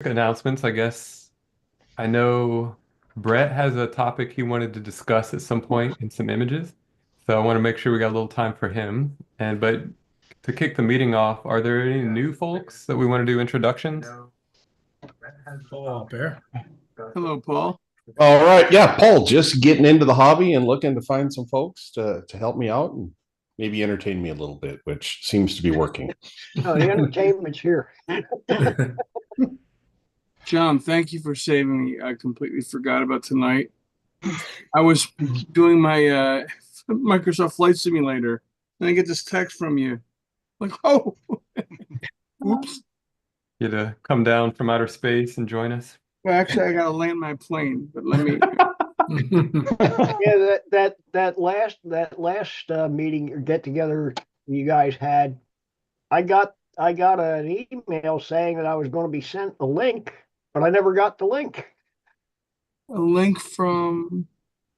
Announcements, I guess. I know Brett has a topic he wanted to discuss at some point in some images. So I want to make sure we got a little time for him. But to kick the meeting off, are there any new folks that we want to do introductions? Paul Bear. Hello, Paul. All right. Yeah, Paul, just getting into the hobby and looking to find some folks to help me out and maybe entertain me a little bit, which seems to be working. No, the entertainment's here. John, thank you for saving me. I completely forgot about tonight. I was doing my Microsoft Flight Simulator, and I get this text from you. Like, oh, oops. You to come down from outer space and join us? Well, actually, I gotta land my plane, but let me. Yeah, that last meeting or get together you guys had, I got an email saying that I was going to be sent a link, but I never got the link. A link from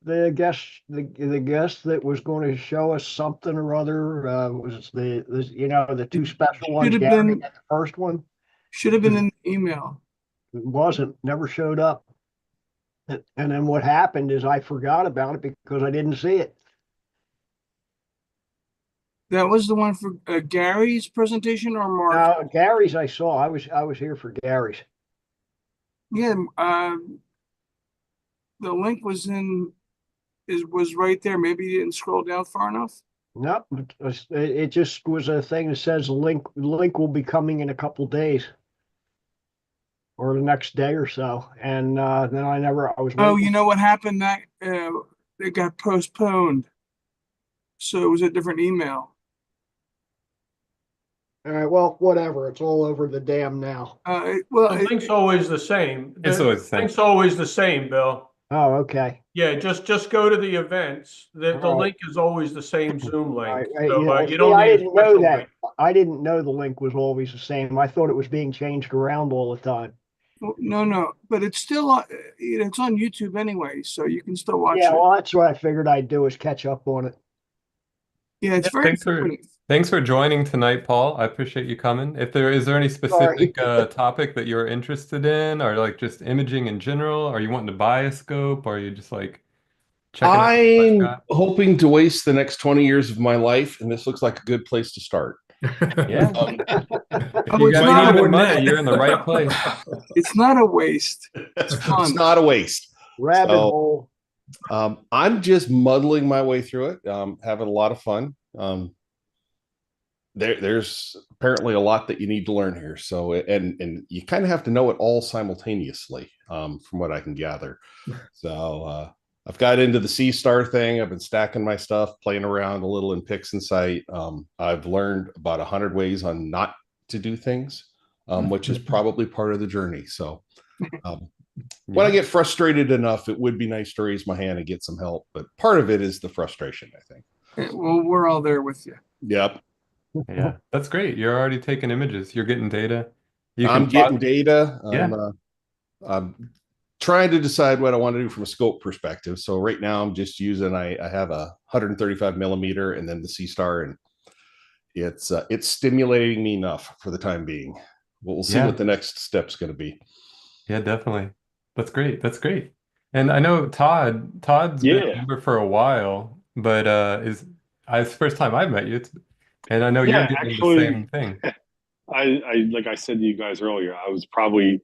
The guest that was going to show us something or other was the two special ones. Should have Gary been got the first one. should have been in the email. It wasn't, never showed up. And then what happened is I forgot about it because I didn't see it. That was the one for Gary's presentation or Mark? Now Gary's I saw. I was here for Gary's. Yeah, the link was was right there. Maybe you didn't scroll down far enough. Nope, it just was a thing that says link will be coming in a couple days or the next day or so, and then I was Oh, waiting. you know what happened? That it got postponed, so it was a different email. All right, well, whatever. It's all over the dam now. The Well, link's always the same. It's always the same. Link's always the same, Bill. Oh, okay. Yeah, just go to the events. The All right. link is always the same Zoom All right, link. right, So yeah, you see, don't I need a didn't know special that. link. I didn't know the link was always the same. I thought it was being changed around all the time. no, but it's still it's on YouTube anyway, so you can still watch Yeah, it. well, that's what I figured I'd do is catch up on it. Yeah, it's Yeah, very informative. thanks for joining tonight, Paul. I appreciate you coming. If there is there any Sorry. specific topic that you're interested in, or like just imaging in general? Are you wanting to buy a scope? Or are you just like checking out what I've I'm got? hoping to waste the next 20 years of my life, and this looks like a good place to start. Yeah. Um, If Oh, you it's got not even a money, waste. you're in the right place. It's not a waste. it's fun. not a waste. Rabbit So, hole. I'm just muddling my way through it, having a lot of fun. There's apparently a lot that you need to learn here. So, and you kind of have to know it all simultaneously, from what I can gather. So, I've got into the C star thing. I've been stacking my stuff, playing around a little in PixInsight. I've learned about 100 ways on not to do things, which is probably part of the journey. So, when I get frustrated enough, it would be nice to raise my hand and get some help. But part of it is the frustration, I think. Well, we're all there with you. Yep. Yeah, that's great. You're already taking images. You're getting data. You I'm can getting data. Yeah. I'm trying to decide what I want to do from a scope perspective. So right now I'm just using, I have a 135 millimeter and then the C star, and it's stimulating me enough for the time being. We'll see Yeah. what the next step's going to be. Yeah, definitely. That's great. That's great. And I know Todd's been a Yeah, member for a while, but it's the first time I've met you. And I know you're yeah. getting into the Actually, same thing. I like I said to you guys earlier, I'm probably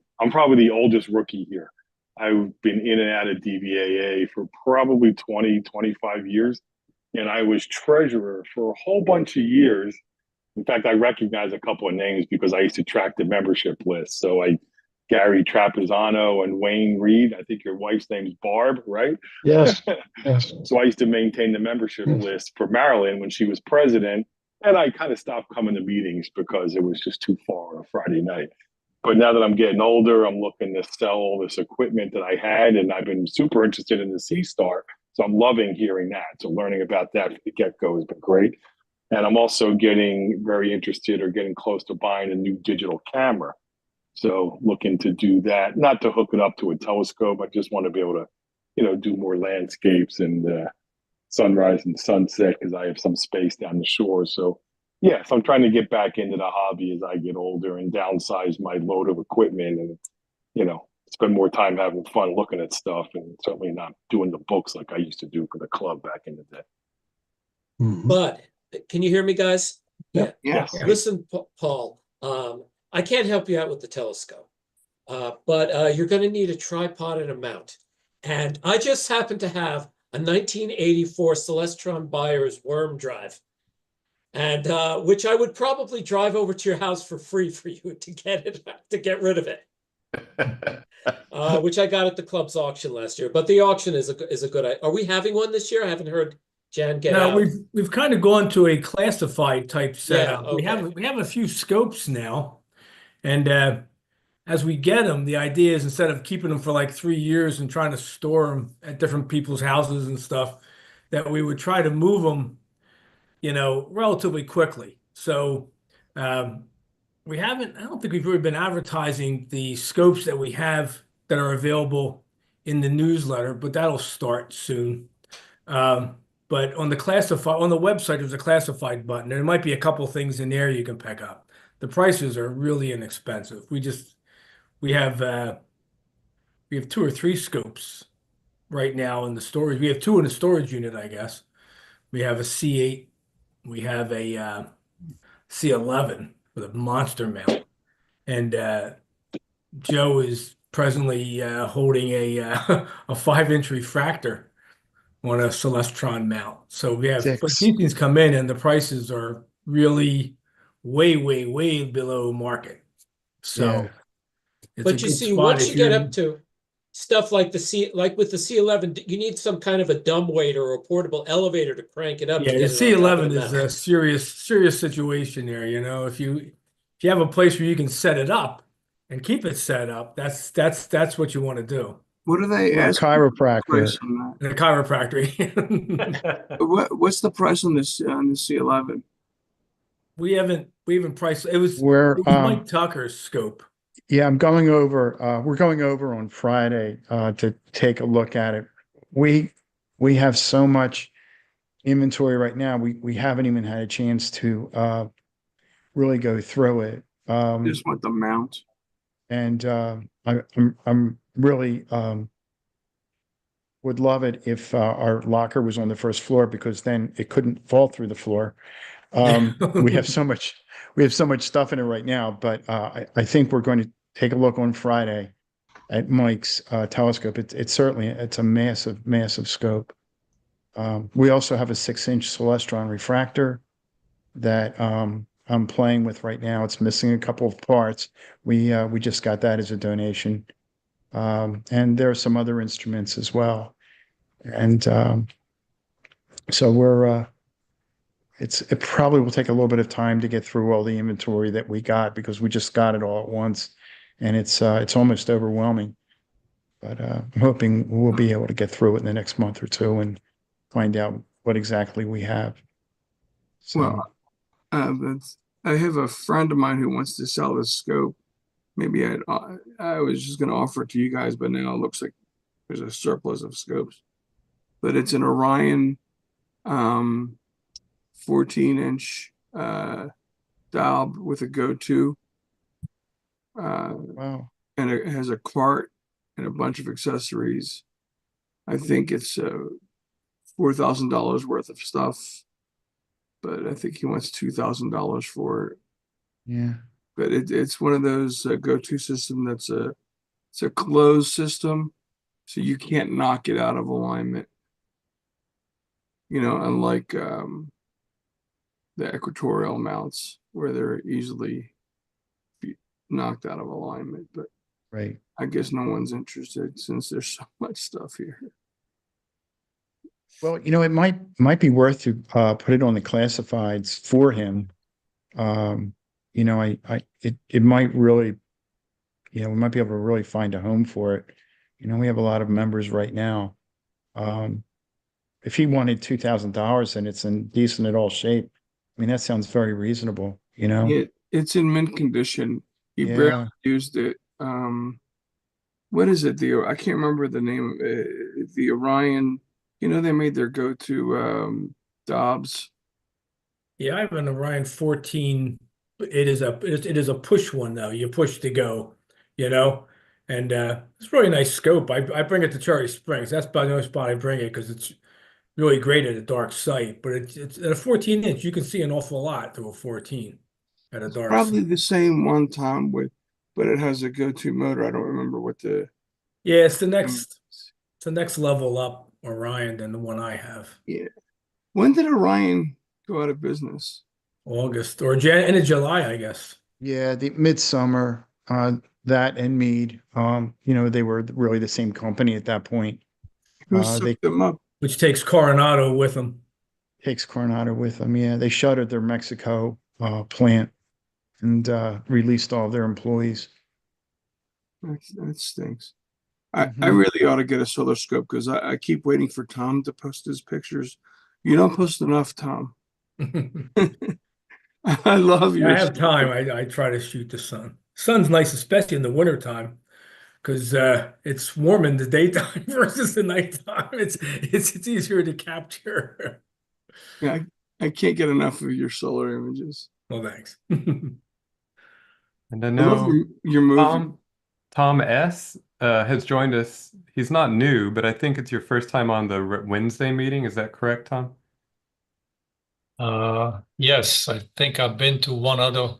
the oldest rookie here. I've been in and out of DVAA for probably 20, 25 years, and I was treasurer for a whole bunch of years. In fact, I recognize a couple of names because I used to track the membership list. Gary Trapisano and Wayne Reed. I think your wife's name's Barb, right? Yes. Yes. So I used to maintain the membership list for Marilyn when she was president. And I kind of stopped coming to meetings because it was just too far on a Friday night. But now that I'm getting older, I'm looking to sell all this equipment that I had, and I've been super interested in the C Star. So I'm loving hearing that. So learning about that from the get-go has been great. And I'm also getting very interested or getting close to buying a new digital camera. So looking to do that, not to hook it up to a telescope. I just want to be able to, do more landscapes and sunrise and sunset because I have some space down the shore. So yeah, so I'm trying to get back into the hobby as I get older and downsize my load of equipment. And spend more time having fun looking at stuff, and certainly not doing the books like I used to do for the club back in the day. But can you hear me, guys? Yep. Yeah. Listen, Paul, I can't help you out with the telescope, but you're going to need a tripod and a mount. And I just happen to have a 1984 Celestron Byers worm drive, and which I would probably drive over to your house for free for you to get rid of it. Which I got at the club's auction last year. But the auction is a good idea. Are we having one this year? I haven't heard Jan get No, out. we've kind of gone to a classified type setup. Yeah, okay. We have a few scopes now, and as we get them, the idea is instead of keeping them for like 3 years and trying to store them at different people's houses and stuff, that we would try to move them, relatively quickly. So we haven't. I don't think we've really been advertising the scopes that we have that are available in the newsletter, but that'll start soon. But on the website, there's a classified button. There might be a couple things in there you can pick up. The prices are really inexpensive. We have 2 or 3 scopes right now in the storage. We have 2 in the storage unit, I guess. We have a C8. We have a C11 with a monster mount, and Joe is presently holding a a 5-inch refractor on a Celestron mount. So we have, but these things come in and the prices are really way, way, way below market. So it's a But you good see, spot once if you get you're- up to stuff like like with the C11, you need some kind of a dumb weight or a portable elevator to crank it up. Yeah, to the get it on top of C11 the is mount. a serious situation there. If you have a place where you can set it up and keep it set up, that's what you want to do. What do they ask? Chiropractor. Price on In a chiropractor. what's the price on this on the C11? We haven't priced it was We're Mike Tucker's scope. yeah, I'm going over we're going over on Friday to take a look at it. We have so much inventory right now. We haven't even had a chance to really go through it. Just want the mount. And I'm really would love it if our locker was on the first floor, because then it couldn't fall through the floor. We have so much stuff in it right now, but I think we're going to take a look on Friday at Mike's telescope. It's a massive scope. We also have a 6-inch Celestron refractor that I'm playing with right now. It's missing a couple of parts. We just got that as a donation. And there are some other instruments as well. And so it probably will take a little bit of time to get through all the inventory that we got, because we just got it all at once, and it's almost overwhelming. But I'm hoping we'll be able to get through it in the next month or two and find out what exactly we have. So, Well, I have a friend of mine who wants to sell this scope. Maybe I was just going to offer it to you guys, but now it looks like there's a surplus of scopes. But it's an Orion 14-inch dial with a go-to. wow. And it has a cart and a bunch of accessories. I think it's $4,000 worth of stuff, but I think he wants $2,000 for it. Yeah. But it's one of those go-to system it's a closed system, so you can't knock it out of alignment. Unlike the equatorial mounts where they're easily knocked out of alignment. But Right. I guess no one's interested since there's so much stuff here. Well, it might be worth to put it on the classifieds for him. It might really, we might be able to really find a home for it. We have a lot of members right now. If he wanted $2,000 and it's in decent at all shape, I mean, that sounds very reasonable, It's in mint condition. He Yeah. barely used it. What is it? I can't remember the name of it. The Orion, they made their go-to Dobbs. Yeah, I have an Orion 14. It is a push one though. You push to go, And it's a really nice scope. I bring it to Cherry Springs. That's about the only spot I bring it because it's really great at a dark site. But it's at a 14 inch, you can see an awful lot through a 14 at a dark Probably site. the same one, Tom, but it has a go-to motor. I don't remember what the Yeah, it's the next level up Orion than the one I have. yeah. When did Orion go out of business? August or Jan end of July, I guess. Yeah, the Midsummer, that and Mead, they were really the same company at that point. Who They sucked them up? Which takes Coronado with them. takes Coronado with them. Yeah, they shuttered their Mexico plant and released all their employees. That stinks. I Mhm. really ought to get a solar scope because I keep waiting for Tom to post his pictures. You don't post enough, Tom. I love I your have time. I try to shoot the sun. Sun's nice, especially in the wintertime, because it's warm in the daytime versus the nighttime. It's easier to capture. Yeah, I can't get enough of your solar images. Well, thanks. And I I love know your movie. Tom S. Has joined us. He's not new, but I think it's your first time on the Wednesday meeting. Is that correct, Tom? Yes, I think I've been to one other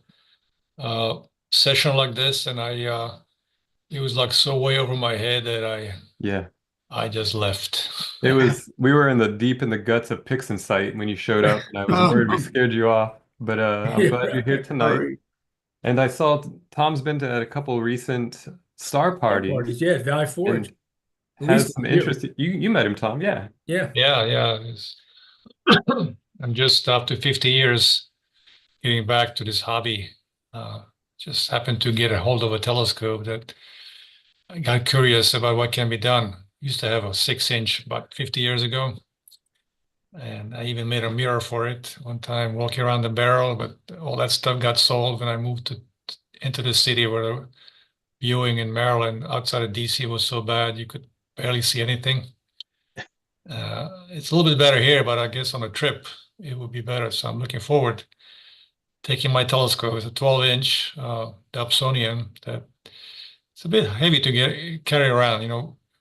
session like this, and it was like so way over my head that Yeah. I just left. We were in the deep in the guts of Pixen site when you showed up, and I was worried we scared you off. But I'm glad you're here tonight. Sorry. And I saw Tom's been to a couple recent star parties Parties, yeah, Valley Forge. and At has least some you. interest. You met him, Tom, yeah. Yeah. Yeah. I'm just after 50 years getting back to this hobby. Uh, just happened to get a hold of a telescope that I got curious about what can be done. Used to have a 6-inch about 50 years ago. And I even made a mirror for it one time, walking around the barrel, but all that stuff got sold when I moved into the city where the viewing in Maryland outside of DC was so bad you could barely see anything. It's a little bit better here, but I guess on a trip it would be better. So I'm looking forward taking my telescope. It's a 12-inch Dobsonian that it's a bit heavy to carry around.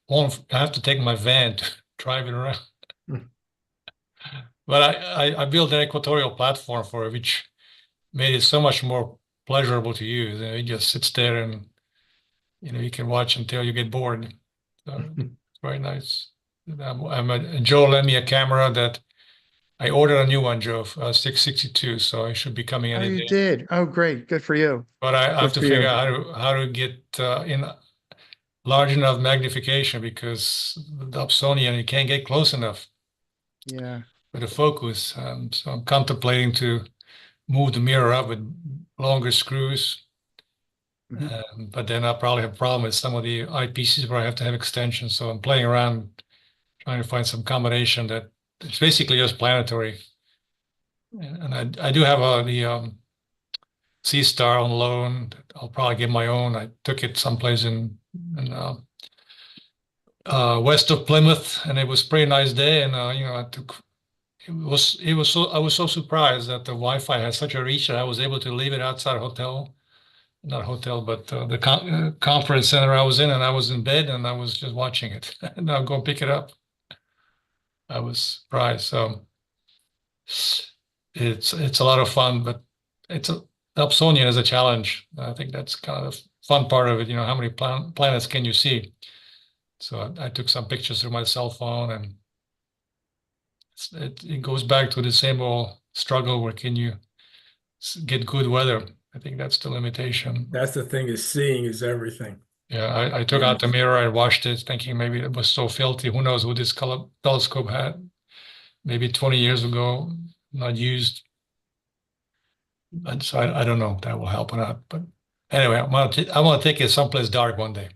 I have to take my van to drive it around. But I built an equatorial platform for it, which made it so much more pleasurable to use. It just sits there and you can watch until you get bored. So it's very nice. Joe lent me a camera that I ordered a new one, Joe, 662. So it should be coming Oh, any you day. did. Oh, great. Good for you. But I have Good to for figure you. out how to get in large enough magnification because the Dobsonian you can't get close enough Yeah. with the focus. So I'm contemplating to move the mirror up with longer screws. Mhm. But then I'll probably have a problem with some of the eyepieces where I have to have extensions. So I'm playing around trying to find some combination that it's basically just planetary. And I do have the Sea Star on loan. I'll probably get my own. I took it someplace in west of Plymouth, and it was a pretty nice day. And I was so surprised that the Wi-Fi had such a reach that I was able to leave it outside a hotel, not hotel, but the conference center I was in, and I was in bed and I was just watching it, and I'll go pick it up. I was surprised. So it's a lot of fun, but Upsonian is a challenge. I think that's kind of the fun part of it. How many planets can you see? So I took some pictures through my cell phone, and it goes back to the same old struggle where can you get good weather? I think that's the limitation. That's the thing, is seeing is everything. Yeah, I took out the mirror, I washed it, thinking maybe it was so filthy. Who knows what this color telescope had? Maybe 20 years ago, not used. And so I don't know if that will help or not. But anyway, I want to take it someplace dark one day.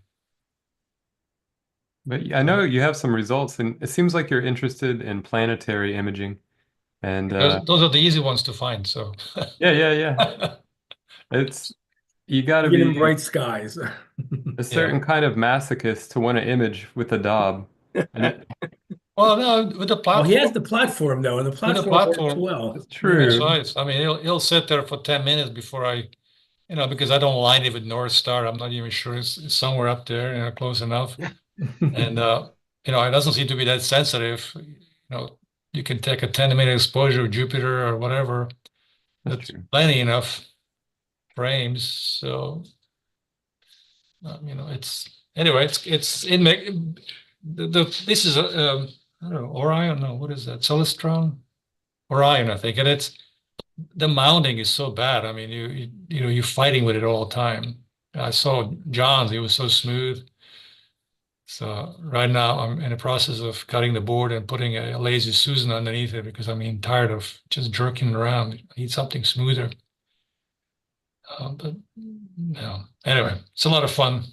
But I know you have some results, and it seems like you're interested in planetary imaging. And Those are the easy ones to find. So yeah. It's you got to Even in be bright skies. a certain kind of masochist to want to image with a Dob. And Well, no, with the Well, he has platform, the platform though, and the with the platform works platform, well. it's that's true. right. I mean, he'll sit there for 10 minutes before I because I don't line it with North Star. I'm not even sure it's somewhere up there, close enough. And it doesn't seem to be that sensitive. You can take a 10-minute exposure of Jupiter or whatever. That's plenty enough frames. So it's anyway. It's in this is I don't know, Orion. No, what is that? Celestron, Orion, I think. And the mounting is so bad. I mean, you're fighting with it all the time. I saw John's; it was so smooth. So right now I'm in the process of cutting the board and putting a lazy Susan underneath it because I'm tired of just jerking around. I need something smoother. But no. Anyway, it's a lot of fun.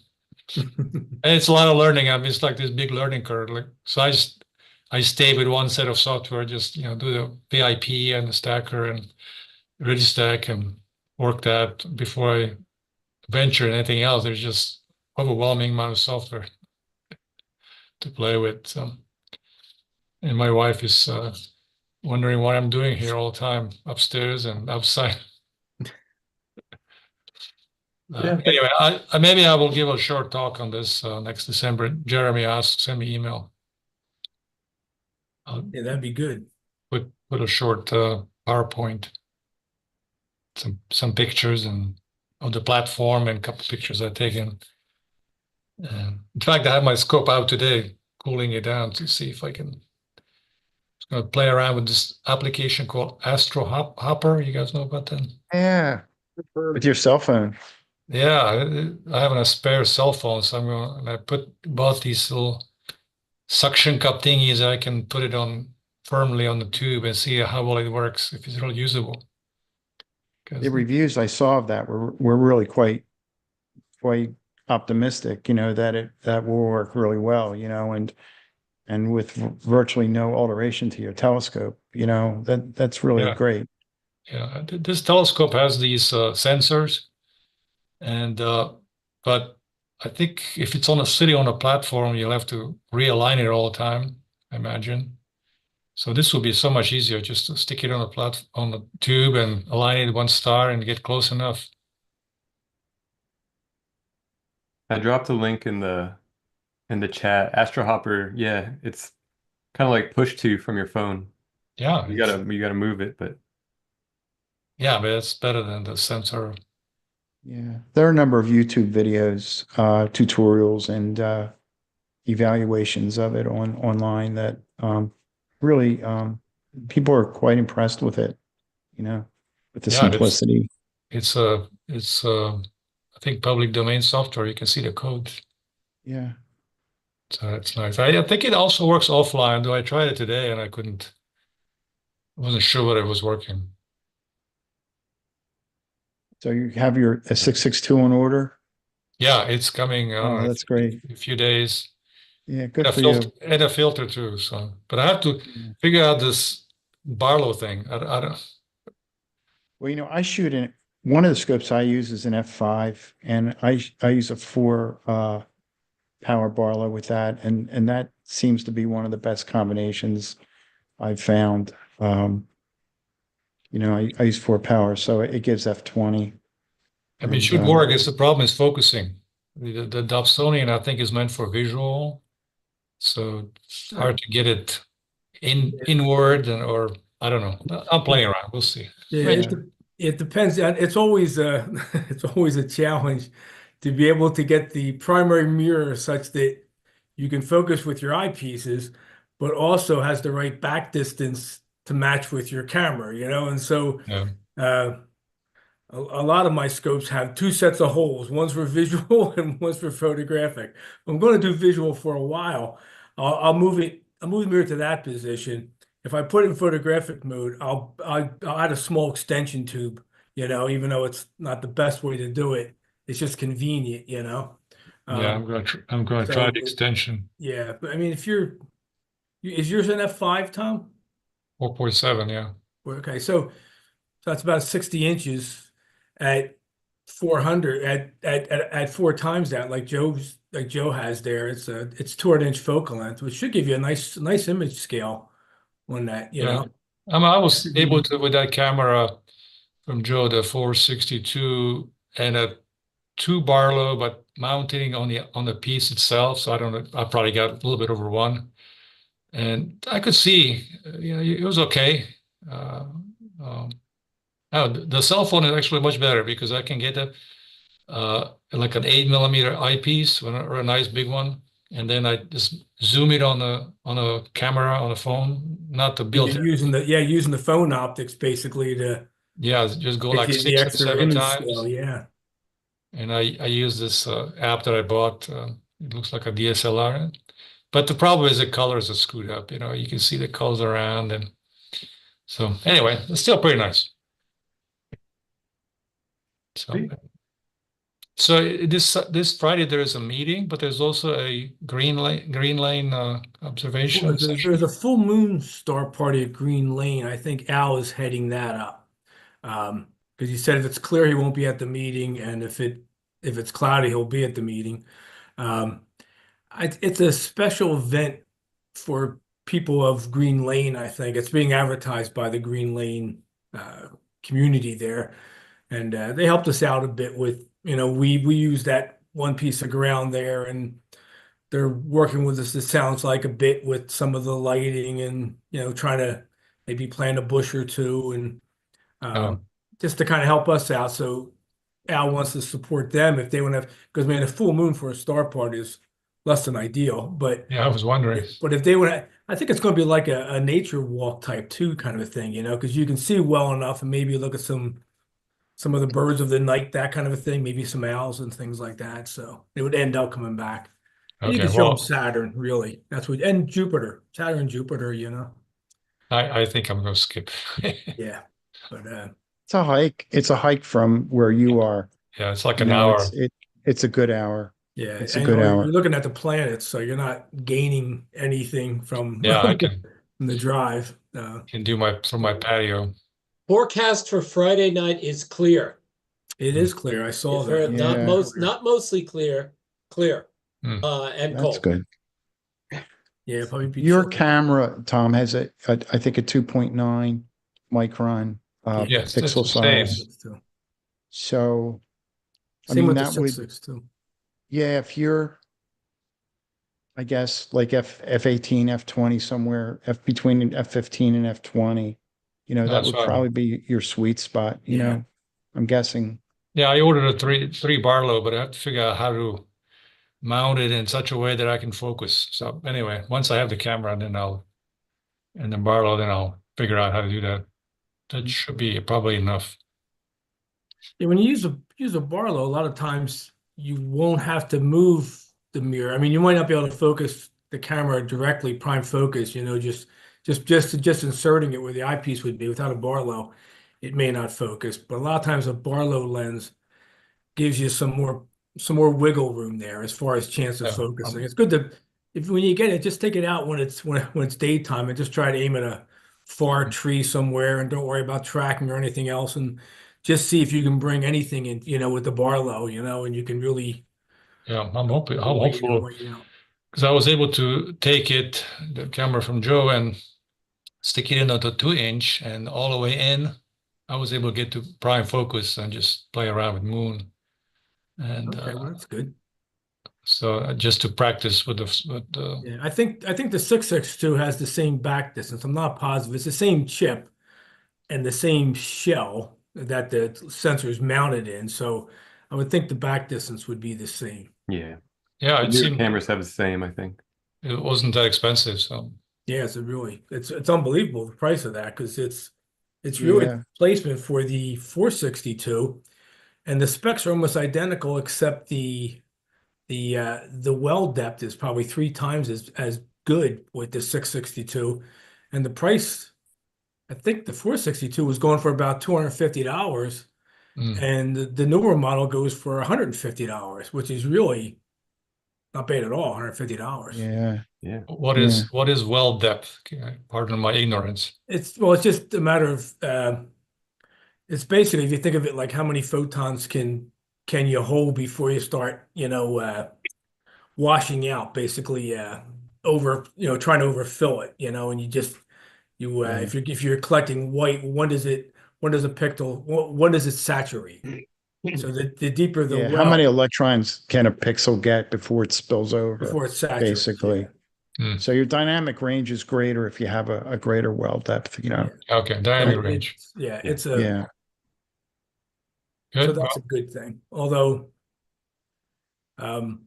And it's a lot of learning. I mean, it's like this big learning curve. So I stay with one set of software, just do the VIP and the stacker and Registack and work that before I venture anything else. There's just overwhelming amount of software to play with. So, and my wife is wondering what I'm doing here all the time, upstairs and outside. Anyway, maybe I will give a short talk on this next December. Jeremy asked, send me email. Yeah, that'd be good. Put a short PowerPoint, some pictures and of the platform and a couple pictures I've taken. In fact, I have my scope out today, cooling it down to see if I can. Just gonna play around with this application called Astrohopper. You guys know about that? Yeah, with your cell phone. Yeah, I have a spare cell phone, so I bought these little suction cup thingies that I can put it on firmly on the tube and see how well it works, if it's really usable. The reviews I saw of that were really quite optimistic, that will work really well, and with virtually no alteration to your telescope, that's really great. Yeah, this telescope has these sensors, and but I think if it's sitting on a platform, you'll have to realign it all the time, I imagine. So this will be so much easier just to stick it on the tube and align it one star and get close enough. I dropped a link in the chat. Astrohopper, yeah, it's kind of like push to from your phone. Yeah, you gotta move it, but yeah, but it's better than the sensor. Yeah, there are a number of YouTube videos, tutorials, and evaluations of it online that really people are quite impressed with it, with the simplicity. It's I think public domain software. You can see the code. Yeah. So it's nice. I think it also works offline, though I tried it today and I wasn't sure whether it was working. So you have your 662 on order? Yeah, it's coming. Oh, that's great. A few days. Yeah, good for you. And a filter too. So, but I have to figure out this Barlow thing. I don't. Well, I shoot in one of the scopes I use is an f5, and I use a 4 power Barlow with that, and that seems to be one of the best combinations I've found. I use 4 power, so it gives f20. I mean, it should work. The problem is focusing. The Dobsonian, I think, is meant for visual, so it's hard to get it inward or I don't know. I'm playing around. We'll see. Yeah, it depends. It's always it's always a challenge to be able to get the primary mirror such that you can focus with your eyepieces, but also has the right back distance to match with your camera, and so a lot of my scopes have 2 sets of holes. One's for visual and one's for photographic. I'm going to do visual for a while. I'll move the mirror to that position. If I put it in photographic mode, I'll add a small extension tube, even though it's not the best way to do it. It's just convenient, Yeah, I'm going to try the extension. Yeah, but I mean, is yours an f5, Tom? 4.7, yeah. Okay, so that's about 60 inches at 400 at 4 times that, like Joe has there. It's 200-inch focal length, which should give you a nice image scale on that. I was able to with that camera from Joe, the 462, and a two Barlow, but mounting on the piece itself. So I don't know, I probably got a little bit over one, and I could see, it was okay. Uh, um, oh, the cell phone is actually much better because I can get like an 8 mm eyepiece or a nice big one, and then I just zoom it on a camera on a phone, not the You're built-in. using the phone optics basically to Yeah, just go get like you the 6 or extra 7 image times. scale. Yeah. And I use this app that I bought. It looks like a DSLR, but the problem is the colors are screwed up. You can see the colors around, and so anyway, it's still pretty nice. So, so this Friday there is a meeting, but there's also a Green Lane observation There's session. a full moon star party at Green Lane. I think Al is heading that up. Because he said if it's clear, he won't be at the meeting, and if it's cloudy, he'll be at the meeting. Um, it's a special event for people of Green Lane, I think. It's being advertised by the Green Lane community there. And they helped us out a bit with, we use that one piece of ground there, and they're working with us, it sounds like, a bit with some of the lighting and, trying to maybe plant a bush or two and Oh, just to kind of help us out. So Al wants to support them if they want to have, because man, a full moon for a star party is less than ideal. But yeah, I was wondering. if they want to, I think it's going to be like a nature walk type two kind of a thing, because you can see well enough and maybe look at some of the birds of the night, that kind of a thing, maybe some owls and things like that. So they would end up coming back. And you Okay, can show them well, Saturn, really. That's what, and Jupiter, Saturn, Jupiter. I think I'm gonna skip. Yeah. But It's a hike. It's a hike from where you are. Yeah, it's like You an know, hour. it's a good hour. yeah, It's a and good you're hour. looking at the planets, so you're not gaining anything from Yeah, I can from the drive. can do from my patio. Forecast for Friday night is clear. It is clear. I saw It's that. very, Yeah. not mostly clear, Hmm. and That's cold. good. Yeah, probably be Your chilly. camera, Tom, has I think a 2.9 micron Yes, that's pixel the same. size. So, I Same mean, with the that would, 6.6 too. yeah, if you're, I guess, like F18, F20 somewhere, between F15 and F20, that That's would fine. probably be your sweet spot, Yeah. I'm guessing. Yeah, I ordered a three Barlow, but I have to figure out how to mount it in such a way that I can focus. So anyway, once I have the camera, and the Barlow, then I'll figure out how to do that. That should be probably enough. Yeah, when you use a Barlow, a lot of times you won't have to move the mirror. I mean, you might not be able to focus the camera directly, prime focus, just inserting it where the eyepiece would be without a Barlow, it may not focus. But a lot of times a Barlow lens gives you some more wiggle room there as far as chance of Yeah, focusing. It's good to if when you get it, just take it out when it's daytime and just try to aim at a far tree somewhere and don't worry about tracking or anything else and just see if you can bring anything in, with the Barlow, and you can really yeah, I'm wait your hopeful way out. because I was able to take the camera from Joe, and stick it in at the 2-inch, and all the way in, I was able to get to prime focus and just play around with moon. And Okay, well that's good. so just to practice with the Yeah, I think the 662 has the same back distance. I'm not positive. It's the same chip and the same shell that the sensor is mounted in. So I would think the back distance would be the same. Yeah. yeah, The it newer seemed cameras have the same, I think. it wasn't that expensive. So Yeah, it's unbelievable the price of that because it's really Yeah. replacement for the 462, and the specs are almost identical except the well depth is probably three times as good with the 662, and the price. I think the 462 was going for about $250, mm. and the newer model goes for $150, which is really not bad at all. $150. Yeah. Yeah. What Yeah. is well depth? Pardon my ignorance. It's just a matter of it's basically if you think of it like how many photons can you hold before you start washing out basically over trying to overfill it and you Yeah. if you're collecting white when does a pixel when does it saturate So the deeper the Yeah, how well, many electrons can a pixel get before it spills over, before it saturates. basically? Hmm. So your dynamic range is greater if you have a greater well depth, you know? Okay, So dynamic range. it's a Yeah. so Good. that's a good thing. Although um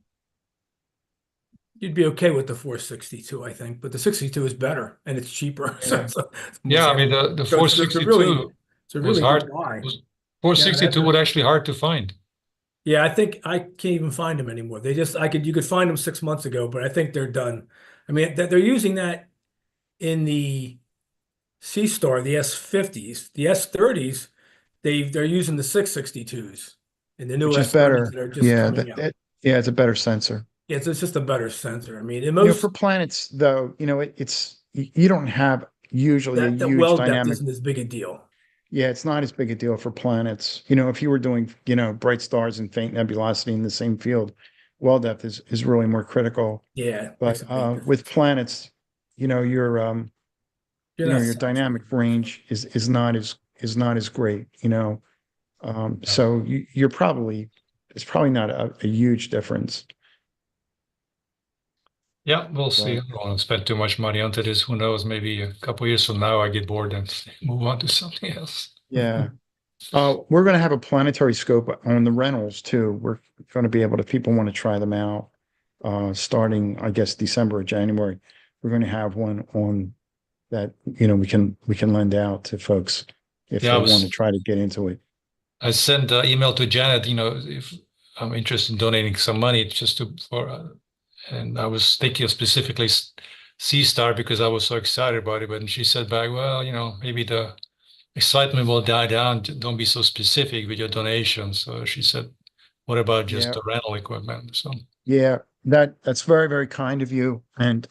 you'd be okay with the 462, I think, but the 62 is better and it's cheaper. So Yeah. it's more Yeah, I so mean the so it's a really 462 it's a was really good hard. buy. Was Yeah, 462 was actually hard to find. yeah, I think I can't even find them anymore. You could find them 6 months ago, but I think they're done. I mean, they're using that in the C Star, the S50s, the S30s. They're using the 662s in the new Which is S30s better. that are just Yeah, coming out. yeah, it's a better sensor. It's just a better sensor. I mean, in You know, most for planets though, you know, you don't have usually a that huge well depth dynamic. isn't as big a deal. Yeah, it's not as big a deal for planets. You know, if you were doing, you know, bright stars and faint nebulosity in the same field, well depth is really more critical. Yeah, makes But a big with difference. planets, you know, You're you know, not your dynamic saturated. range is not as great, you know. Yeah. So you're probably it's probably not a huge difference. Yeah, we'll see. But I don't want to spend too much money onto this. Who knows? Maybe a couple years from now, I get bored and move on to something else. yeah. We're going to have a planetary scope on the rentals too. We're going to be able to, people want to try them out, starting, I guess, December or January. We're going to have one on that, you know, we can lend out to folks if Yeah, they want to try to get into it. I sent an email to Janet, if I'm interested in donating some money just and I was thinking of specifically Sea Star because I was so excited about it. But she said back, well, maybe the excitement will die down. Don't be so specific with your donations. So she said, what about just Yeah, the rental equipment? So yeah, that's very, very kind of you. And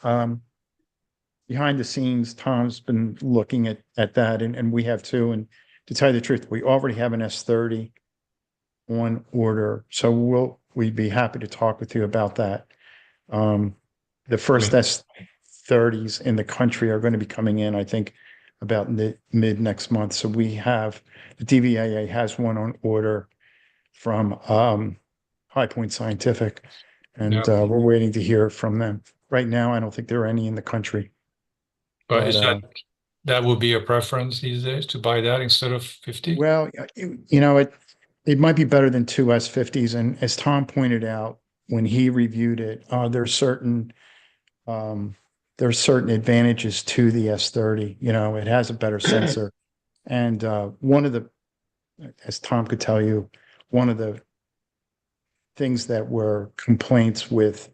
behind the scenes, Tom's been looking at that, and we have too. And to tell you the truth, we already have an S30 on order, so we'd be happy to talk with you about that. The first good. S30s in the country are going to be coming in, I think, about mid next month. So we have the DVAA has one on order from High Point Scientific, and Yeah. we're waiting to hear from them. Right now, I don't think there are any in the country, But but is that would be a preference these days to buy that instead of 50? well, you know, it might be better than two S50s. And as Tom pointed out when he reviewed it, um, there's certain advantages to the S30. You know, it has a better sensor. And one of the, as Tom could tell you, one of the things that were complaints with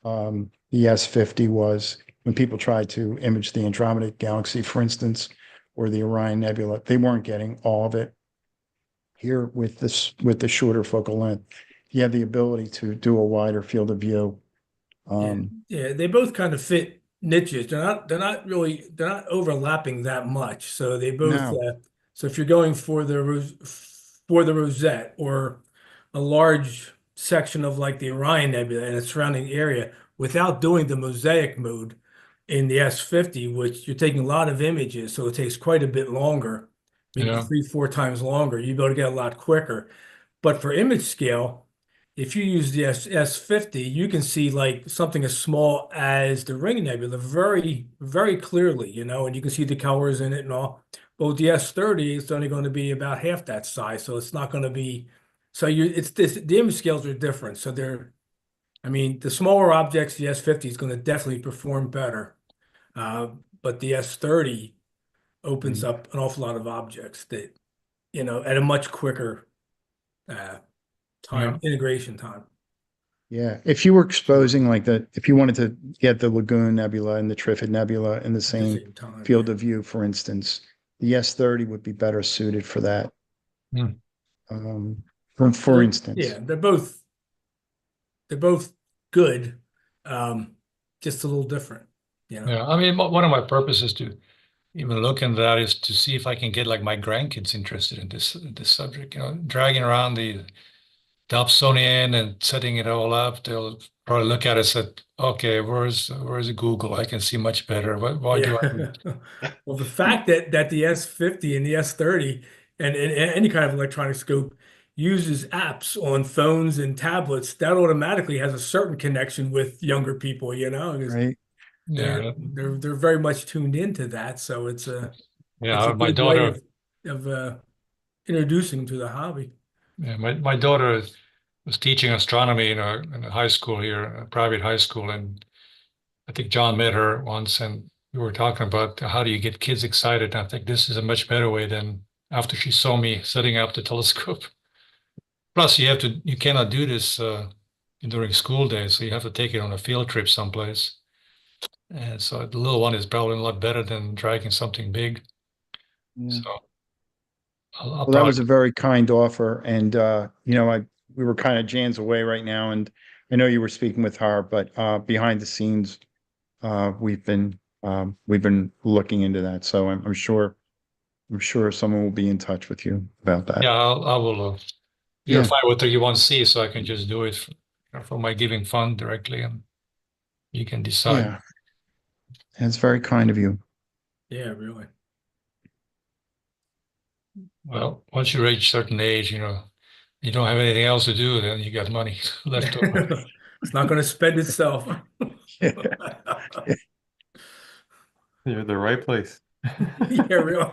the S50 was when people tried to image the Andromeda Galaxy, for instance, or the Orion Nebula, they weren't getting all of it. Here with the shorter focal length, you have the ability to do a wider field of view. Yeah, they both kind of fit niches. They're not overlapping that much. So they both No, so if you're going for for the rosette or a large section of like the Orion Nebula and its surrounding area without doing the mosaic mode in the S50, which you're taking a lot of images, so it takes quite a bit longer, maybe Yeah. 3, 4 times longer. You'll be able to get a lot quicker. But for image scale, if you use the S50, you can see like something as small as the Ring Nebula very, very clearly, and you can see the colors in it and all. But with the S30, it's only going to be about half that size, so it's not going to be. So the image scales are different. So I mean, the smaller objects, the S50 is going to definitely perform better. But the S30 opens mm, up an awful lot of objects that, at a much quicker uh, Yeah. integration time. yeah. If you were exposing if you wanted to get the Lagoon Nebula and the Trifid Nebula in the At the same same time. field of view, for instance, the S30 would be better suited for that. Hmm. For instance. Yeah, they're both good, just a little different. Yeah. I mean, one of my purposes to even look into that is to see if I can get like my grandkids interested in this subject. Dragging around the Dobsonian and setting it all up. They'll probably look at it and say, "Okay, where's Google? I can see much better. Why do I need?" Yeah. Well, the fact that the S50 and the S30 and any kind of electronic scope uses apps on phones and tablets, that automatically has a certain connection with younger people, you know, because Right. Yeah, they're very much tuned into that. So it's a yeah. My good way daughter, of introducing them to the hobby. yeah, my daughter was teaching astronomy in a high school here, a private high school, and I think John met her once, and we were talking about how do you get kids excited. And I think this is a much better way than after she saw me setting up the telescope. Plus, you cannot do this during school days, so you have to take it on a field trip someplace. And so the little one is probably a lot better than dragging something big. Yeah. So I'll Well, that was probably, a very kind offer, and we were kind of Jan's away right now, and I know you were speaking with her, but behind the scenes, we've been looking into that. So I'm sure someone will be in touch with you about that. yeah, I will Yeah, verify what you want to see, so I can just do it for my giving fund directly, and you can decide. yeah, that's very kind of you. Yeah, really. Well, once you reach a certain age, you don't have anything else to do, then you got money left over. It's not going to spend itself. You're at the right place. Yeah, really.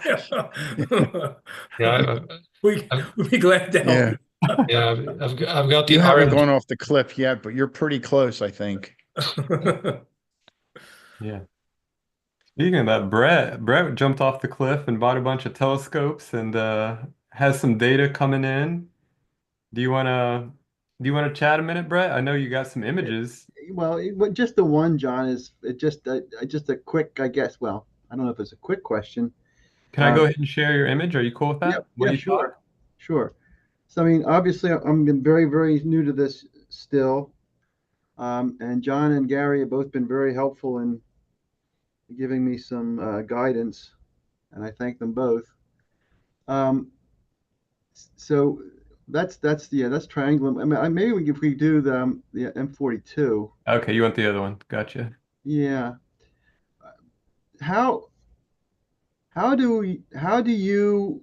Yeah, We'd be glad to help Yeah, you. yeah, I've got the you haven't R&D. gone off the cliff yet, but you're pretty close, I think. Yeah. Speaking of that, Brett jumped off the cliff and bought a bunch of telescopes and has some data coming in. Do you wanna do you wanna chat a minute, Brett? I know you got some images. Well, just the one, John, is it just a quick, I guess. Well, I don't know if it's a quick question. Can I go ahead and share your image? Are you cool with Yeah, that? What yeah, you shot? sure. So, I mean, obviously, I'm very, very new to this still, and John and Gary have both been very helpful in giving me some guidance, and I thank them both. Um, so that's triangular. I mean, maybe if we do the M42, Okay, you want the other one. Gotcha. yeah. How how do you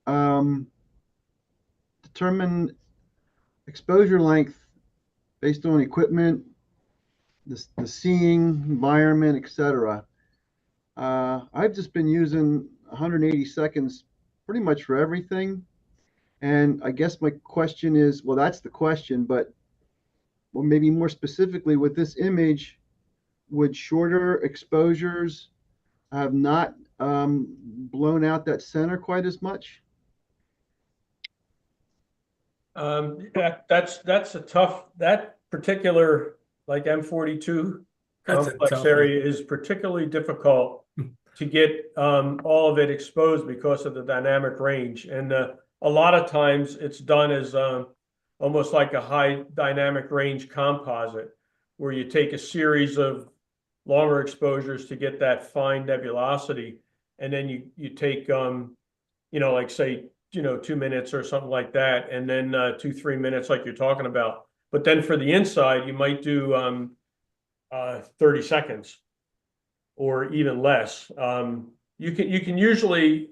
um, determine exposure length based on equipment, the seeing environment, etc. I've just been using 180 seconds pretty much for everything. And I guess my question is, well, that's the question, but well, maybe more specifically with this image, would shorter exposures have not blown out that center quite as much? That's a tough, that particular, like M42 That's a complex tough one. area is particularly difficult to get all of it exposed because of the dynamic range. And a lot of times it's done as almost like a high dynamic range composite, where you take a series of longer exposures to get that fine nebulosity, and then you take like say 2 minutes or something like that, and then 2-3 minutes like you're talking about. But then for the inside, you might do 30 seconds or even less. You can usually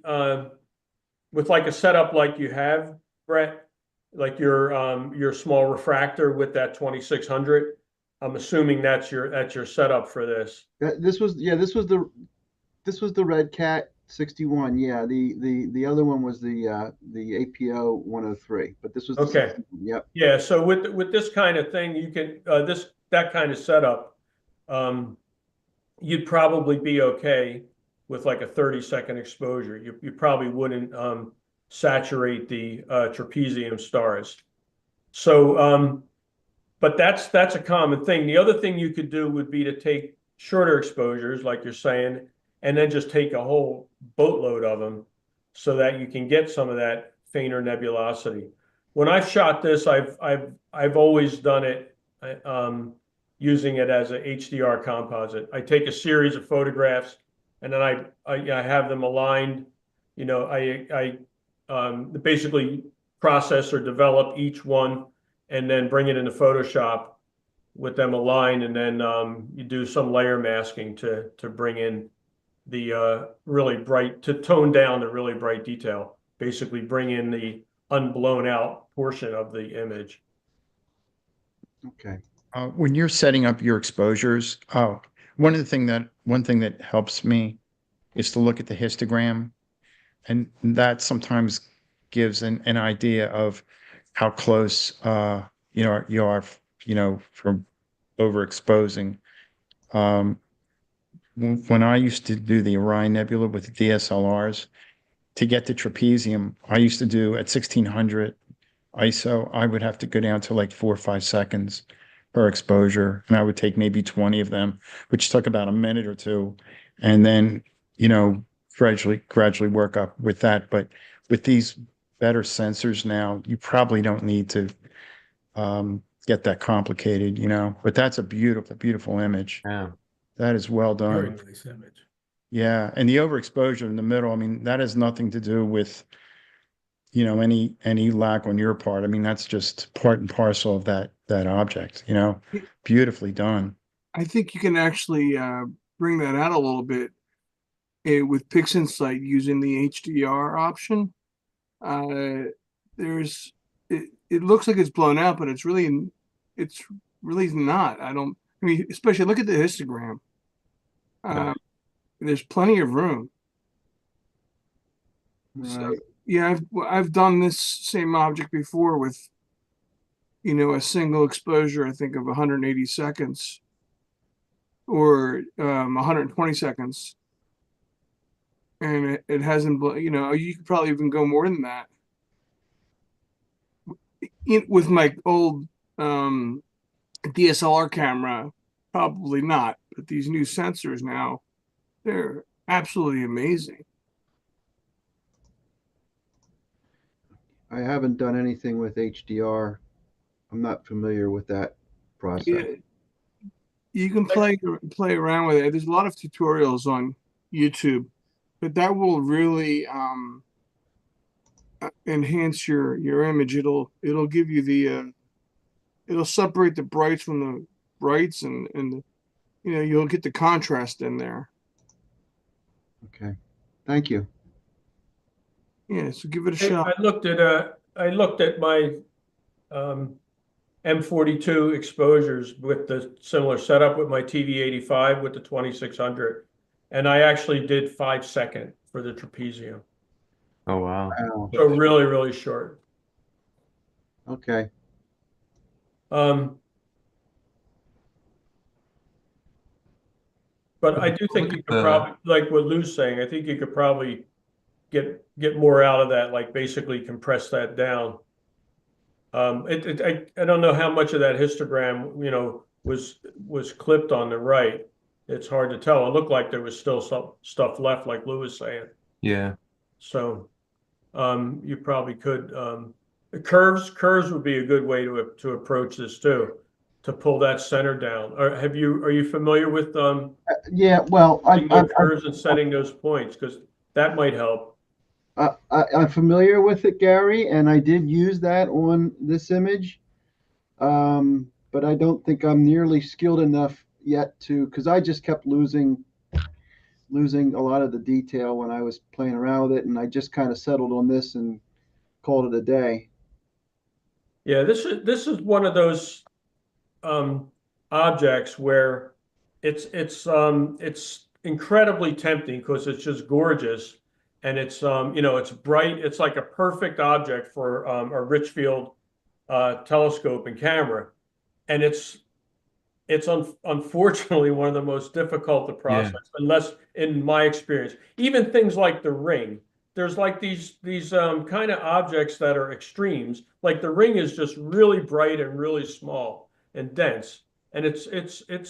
with like a setup like you have, Brett, like your small refractor with that 2600. I'm assuming that's your setup for this. This was the Red Cat 61. Yeah, the other one was the APO 103, but this was the Okay. 61. Yep. Yeah, so with this kind of thing, you can that kind of setup, you'd probably be okay with like a 30-second exposure. You probably wouldn't saturate the trapezium stars. So but that's a common thing. The other thing you could do would be to take shorter exposures, like you're saying, and then just take a whole boatload of them so that you can get some of that fainter nebulosity. When I've shot this, I've always done it using it as a HDR composite. I take a series of photographs and then I have them aligned. I basically process or develop each one and then bring it into Photoshop with them aligned, and then you do some layer masking to bring in the really bright, to tone down the really bright detail. Basically bring in the unblown out portion of the image. Okay. When you're setting up your exposures, one thing that helps me is to look at the histogram, and that sometimes gives an idea of how close you are, from overexposing. Um, when I used to do the Orion Nebula with DSLRs, to get the trapezium, I used to do at 1600 ISO, I would have to go down to like 4 or 5 seconds per exposure, and I would take maybe 20 of them, which took about a minute or two, and then, gradually work up with that. But with these better sensors now, you probably don't need to get that complicated, but that's a beautiful image. Yeah. That is well Very done. nice image. Yeah, and the overexposure in the middle, I mean, that has nothing to do with, any lack on your part. I mean, that's just part and parcel of that object, beautifully done. I think you can actually bring that out a little bit with PixInsight using the HDR option. There's it looks like it's blown out, but it's really not. I mean, especially look at the histogram. There's plenty of room. So, yeah, I've done this same object before with, a single exposure, I think of 180 seconds or 120 seconds. And it hasn't, you could probably even go more than that. With my old DSLR camera, probably not. But these new sensors now, they're absolutely amazing. I haven't done anything with HDR. I'm not familiar with that process. Yeah, you can play around with it. There's a lot of tutorials on YouTube, but that will really enhance your image. It'll give you the it'll separate the brights from the brights, and you'll get the contrast in there. Okay. Thank you. Yeah, so give it a shot. I looked at my M42 exposures with the similar setup with my TV85 with the 2600, and I actually did 5 second for the trapezium. Oh, wow. Wow. So really, really short. Okay. But I do think you could probably, like what Lou's saying, I think you could probably get more out of that, like basically compress that down. I don't know how much of that histogram, was clipped on the right. It's hard to tell. It looked like there was still some stuff left, like Lou was saying. Yeah. So, you probably could, curves would be a good way to approach this too, to pull that center down. Are you familiar with, Yeah, well, curves and setting those points? Because that might help. I'm familiar with it, Gary, and I did use that on this image. But I don't think I'm nearly skilled enough yet because I just kept losing a lot of the detail when I was playing around with it, and I just kind of settled on this and called it a day. Yeah, this is one of those objects where it's incredibly tempting because it's just gorgeous, and it's bright. It's like a perfect object for a Richfield telescope and camera, and it's unfortunately one of the most difficult to process, unless, in my experience, even things like the ring. There's like these kind of objects that are extremes. Like the ring is just really bright and really small and dense, and it's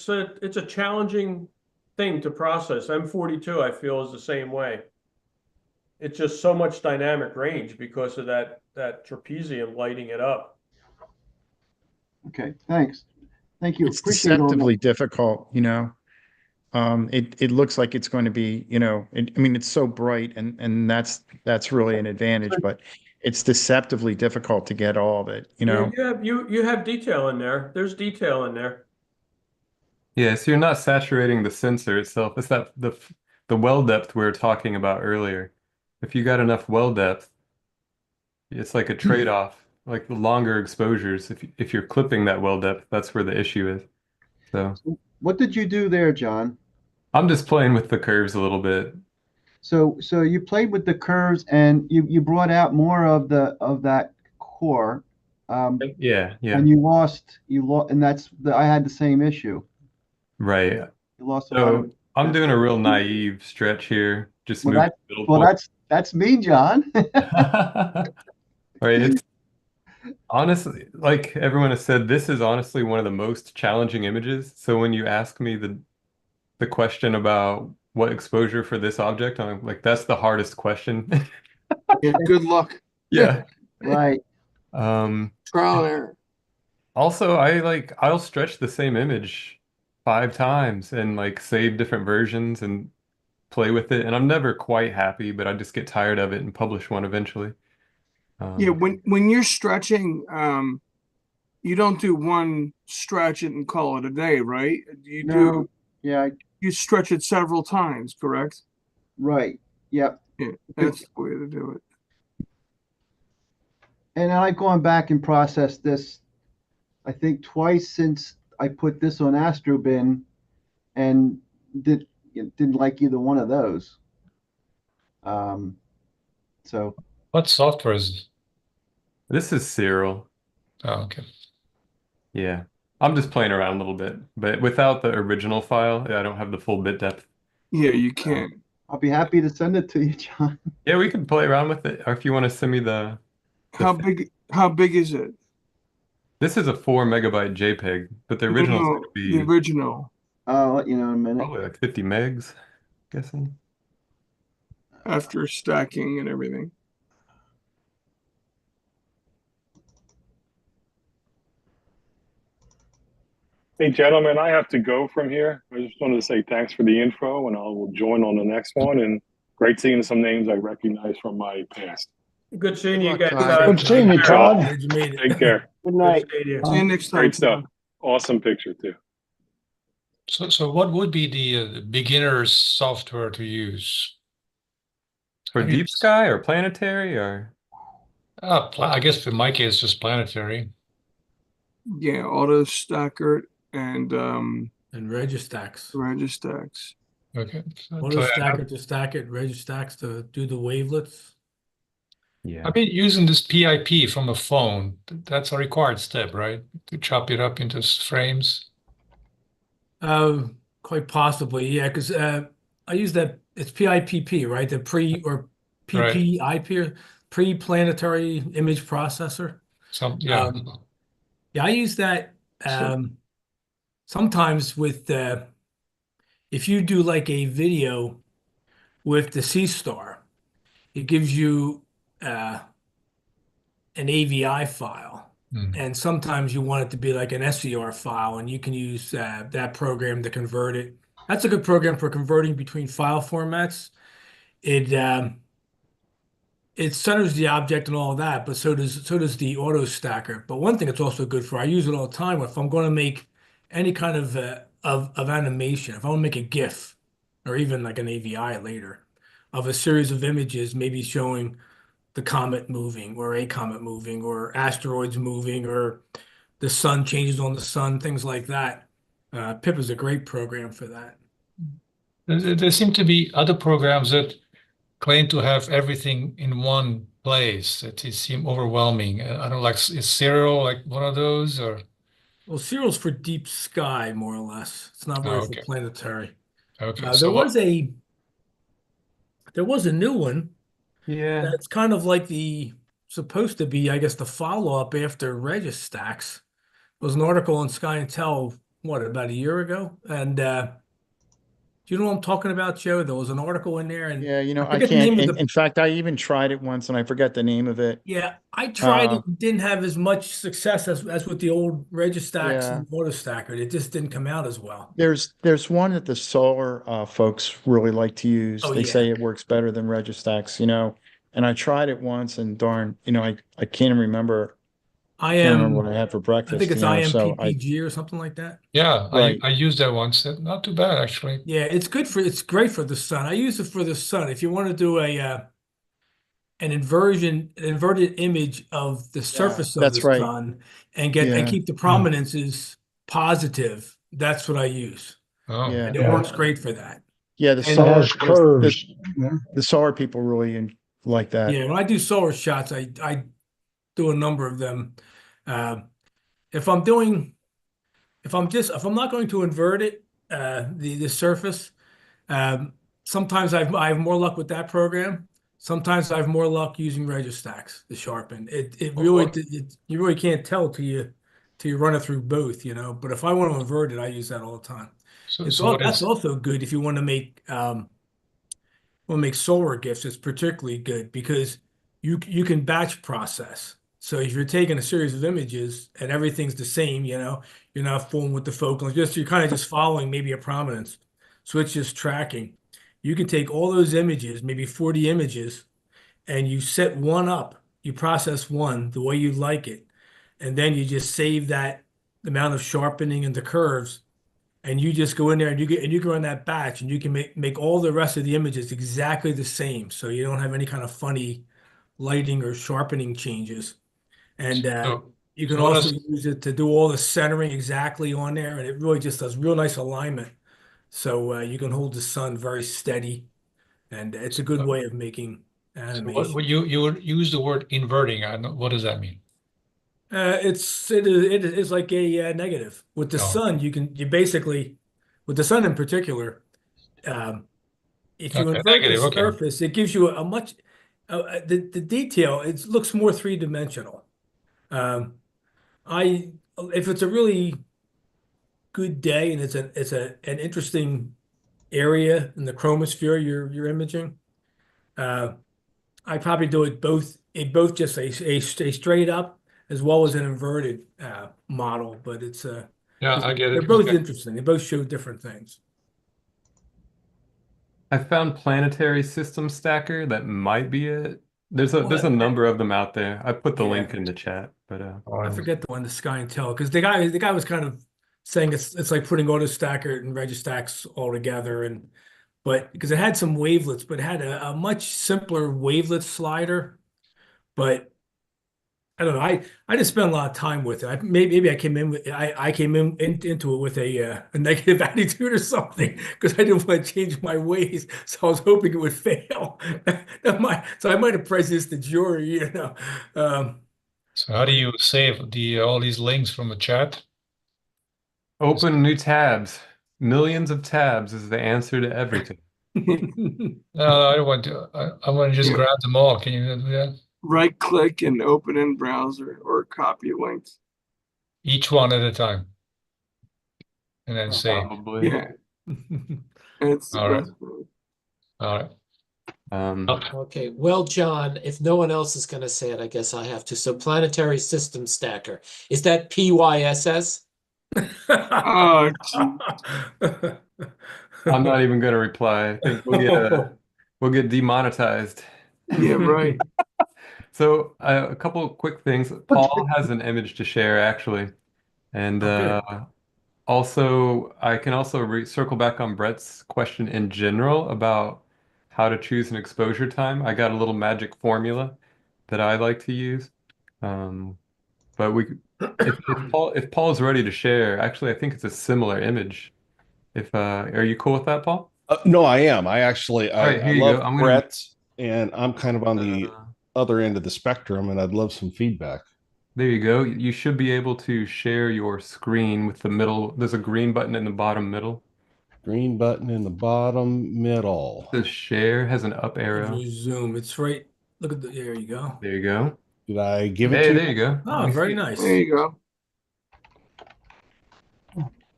a challenging thing to process. M42, I feel, is the same way. It's just so much dynamic range because of that trapezium lighting it up. Okay, thanks. Thank you. It's Appreciate all that. deceptively difficult, it looks like it's going to be, I mean, it's so bright, and that's really an advantage, but it's deceptively difficult to get all of it, Yeah, you have detail in there. There's detail in there. Yeah, so you're not saturating the sensor itself. It's that the well depth we were talking about earlier. If you got enough well depth, It's like a trade-off. Like the longer exposures, if you're clipping that well depth, that's where the issue is. So What did you do there, John? I'm just playing with the curves a little bit. So you played with the curves and you brought out more of that core, Yeah, yeah, and you lost, and I had the same issue. right. You lost a lot of. So I'm doing a real naive stretch here, just Well, moving the middle well, point. that's me, John. Right, it's honestly, like everyone has said, this is honestly one of the most challenging images. So when you ask me the question about what exposure for this object, I'm like, that's the hardest question. Yeah, good luck. Yeah. Right. Trial and error. Also, I'll stretch the same image 5 times and like save different versions and play with it. And I'm never quite happy, but I just get tired of it and publish one eventually. Yeah, when you're stretching, you don't do one stretch it and call it a day, right? You No. do Yeah. you stretch it several times, correct? Right. Yep. Yeah, that's the way to do it. And I've gone back and processed this, I think twice since I put this on Astrobin, and didn't like either one of those. So What software is it? This is Cyril. Oh, okay. Yeah. I'm just playing around a little bit, but without the original file, I don't have the full bit depth. Yeah, you can't. I'll be happy to send it to you, John. Yeah, we can play around with it. Or if you want to send me the How big is it? this is a 4 MB JPEG, but the No, original is no, going to the be original I'll let you know in a minute. probably like 50 megs, guessing. after stacking and everything. Hey, gentlemen, I have to go from here. I just wanted to say thanks for the info, and I will join on the next one. And great seeing some names I recognize from my past. Good seeing Good you luck, guys. Todd. Good seeing you, Todd. Glad you made it. Take care. Good night. Good seeing you. See you next time. Great stuff. Todd. Awesome picture too. So what would be the beginner's software to use? For I mean, deep sky or planetary or I guess in my case, just planetary. Yeah, auto stacker and And Registax. Registax. Okay. Auto stacker to stack it, Registax to do the wavelets. yeah. I've been using this PIP from a phone. That's a required step, right? To chop it up into frames. Quite possibly, yeah, because I use that. It's PIPP, right? The pre or Right. PPIP, pre-planetary image processor. Yeah. Yeah, I use that sometimes with if you do like a video with the C star, it gives you an AVI file. And sometimes you want it to be like an SCR file, and you can use that program to convert it. That's a good program for converting between file formats. It centers the object and all of that, but so does the auto stacker. But one thing it's also good for, I use it all the time if I'm going to make any kind of animation. If I want to make a GIF or even like an AVI later of a series of images, maybe showing the comet moving or a comet moving or asteroids moving or the sun changes on the sun, things like that. Pip is a great program for that. There seem to be other programs that claim to have everything in one place. It seems overwhelming. I don't like, is Serial like one of those or? Well, Cyril's for deep sky, more or less. It's not really for Okay. planetary. Okay. There So was a new one Yeah. that's kind of like supposed to be, I guess, the follow-up after Registax. It was an article on Sky and Tell, about a year ago? And do you know what I'm talking about, Joe? There was an article in there, and Yeah, I I forget the can't. name of In fact, I even tried it once and I forget the name of it. Yeah, I tried Uh, it and didn't have as much success as with the old Registax Yeah. and Autostacker. It just didn't come out as well. There's one that the solar folks really like to use. Oh, They yeah. say it works better than Registax, and I tried it once and darn, I can't remember. I Can't remember am, what I had for I breakfast, think it's so IMPPG or something like that. yeah, Right. I used that once. Not too bad actually. Yeah, it's great for the sun. I use it for the sun. If you want to do an inverted image of the surface of the that's right. sun and Yeah. keep the prominences positive. That's what I use. Oh, Yeah. And it Yeah. works great for that. Yeah. The And It solar, has curves. the solar people really like that. yeah, when I do solar shots, I do a number of them. Uh, if I'm doing, if I'm not going to invert it, the surface, um, sometimes I have more luck with that program. Sometimes I have more luck using Registacks to sharpen. It really you really can't tell till you run it through both, you know. But if I want to invert it, I use that all the time. so what That's is also good if you want to make solar gifts. It's particularly good because you can batch process. So if you're taking a series of images and everything's the same, you know, you're not fooling with the focal, you're kind of just following maybe a prominence. So it's just tracking. You can take all those images, maybe 40 images, and you set one up. You process one the way you like it, and then you just save that amount of sharpening and the curves, and you just go in there and you can run that batch, and you can make all the rest of the images exactly the same, so you don't have any kind of funny lighting or sharpening changes. And so you can so what also is use it to do all the centering exactly on there, and it really just does real nice alignment. So you can hold the sun very steady, and it's a good way of making so what animation. would you would use the word inverting? What does that mean? It is like a negative. With the Oh, sun, you basically, with the sun in particular, um, if you okay, invert the negative. Okay. surface, it gives you a much the detail. It looks more three-dimensional. Um, I if it's a really good day and it's an interesting area in the chromosphere you're imaging, uh, I probably do it both just a straight up as well as an inverted model, but it's Yeah, 'cause I get they're it. both Okay. interesting. They both show different things. I found Planetary System Stacker. That might be it. There's a number of them out there. I put the Yeah, link in the chat, but I forget the one, the Sky and Tell, because the guy was kind of saying it's like putting Auto Stacker and Registacks all together, and but because it had some wavelets, but it had a much simpler wavelet slider, but I don't know. I just spent a lot of time with it. Maybe I came in with I came into it with a negative attitude or something because I didn't want to change my ways. So I was hoping it would fail. So I might have priced this the jury, you know. So how do you save the all these links from the chat? open new tabs. Millions of tabs is the answer to everything. No, I don't want to. I want to just Yeah. grab them all. Can you do that? Right click and open in browser or copy links. Each one at a time, and then save. Probably. Yeah, it's the All right. best way. All right. Um, Okay, well, John, if no one else is going to say it, I guess I have to. So, Planetary System Stacker, is that PYSS? Oh, I'm not even going to reply. I think we'll get demonetized. yeah, right. So a couple of quick things. Paul has an image to share actually, and Oh, good. also I can also circle back on Brett's question in general about how to choose an exposure time. I got a little magic formula that I like to use. Um, but if Paul's ready to share, actually I think it's a similar image. If are you cool with that, Paul? No, I am. I actually All right, I here you go. love I'm gonna Brett, and I'm kind of on the uh, other end of the spectrum, and I'd love some feedback. there you go. You should be able to share your screen with the middle. There's a green button in the bottom middle. Green button in the bottom middle. The share has an up If arrow. you zoom, it's right. Look at there you go. There you go. Did I give it Hey, to there you? you go. Let Oh, me very see it. nice. There you go.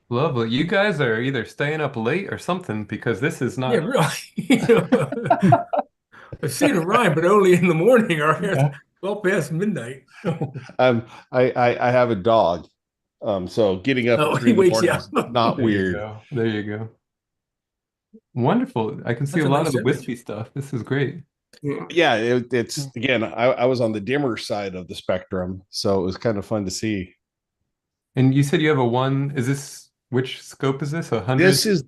Lovely. You guys are either staying up late or something because this is Yeah, not. really. I've seen a rhyme, but only in the morning or Yeah. well past midnight. I have a dog, so getting up Oh, at 3 he in the wakes you morning up. is not There you weird. go. There you go. Wonderful. I can see That's a a lot of nice the image. wispy stuff. This is great. Yeah. Yeah, it's again. I was on the dimmer side of the spectrum, so it was kind of fun to see. And you said you have a one. Is this which scope is this? 100?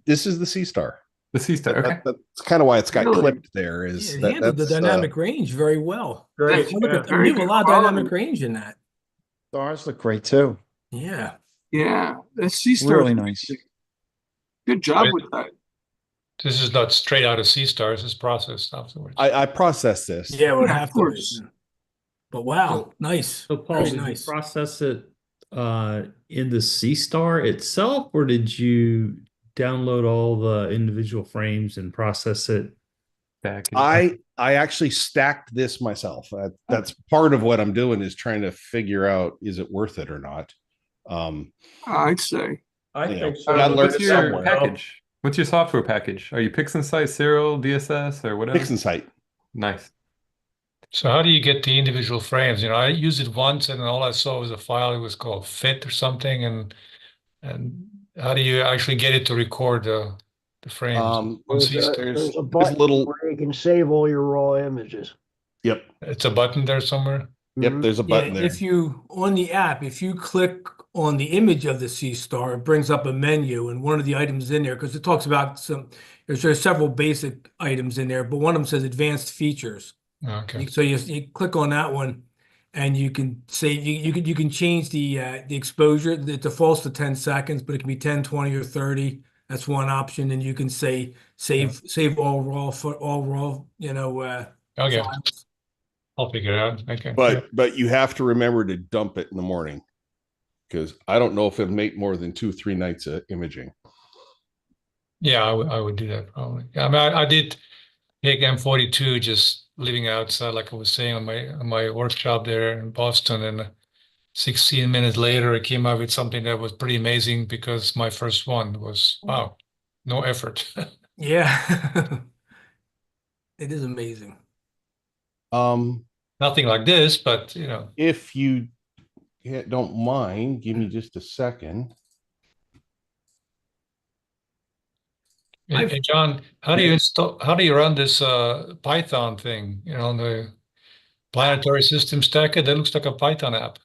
This is the Sea Star. The sea star. Okay. That's kind of why it's got Really? clipped there. Yeah, Is it that handled the that's dynamic range very well. Great, Look yeah. at, Very we have a good lot of quality. dynamic range in that. Stars look great too. Yeah. Yeah, that sea star Really is nice. amazing. Good job with that. This is not straight out of sea stars, it's processed afterwards. I processed this. Yeah, it would Yeah, have of to be. course. But wow, nice. So Paul, Very did nice. you process it in the C Star itself, or did you download all the individual frames and process it? Package. I actually stacked this myself. That's part of what I'm doing is trying to figure out, is it worth it or not? I'd say. I You know, think so. gotta learn What's it your somewhere. package? What's your software package? Are you PixInsight, Serial, DSS, or whatever? PixInsight. Nice. So how do you get the individual frames? You know, I used it once and all I saw was a file. It was called fit or something. And how do you actually get it to record the frames on There's C a, stars? there's a button where you can save all your raw images. Yep. It's a button there somewhere. Yep. There's a button Yeah, there. if you on the app, if you click on the image of the sea star, it brings up a menu, and one of the items in there, because it talks about there's several basic items in there, but one of them says advanced features. Okay. So you click on that one, and you can save. You can change the exposure. It defaults to 10 seconds, but it can be 10, 20, or 30. That's one option, and you can say save all raw Okay. files. I'll figure it out. Okay. But you have to remember to dump it in the morning, because I don't know if it'll make more than 2-3 nights of imaging. Yeah, I would do that probably. Yeah, I mean, I did take M42 just living outside, like I was saying on my workshop there in Boston, and 16 minutes later, I came up with something that was pretty amazing because my first one was wow, no effort. Yeah, it is amazing. Nothing like this, but you know. If you don't mind, give me just a second. Hey, John, how do you run this Python thing, you know, on the planetary system stacker? That looks like a Python app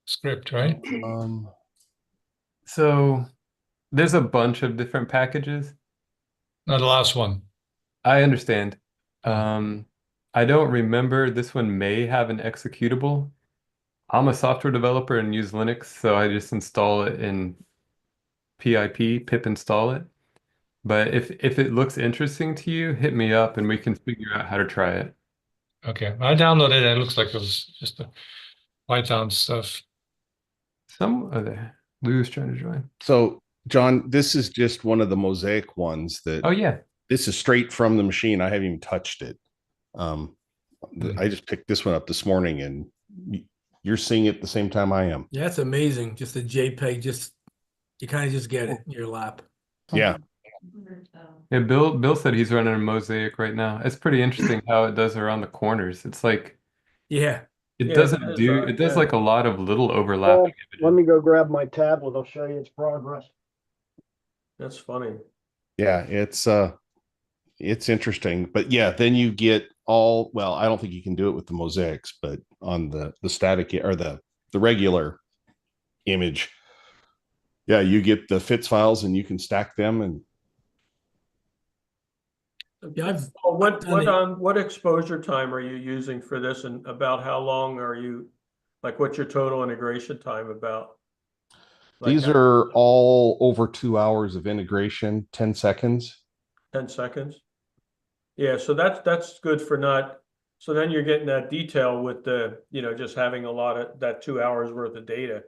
script, right? So there's a bunch of different packages. No, the last one. I understand. I don't remember. This one may have an executable. I'm a software developer and use Linux, so I just install it in pip install it. But if it looks interesting to you, hit me up and we can figure out how to try it. Okay, I downloaded it. It looks like it was just a Python stuff. Lou's trying to join. So, John, this is just one of the Mosaic ones that. Oh yeah. This is straight from the machine. I haven't even touched it. I just picked this one up this morning, and you're seeing it the same time I am. Yeah, it's amazing. Just a JPEG, you kind of just get it in your lap. Yeah. Yeah, Bill said he's running a Mosaic right now. It's pretty interesting how it does around the corners. It's like it does like a lot of little overlapping images. Let me go grab my tablet. I'll show you its progress. That's funny. Yeah, it's interesting. But yeah, then you get I don't think you can do it with the mosaics, but on the static or the regular image, yeah, you get the FITS files and you can stack them. And yeah, what exposure time are you using for this, and about how long are you, like, what's your total integration time about? These are all over 2 hours of integration, 10 seconds. 10 seconds. Yeah, so that's good for not. So then you're getting that detail with the, just having a lot of that 2 hours worth of data.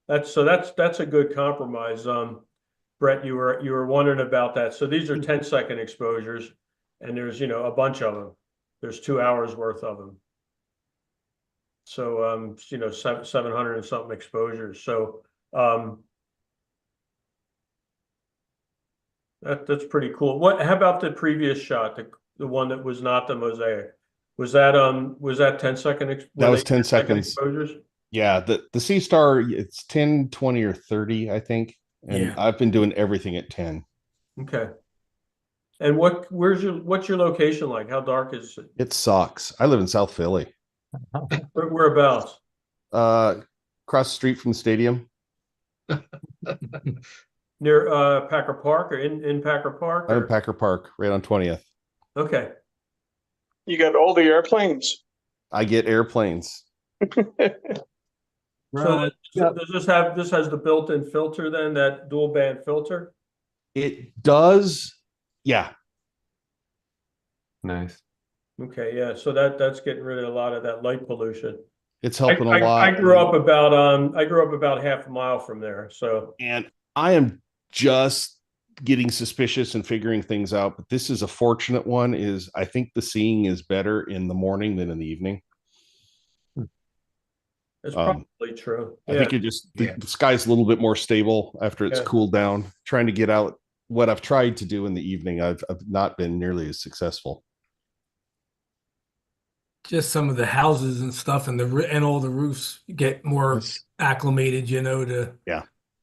That's a good compromise. Brett, you were wondering about that. So these are 10-second exposures, and there's a bunch of them. There's 2 hours worth of them. So 700 and something exposures. So that's pretty cool. How about the previous shot, the one that was not the mosaic? Was that 10-second? That was 10 seconds exposures? Yeah, the C Star, it's 10, 20, or 30, I think. And I've been doing everything at 10. Okay. And what's your location like? How dark is it? It sucks. I live in South Philly. Whereabouts? Across the street from the stadium. Near Packer Park or in Packer Park? I'm in Or? Packer Park, right on 20th. Okay. You got all the airplanes. I get airplanes. So Yeah. does this has the built-in filter then, that dual band filter? It does. Yeah. Nice. Okay, yeah. So that's getting rid of a lot of that light pollution. It's helping a I lot. grew up about half a mile from there. So And I am just getting suspicious and figuring things out, but this is a fortunate one. Is I think the seeing is better in the morning than in the evening. it's probably true. I Yeah. think it just the sky's a little bit more stable after it's Yeah. cooled down. Trying to get out what I've tried to do in the evening, I've not been nearly as successful. Just some of the houses and stuff and and all the roofs get more It's- acclimated, you know, to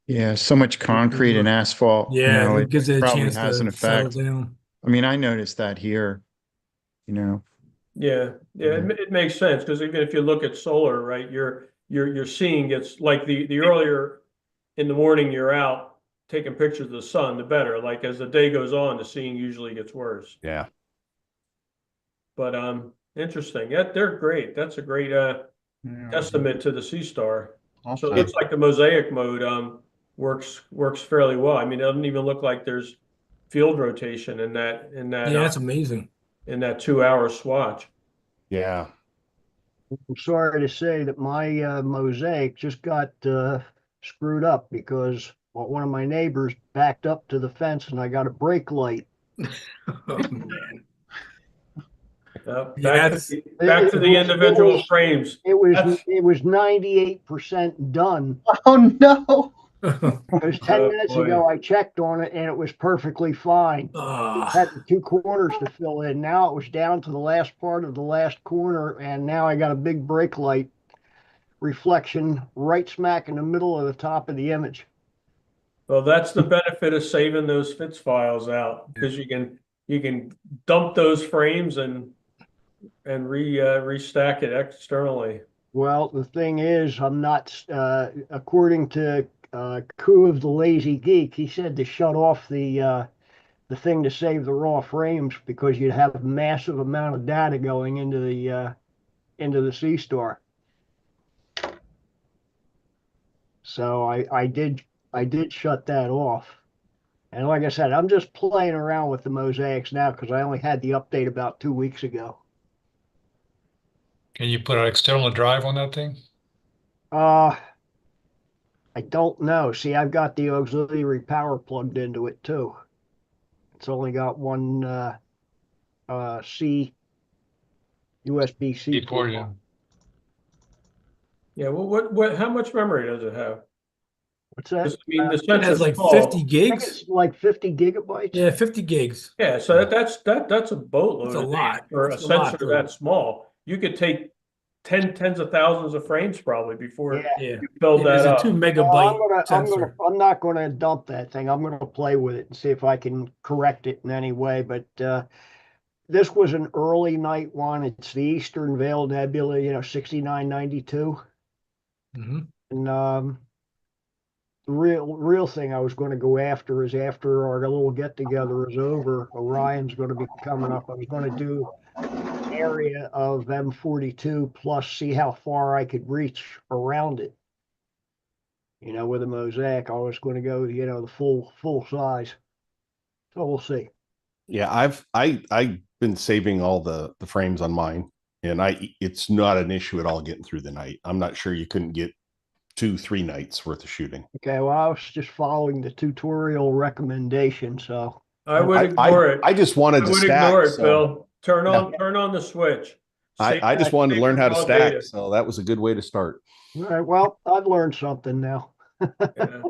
Yeah, so much concrete and asphalt, yeah, it gives it a probably chance has an to settle effect. down. I mean, I noticed that here, you know. Yeah, it makes sense because even if you look at solar, right, you're seeing it's like the earlier in the morning you're out taking pictures of the sun, the better. Like as the day goes on, the seeing usually gets worse. Yeah. But interesting. Yeah, they're great. That's a great testament to the Sea Star. So it looks like the mosaic mode works fairly well. I mean, it doesn't even look like there's field rotation in that Yeah, that's amazing. in that 2 hour swatch. Yeah. I'm sorry to say that my mosaic just got screwed up because one of my neighbors backed up to the fence and I got a brake light. Oh man. Back Yes. back to the individual frames. It was 98% done. Oh no. Because 10 Oh, minutes boy. ago I checked on it and it was perfectly fine. It had the 2 corners to fill in. Now it was down to the last part of the last corner, and now I got a big brake light reflection right smack in the middle of the top of the image. Well, that's the benefit of saving those FITS files out because you can dump those frames and restack it externally. Well, the thing is, I'm not, according to Coup of the Lazy Geek, he said to shut off the thing to save the raw frames because you'd have a massive amount of data going into the Sea Star. So I did shut that off. And like I said, I'm just playing around with the mosaics now because I only had the update about 2 weeks ago. Can you put an external drive on that thing? I don't know. See, I've got the auxiliary power plugged into it too. It's only got one USB-C Before port. you. Yeah. Well, what? How much memory does it have? What's that? 'Cause, I mean, the It sensor's has like small. 50 I think gigs. it's like 50 gigabytes. Yeah, 50 gigs. Yeah, so that's a boatload That's a of lot. data for a That's a lot sensor for- that small. You could take tens of thousands of frames probably before Yeah. Yeah. you build It is that a up. 2 Well, megabyte sensor. I'm not gonna dump that thing. I'm gonna play with it and see if I can correct it in any way. But this was an early night one. It's the Eastern Veil Nebula, 6992. Mhm. And the real thing I was going to go after is after our little get together is over, Orion's going to be coming up. I was going to do an area of M42 plus see how far I could reach around it. With a mosaic, I was going to go, the full size. So we'll see. Yeah, I've been saving all the frames on mine, and it's not an issue at all getting through the night. I'm not sure you couldn't get 2-3 nights worth of shooting. Okay, well, I was just following the tutorial recommendation, so I would ignore it. I just wanted I to would stack. ignore it, So Bill. Turn on the switch. I just wanted to Save learn how to raw stack, data. so that was a good way to start. all right, well, I've learned something now. Yeah.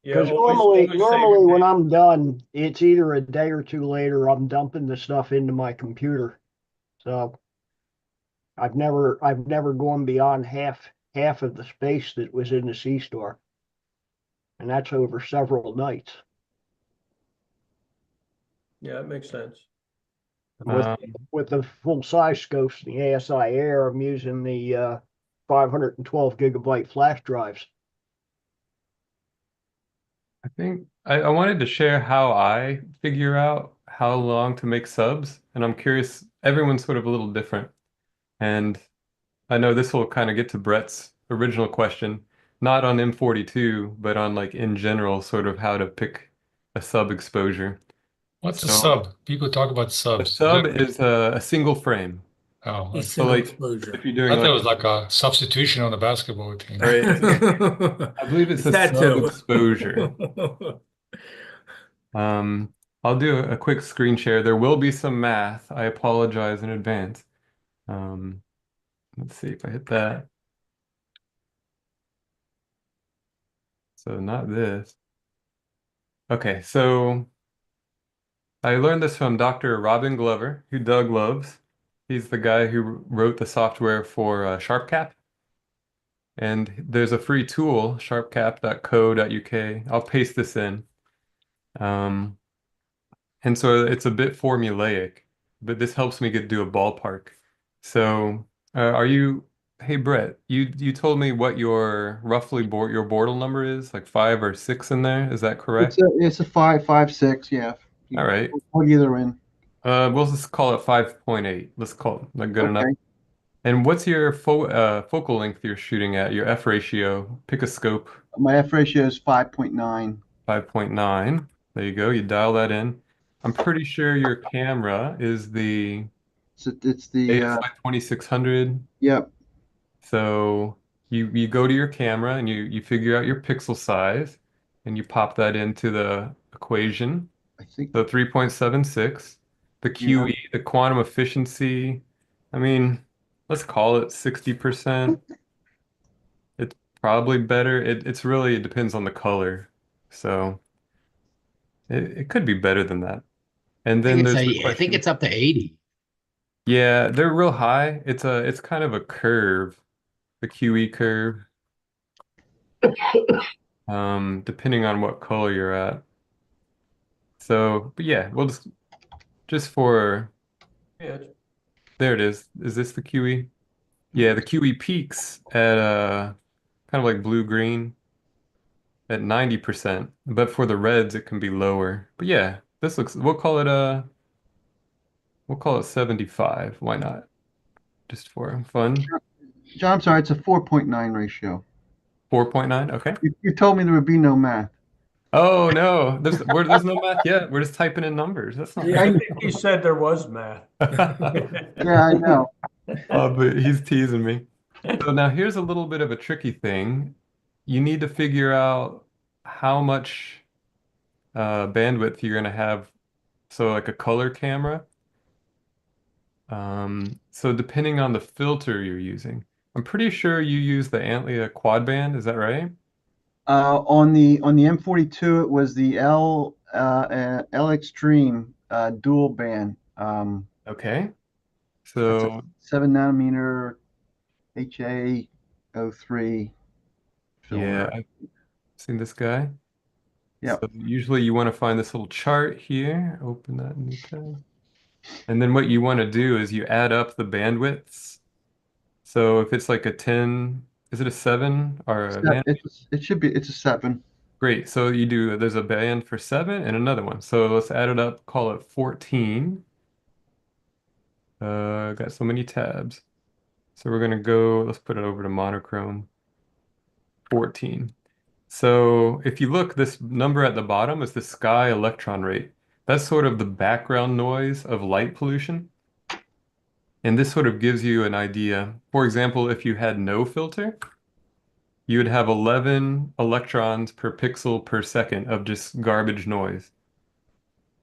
Yeah, Because always save your normally when data. I'm done, it's either a day or two later, I'm dumping the stuff into my computer. So I've never gone beyond half of the space that was in the Sea Star. And that's over several nights. Yeah, it makes sense. With the full size scopes, the ASI Air, I'm using the 512 gigabyte flash drives. I think I wanted to share how I figure out how long to make subs, and I'm curious, everyone's sort of a little different. And I know this will kind of get to Brett's original question, not on M42, but on like in general, sort of how to pick a sub exposure. What's a So sub? People talk about a subs. sub is a single frame. Oh, A I So single like exposure. if you're I doing thought it like was like a substitution on a basketball team. right, I believe it's It's a that sub too. exposure. Um, I'll do a quick screen share. There will be some math. I apologize in advance. Um, let's see if I hit that. So not this. Okay, so I learned this from Dr. Robin Glover, who Doug loves. He's the guy who wrote the software for SharpCap. And there's a free tool, sharpcap.co.uk. I'll paste this in. Um, and so it's a bit formulaic, but this helps me do a ballpark. So, hey Brett, you told me what your roughly your Bortle number is, like 5 or 6 in there. Is that correct? It's a 5.56. Yeah. All right. Plug either in. We'll just call it 5.8. Let's call it like good enough. Okay. And what's your focal length you're shooting at? Your F ratio? Pick a scope. My F ratio is 5.9. 5.9. There you go. You dial that in. I'm pretty sure your camera is the It's the ASI 2600. yep. So you go to your camera and you figure out your pixel size and you pop that into the equation. I think So 3.76. The yeah. QE, the quantum efficiency, I mean, let's call it 60%. It's probably better. It's really, it depends on the color. So it could be better than that. And then there's the I think question. it's up to 80. Yeah, they're real high. It's kind of a curve, the QE curve, depending on what color you're at. So, but yeah, we'll just for Yeah, there it is. Is this the QE? Yeah, the QE peaks at kind of like blue green at 90%, but for the reds it can be lower. But yeah, this looks we'll call it 75. Why not? Just for fun. John, I'm sorry, it's a 4.9 ratio. 4.9. Okay. You told me there would be no math. Oh no, there's no math yet. We're just typing in numbers. That's not yeah, I think he said there was math. Yeah, I know. But he's teasing me. So now here's a little bit of a tricky thing. You need to figure out how much bandwidth you're going to have. So like a color camera. So depending on the filter you're using, I'm pretty sure you use the Antlia quad band. Is that right? On the M42, it was the L Extreme dual band. Okay. That's a So 7 nanometer HA03 yeah, filter. I've seen this guy. So Yep. usually you want to find this little chart here, open that new tab. And then what you want to do is you add up the bandwidths. So if it's like a 10, is it a 7 or a nan? It's a 7. Great. So there's a band for 7 and another one. So let's add it up, call it 14. Got so many tabs. So we're gonna let's put it over to monochrome, 14. So if you look, this number at the bottom is the sky electron rate. That's sort of the background noise of light pollution. And this sort of gives you an idea. For example, if you had no filter, you would have 11 electrons per pixel per second of just garbage noise.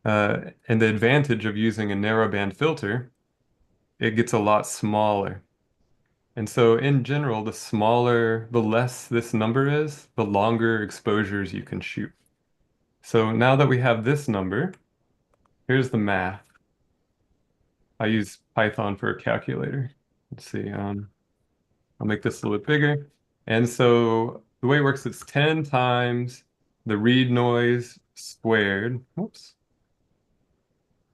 And the advantage of using a narrowband filter, it gets a lot smaller. And so in general, the less this number is, the longer exposures you can shoot. So now that we have this number, here's the math. I use Python for a calculator. Let's see, I'll make this a little bit bigger. And so the way it works, it's 10 times the read noise squared, whoops,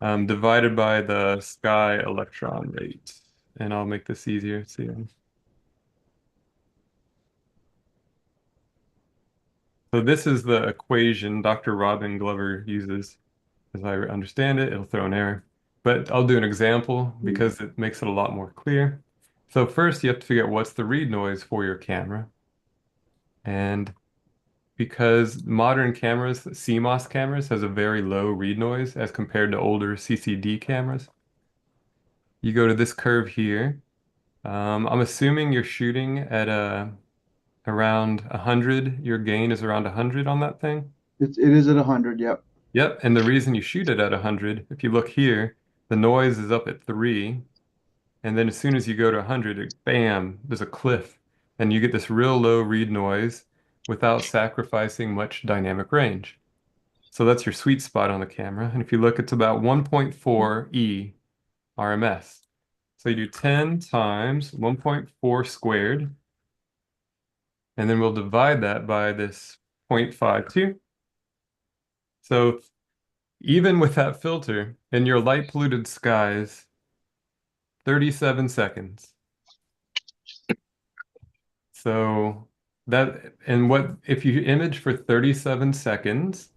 divided by the sky electron rate. And I'll make this easier. Let's see. So this is the equation Dr. Robin Glover uses. As I understand it, it'll throw an error. But I'll do an example because it makes it a lot more clear. So first you have to figure out what's the read noise for your camera. And because modern cameras, CMOS cameras, has a very low read noise as compared to older CCD cameras. You go to this curve here. I'm assuming you're shooting at around 100. Your gain is around 100 on that thing. It is at 100. Yep. Yep, and the reason you shoot it at 100, if you look here, the noise is up at 3, and then as soon as you go to 100, bam, there's a cliff, and you get this real low read noise without sacrificing much dynamic range. So that's your sweet spot on the camera, and if you look, it's about 1.4 E RMS. So you do 10 times 1.4 squared, and then we'll divide that by this 0.52. So even with that filter in your light polluted skies, 37 seconds. So that, and what, if you image for 37 seconds,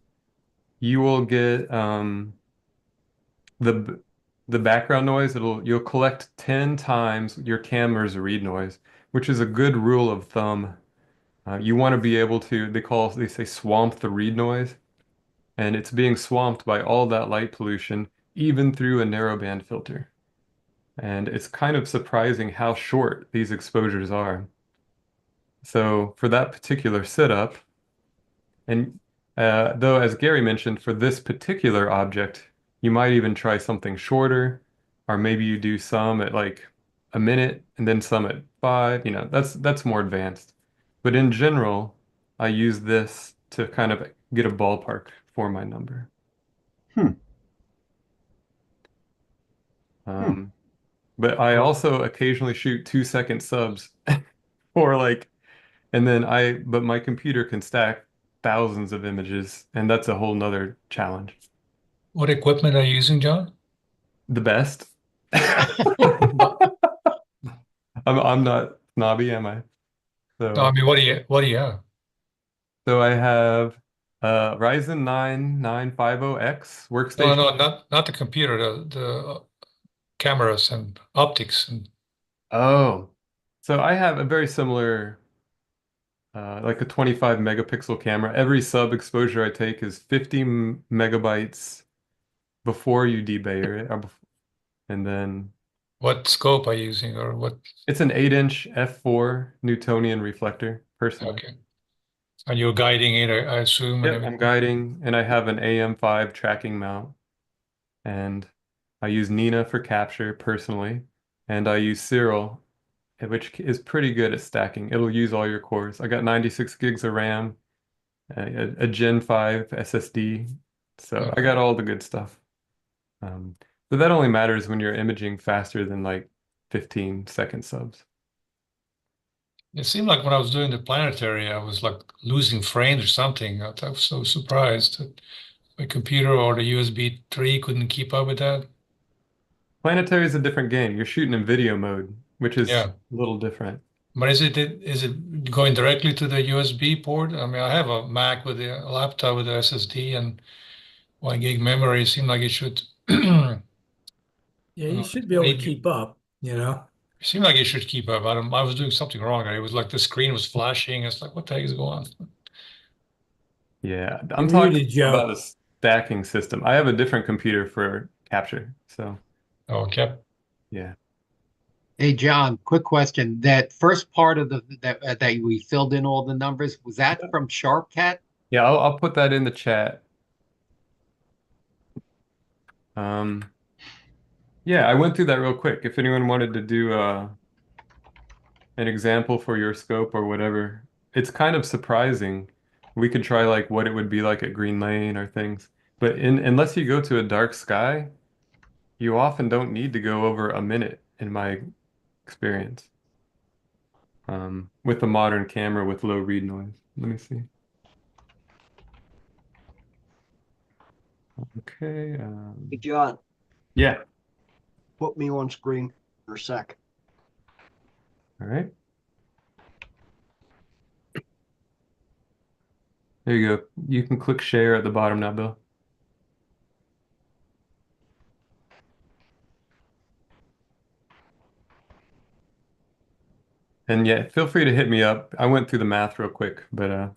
you will get the background noise, you'll collect 10 times your camera's read noise, which is a good rule of thumb. You want to be able to, they say swamp the read noise, and it's being swamped by all that light pollution, even through a narrowband filter. And it's kind of surprising how short these exposures are. So for that particular setup, and though as Gary mentioned, for this particular object, you might even try something shorter, or maybe you do some at like a minute and then some at 5, that's more advanced. But in general, I use this to kind of get a ballpark for my number. But I also occasionally shoot 2-second subs for like, but my computer can stack thousands of images, and that's a whole nother challenge. What equipment are you using, John? The best. I'm not snobby, am I? No, I mean, what do you have? So I have Ryzen 9 950X No, workstation. no, not the computer, the cameras and optics and Oh, so I have a very similar, like a 25 megapixel camera. Every sub exposure I take is 50 megabytes before you debayer it, and then what scope are you using or what? it's an 8-inch f4 Newtonian reflector, personally. Okay. And you're guiding it, I assume, and Yep, I'm everything. guiding, and I have an AM5 tracking mount, and I use Nina for capture personally, and I use Cyril, which is pretty good at stacking. It'll use all your cores. I got 96 gigs of RAM, a Gen 5 SSD, so I got all the good stuff. But that only matters when you're imaging faster than like 15-second subs. It seemed like when I was doing the planetary, I was like losing frames or something. I was so surprised that my computer or the USB 3 couldn't keep up with that. Planetary is a different game. You're shooting in video mode, which is Yeah. a little different. But is it going directly to the USB port? I mean, I have a Mac with a laptop with a SSD and 1 gig memory. It seemed like it should. Yeah, you should be able to keep up, It seemed like it should keep up. I was doing something wrong. It was like the screen was flashing. It's like, what the heck is going on? Yeah, You're I'm talking muted, Joe. about a stacking system. I have a different computer for capture, so Okay. yeah. Hey, John, quick question. That first part of that we filled in all the numbers, was that from SharpCat? Yeah, I'll put that in the chat. Yeah, I went through that real quick. If anyone wanted to do an example for your scope or whatever, it's kind of surprising. We could try like what it would be like at Green Lane or things. But unless you go to a dark sky, you often don't need to go over a minute in my experience. With a modern camera with low read noise. Let me see. Okay. Hey, John, Yeah. put me on screen for a sec. All right. There you go. You can click share at the bottom now, Bill. And yeah, feel free to hit me up. I went through the math real quick, but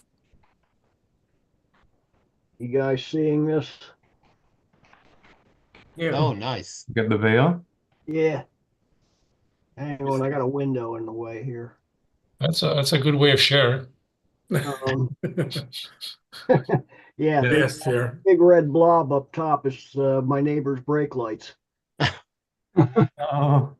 You guys seeing this? Yeah. Oh, nice. you got the veil. Yeah. Hang on, I got a window in the way here. That's a good way of sharing. Um, yeah, Yes, sir. big red blob up top is my neighbor's brake lights. Oh.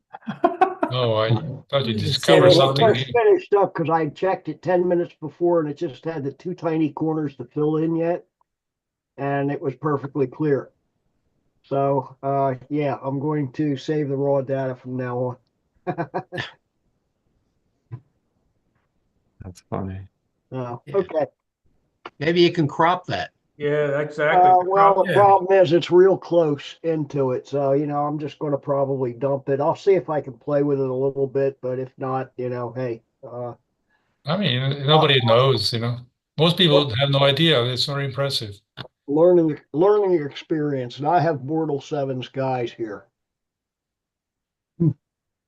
Oh, I thought you Just discovered And say it something just new. finished up because I checked it 10 minutes before and it just had the two tiny corners to fill in yet. And it was perfectly clear. So, yeah, I'm going to save the raw data from now on. That's funny. Yeah. Okay. Maybe you can crop that. Yeah, exactly. The Well, crop- the Yeah. problem is it's real close into it. So, I'm just going to probably dump it. I'll see if I can play with it a little bit, but if not, hey, I mean, nobody knows, you know. Most people have no idea. It's very impressive. learning experience. And I have Mortal Sevens guys here.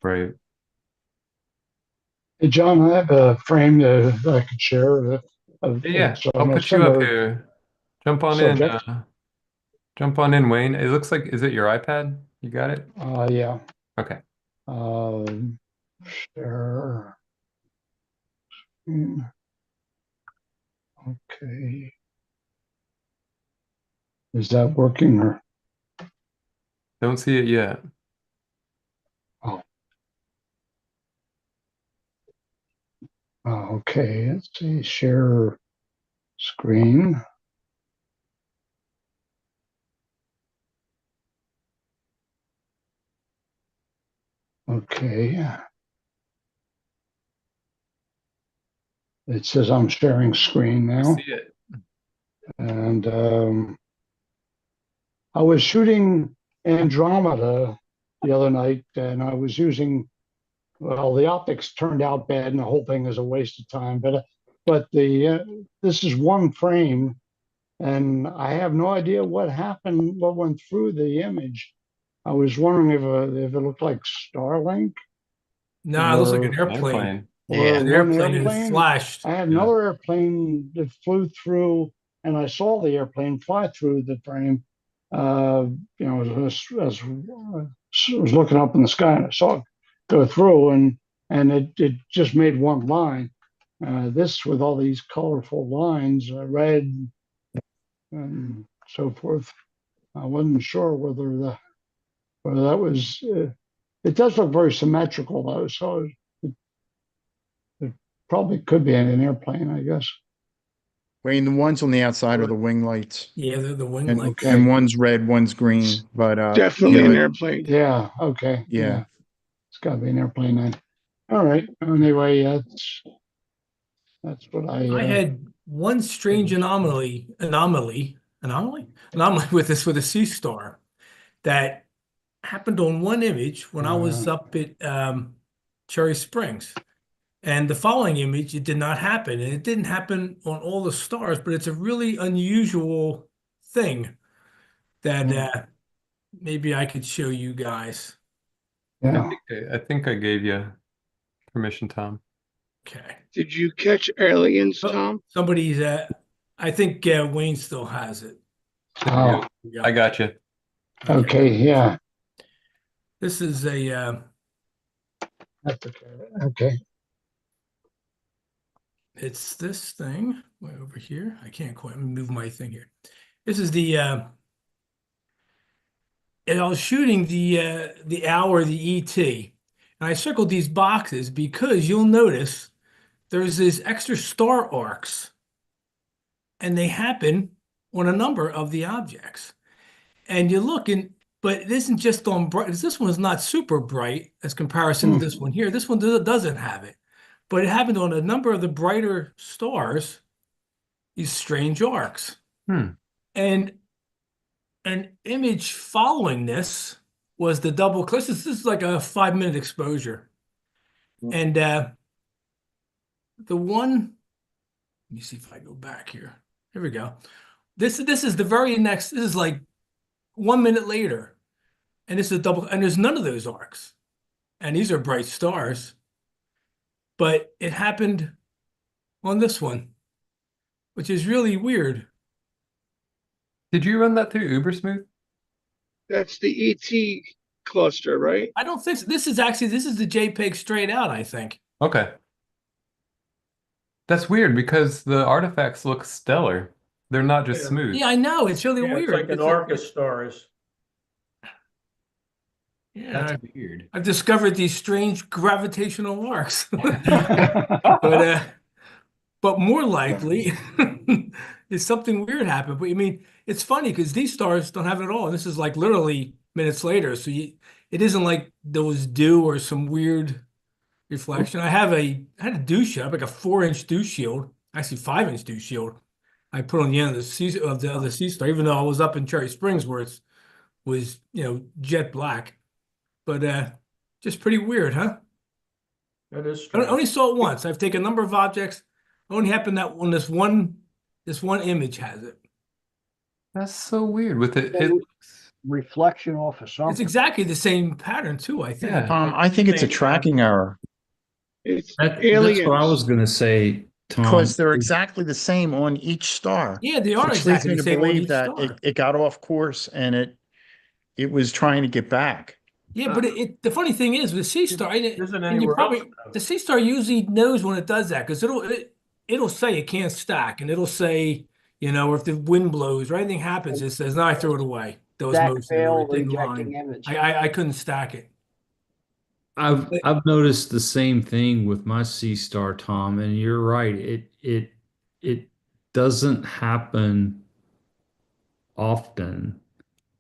Right. Hey, John, I have a frame that I could share. Yeah, So I'll I'm going to put you send up a here. Jump on in. subject. Jump on in, Wayne. It looks like, is it your iPad? You got it? Yeah. Okay. Share. Okay. Is that working or? Don't see it yet. Oh. Okay. Let's see. Share screen. Okay. It says I'm sharing screen I now. see it. And I was shooting Andromeda the other night, and I was using, well, the optics turned out bad, and the whole thing is a waste of time. But this is one frame, and I have no idea what happened, what went through the image. I was wondering if it looked like Starlink No, it looks like an or airplane. Yeah. An one airplane and it airplane. flashed. I had Yeah. another airplane that flew through, and I saw the airplane fly through the frame. As I was looking up in the sky, and I saw it go through, and it just made one line. This with all these colorful lines, red and so forth. I wasn't sure whether that was. It does look very symmetrical though, so it probably could be an airplane, I guess. Wayne, the ones on the outside are the wing lights. Yeah, they're the wing And, lights. and one's red, one's green. But Definitely you an know, airplane. Yeah. Okay. yeah. It's got to be an airplane then. All right. Anyway, that's what I had one strange anomaly with a sea star that happened on one image when I was up at Cherry Springs. And the following image, it did not happen. And it didn't happen on all the stars, but it's a really unusual thing that maybe I could show you guys. Yeah. I think I gave you permission, Tom. Okay. Did you catch aliens, Oh, Tom? somebody's I think Wayne still has it. Oh, I got you. okay. Yeah. This is a That's okay. it's this thing way over here. I can't quite move my thing here. This is and I was shooting the hour, the ET, and I circled these boxes because you'll notice there's these extra star arcs, and they happen on a number of the objects. And you look but it isn't just on bright. This one is not super bright as comparison to this one here. This one doesn't have it, but it happened on a number of the brighter stars. These strange arcs, and an image following this was the double click. This is like a 5-minute exposure, and the one. Let me see if I go back here. Here we go. This is the very next. This is like 1 minute later, and this is a double. And there's none of those arcs, and these are bright stars. But it happened on this one, which is really weird. Did you run that through Ubersmooth? That's the ET cluster, right? I don't think so. This is the JPEG straight out, I think. Okay. That's weird because the artifacts look stellar. They're not just Yeah. smooth. Yeah, I know. It's really Yeah, weird. it's like an arc of stars. Yeah, That's weird. I've discovered these strange gravitational arcs. But more likely is something weird happened. But I mean, it's funny because these stars don't have it at all. And this is like literally minutes later. So it isn't like there was dew or some weird reflection. I had a dew shield, like a 4-inch dew shield, actually 5-inch dew shield. I put on the end of the sea star, even though I was up in Cherry Springs where it was jet black. But just pretty weird, huh? That is I strange. only saw it once. I've taken a number of objects. It only happened that on this one image has it. That's so weird with it. So reflection off of It's something. exactly the same pattern too, I think. Yeah. I think it's a tracking error It's That's aliens. what I was going to say, Tom. because they're exactly the same on each star. Yeah, they are Which leads exactly me the to same on believe each that star. it got off course and it was trying to get back. Yeah, but the funny thing is with Sea Star, Isn't and you anywhere probably else, though. the Sea Star usually knows when it does that because it'll say it can't stack, and it'll say if the wind blows or anything happens, it says no, I threw it away. There was Stack motion or fail, it didn't rejecting line. image. I couldn't stack it. I've noticed the same thing with my Sea Star, Tom, and you're right. It doesn't happen often,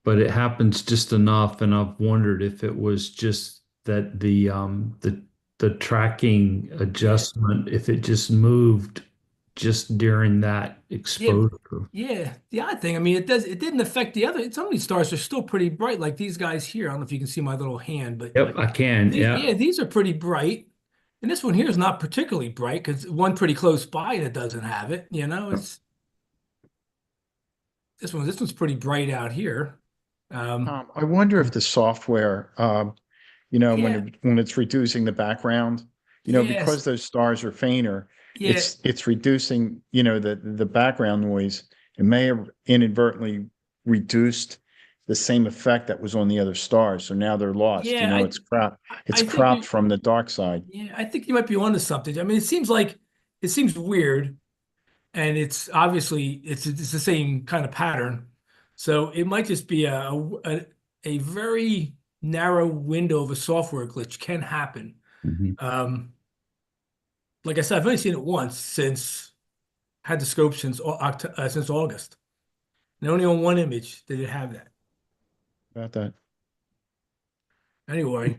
but it happens just enough, and I've wondered if it was just that the tracking adjustment, if it just moved just during that exposure. Yeah, the odd thing, I mean, it didn't affect the other. Some of these stars are still pretty bright, like these guys here. I don't know if you can see my little hand, but Yep, I can. Yeah. yeah, these are pretty bright. And this one here is not particularly bright because one pretty close by and it doesn't have it. It's this one's pretty bright out here. I wonder if the software, Yeah. when it's reducing the background, Yes. because those stars are fainter, Yeah. it's reducing, the background noise. It may have inadvertently reduced the same effect that was on the other stars. So now they're lost. Yeah, It's cropped. It's think cropped you- from the dark side. Yeah, I think you might be onto something. I mean, it seems weird, and it's obviously it's the same kind of pattern. So it might just be a very narrow window of a software glitch can happen. Mhm. Like I said, I've only seen it once since had the scope since August, and only on one image did it have that. About that. Anyway,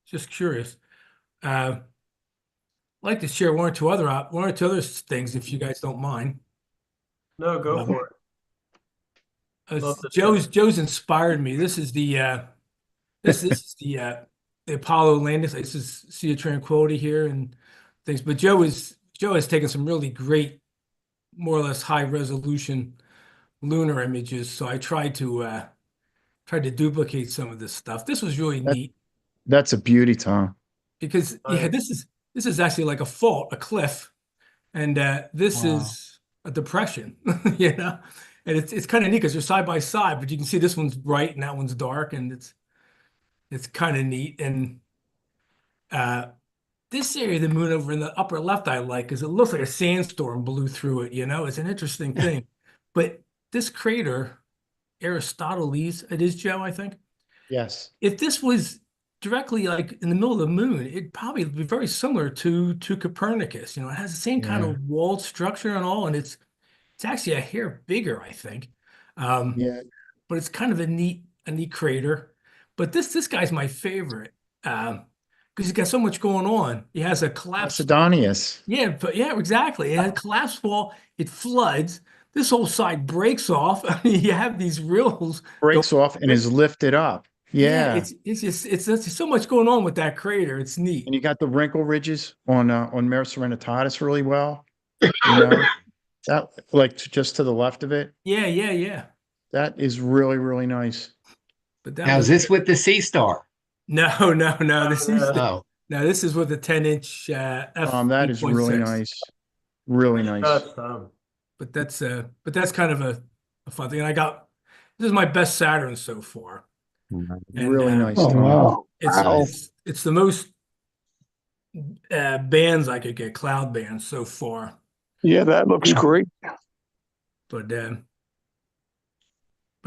just curious. I'd like to share one or two other things if you guys don't mind. No, go for it. Love to Joe's inspired me. This is the the Apollo landing. This is Sea of Tranquility here and things. But Joe has taken some really great, more or less high resolution lunar images. So I tried to duplicate some of this stuff. This was really neat That's a beauty, Tom. because this is actually like a fault, a cliff, and this Wow. is a depression, and it's kind of neat because they're side by side, but you can see this one's bright and that one's dark, and it's kind of neat. And this area of the moon over in the upper left I like because it looks like a sandstorm blew through it. It's an interesting thing. But this crater, Aristoteles, it is, Joe, I think. Yes. If this was directly like in the middle of the moon, it'd probably be very similar to Copernicus. It has the same kind of walled structure and all, and it's actually a hair bigger, I think. Yeah. But it's kind of a neat crater. But this guy's my favorite because he's got so much going on. He has a collapse. Macedonius. Yeah, but yeah, exactly. It has a collapse wall. It floods. This whole side breaks off. I mean, you have these rills Breaks off and is lifted up. Yeah. it's just so much going on with that crater. It's neat. And you got the wrinkle ridges on Mare Serenitatis really well. you know, that like just to the left of it. Yeah, yeah, yeah. That is really, really nice. But that Now, is was this with the Sea Star? no, no, no. This is Oh, no. This is with a 10-inch f That is really 8.6. nice. Really nice. But that's kind of a fun thing. And I got this is my best Saturn so far, and Really nice, Oh, Tom. wow. Wow. it's the most bands I could get, cloud bands so far. Yeah, that looks great. But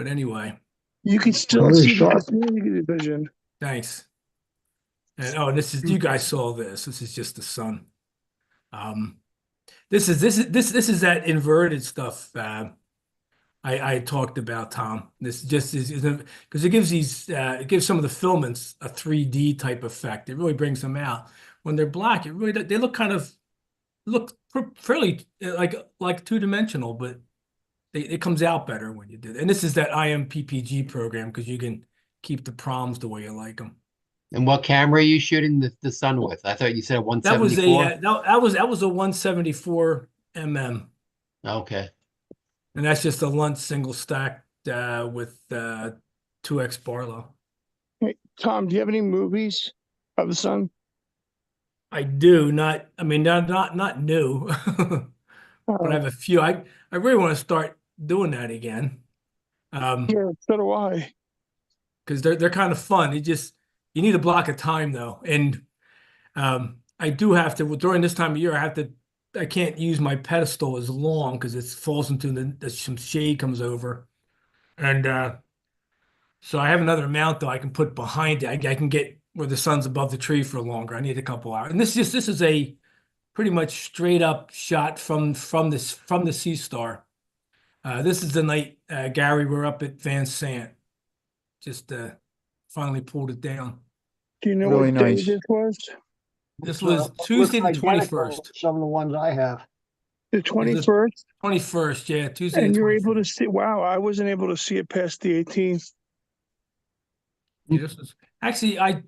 anyway, You can still Very see sharp. the negative vision. thanks. And oh, this is you guys saw this. This is just the sun. This is that inverted stuff I talked about, Tom. This just is because it gives it gives some of the filaments a 3D type effect. It really brings them out. When they're black, they look fairly like two-dimensional, but it comes out better when you do that. And this is that IMPPG program because you can keep the proms the way you like them. and what camera are you shooting the sun with? I thought you said That was a 174. that was a 174 mm. Okay. And that's just a Lunt single stack with 2x Barlow. Hey, Tom, do you have any movies of the sun? I do not. I mean, not new, but I have a few. I really want to start doing that again. Yeah, so do I. Because they're kind of fun. You need a block of time though, and I do have to during this time of year. I can't use my pedestal as long because it falls into some shade comes over, and so I have another mount though I can put behind it. I can get where the sun's above the tree for longer. I need a couple hours, and this is a pretty much straight up shot from the Sea Star. This is the night Gary we're up at Van Sant. Just finally pulled it down. Do you know Really what day nice. this was? This was Looks Tuesday the identical to 21st. some of the ones I have. The 21st? 21st, yeah, Tuesday And the you're 21st. able to see, wow, I wasn't able to see it past the 18th. Yeah, this was actually I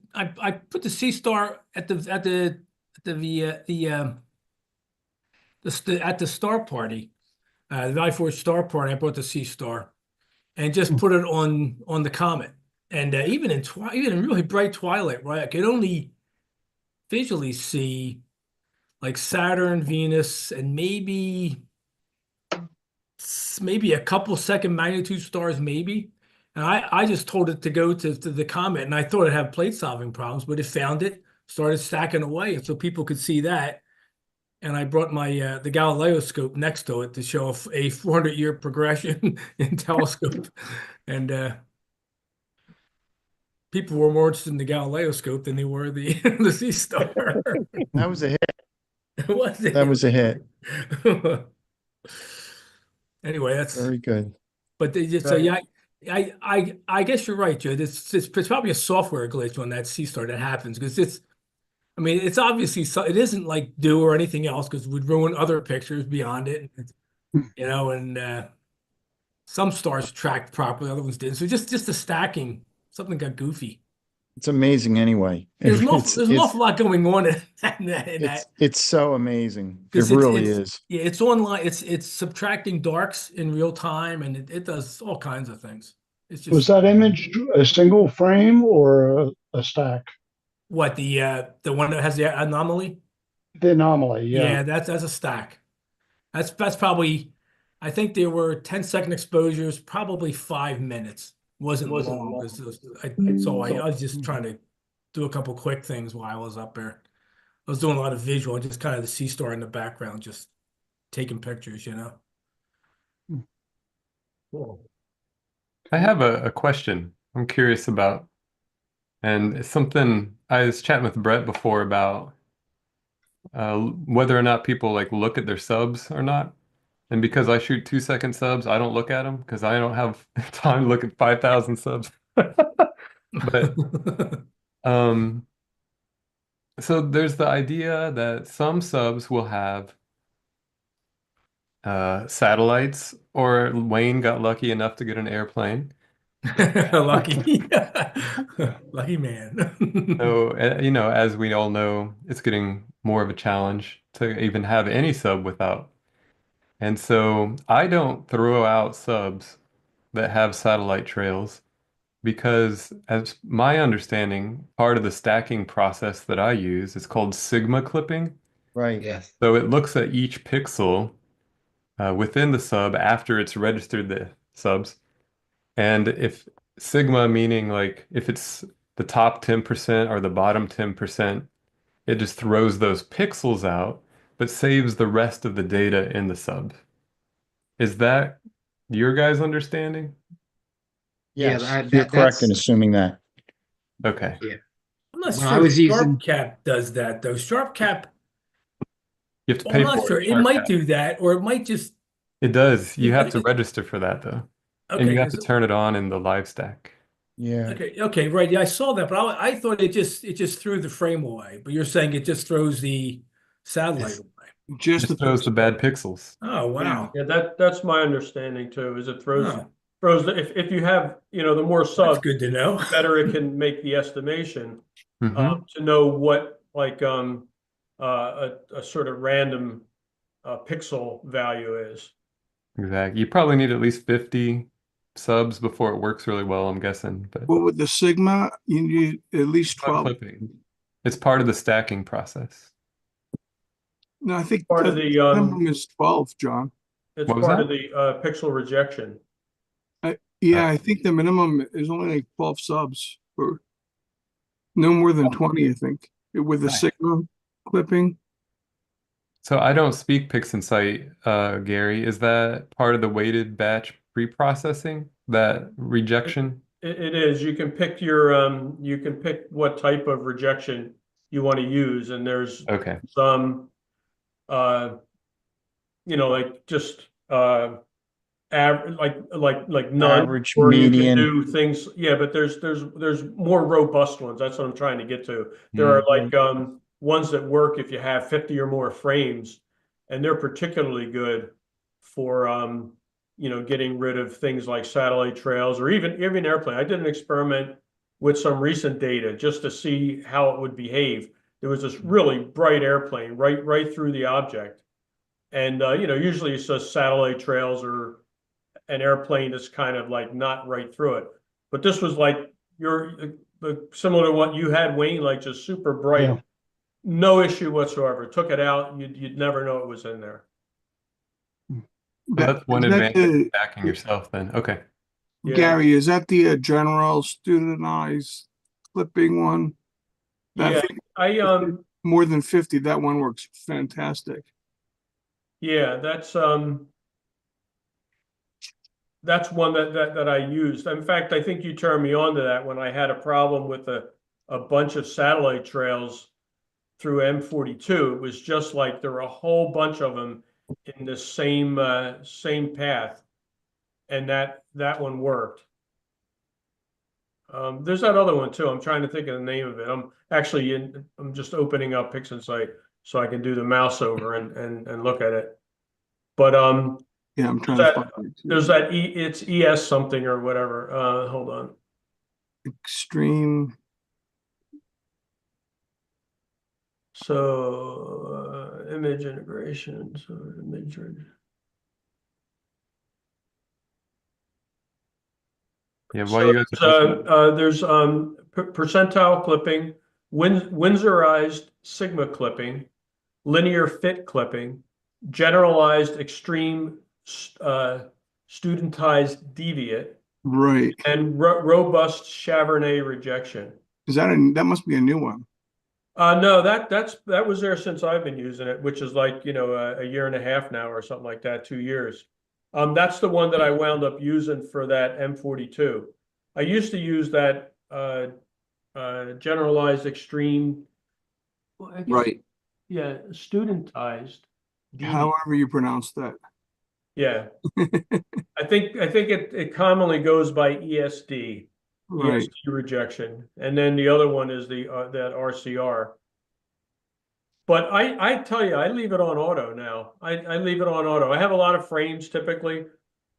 put the Sea Star at the at the star party, the Valley Forge star party. I brought the Sea Star and just put it on the comet. And even in really bright twilight, right? I could only visually see like Saturn, Venus, and maybe a couple second magnitude stars, maybe. And I just told it to go to the comet, and I thought it had plate solving problems, but it found it, started stacking away, and so people could see that. And I brought my the Galileo scope next to it to show a 400-year progression in telescope, and people were more interested in the Galileo scope than they were the the Sea Star. That was a hit. Was it? That was a hit. Anyway, that's Very good. But they just so yeah, I guess you're right, Joe. It's probably a software glitch on that Sea Star that happens because I mean, it's obviously it isn't like Dew or anything else because it would ruin other pictures beyond it, and some stars tracked properly, other ones didn't. So just the stacking, something got goofy. It's amazing anyway. There's an awful lot going on in that. It's so amazing. It 'Cause really is. Yeah, it's online. It's subtracting darks in real time, and it does all kinds of things. It's just Was that image a single frame or a stack? what the one that has the anomaly. The anomaly, Yeah, yeah. that's a stack. That's probably. I think there were 10-second exposures, probably 5 minutes. Wasn't long because I was just trying to do a couple quick things while I was up there. I was doing a lot of visual and just kind of the Sea Star in the background, just taking pictures, Cool. I have a question I'm curious about, and it's something I was chatting with Brett before about whether or not people like look at their subs or not. And because I shoot 2-second subs, I don't look at them because I don't have time to look at 5,000 subs. But so there's the idea that some subs will have satellites, or Wayne got lucky enough to get an airplane. Lucky, lucky man. So, as we all know, it's getting more of a challenge to even have any sub without And so I don't throw out subs that have satellite trails because, as my understanding, part of the stacking process that I use is called sigma clipping. Right. Yes. So it looks at each pixel within the sub after it's registered the subs. And if sigma meaning like if it's the top 10% or the bottom 10%, it just throws those pixels out, but saves the rest of the data in the sub. Is that your guys' understanding? Yeah, Yes, you're correct in that's assuming that. Okay. yeah. I'm not When I sure was using SharpCap does that though. SharpCap, You have to well, I'm pay not for sure. it, It might SharpCat. do that, or it might just It does. You have to okay. register for that though. And you have to Because turn it on in the live stack. Yeah. okay, right. Yeah, I saw that, but I thought it just threw the frame away. But you're saying it just throws the satellite away. Just the Just throws the pixel. bad pixels. Oh wow. Yeah, that's my understanding too, is it Oh, if you have, the more that's subs, good to know. the better it can make the estimation, Hmm. to know what like a sort of random pixel value is. Exactly. You probably need at least 50 subs before it works really well, I'm guessing. But Well, with the Sigma, you need at least not 12. clipping. It's part of the stacking process. No, I think Part of the the minimum is 12, John. it's What was part of that? the pixel rejection. Yeah, I think the minimum is only like 12 subs, or no more than 20, I think, with the Nice. Sigma clipping. So I don't speak PixInsight, Gary. Is that part of the weighted batch pre-processing, that rejection? It is. You can pick what type of rejection you want to use, and there's Okay. some, uh, like just like none, Average, or you can median. do things. Yeah, but there's more robust ones. That's what I'm trying to get to. There are Mm. like ones that work if you have 50 or more frames, and they're particularly good for getting rid of things like satellite trails or even airplane. I did an experiment with some recent data just to see how it would behave. There was this really bright airplane right through the object. And usually it's just satellite trails or an airplane that's kind of like not right through it. But this was like similar to what you had, Wayne, like just super bright, Yeah. no issue whatsoever. Took it out, you'd never know it was in there. So that's one Is that advantage of the stacking yourself then. Okay. Yeah. Gary? Is that the general studentized clipping one? Yeah, I More than 50. That one works fantastic. yeah, that's one that I used. In fact, I think you turned me on to that when I had a problem with a bunch of satellite trails through M42. It was just like there were a whole bunch of them in the same path, and that one worked. There's that other one too. I'm trying to think of the name of it. I'm just opening up PixInsight so I can do the mouse over and look at it. But Yeah, I'm trying to find it too. there's that it's ES something or whatever. Hold on. Extreme. So image integration. So image. Yeah, while So you guys are looking, there's percentile clipping, Windsorized sigma clipping, linear fit clipping, generalized extreme studentized deviate, Right. and robust Chavernay rejection. That must be a new one? No, that was there since I've been using it, which is like, a year and a half now or something like that, 2 years. That's the one that I wound up using for that M42. I used to use that generalized extreme, well, I guess, Right. yeah, studentized deviant. However you pronounce that. Yeah. I think it commonly goes by ESD. Right. ESD rejection, and then the other one is the that RCR. But I tell you, I leave it on auto now. I leave it on auto. I have a lot of frames typically.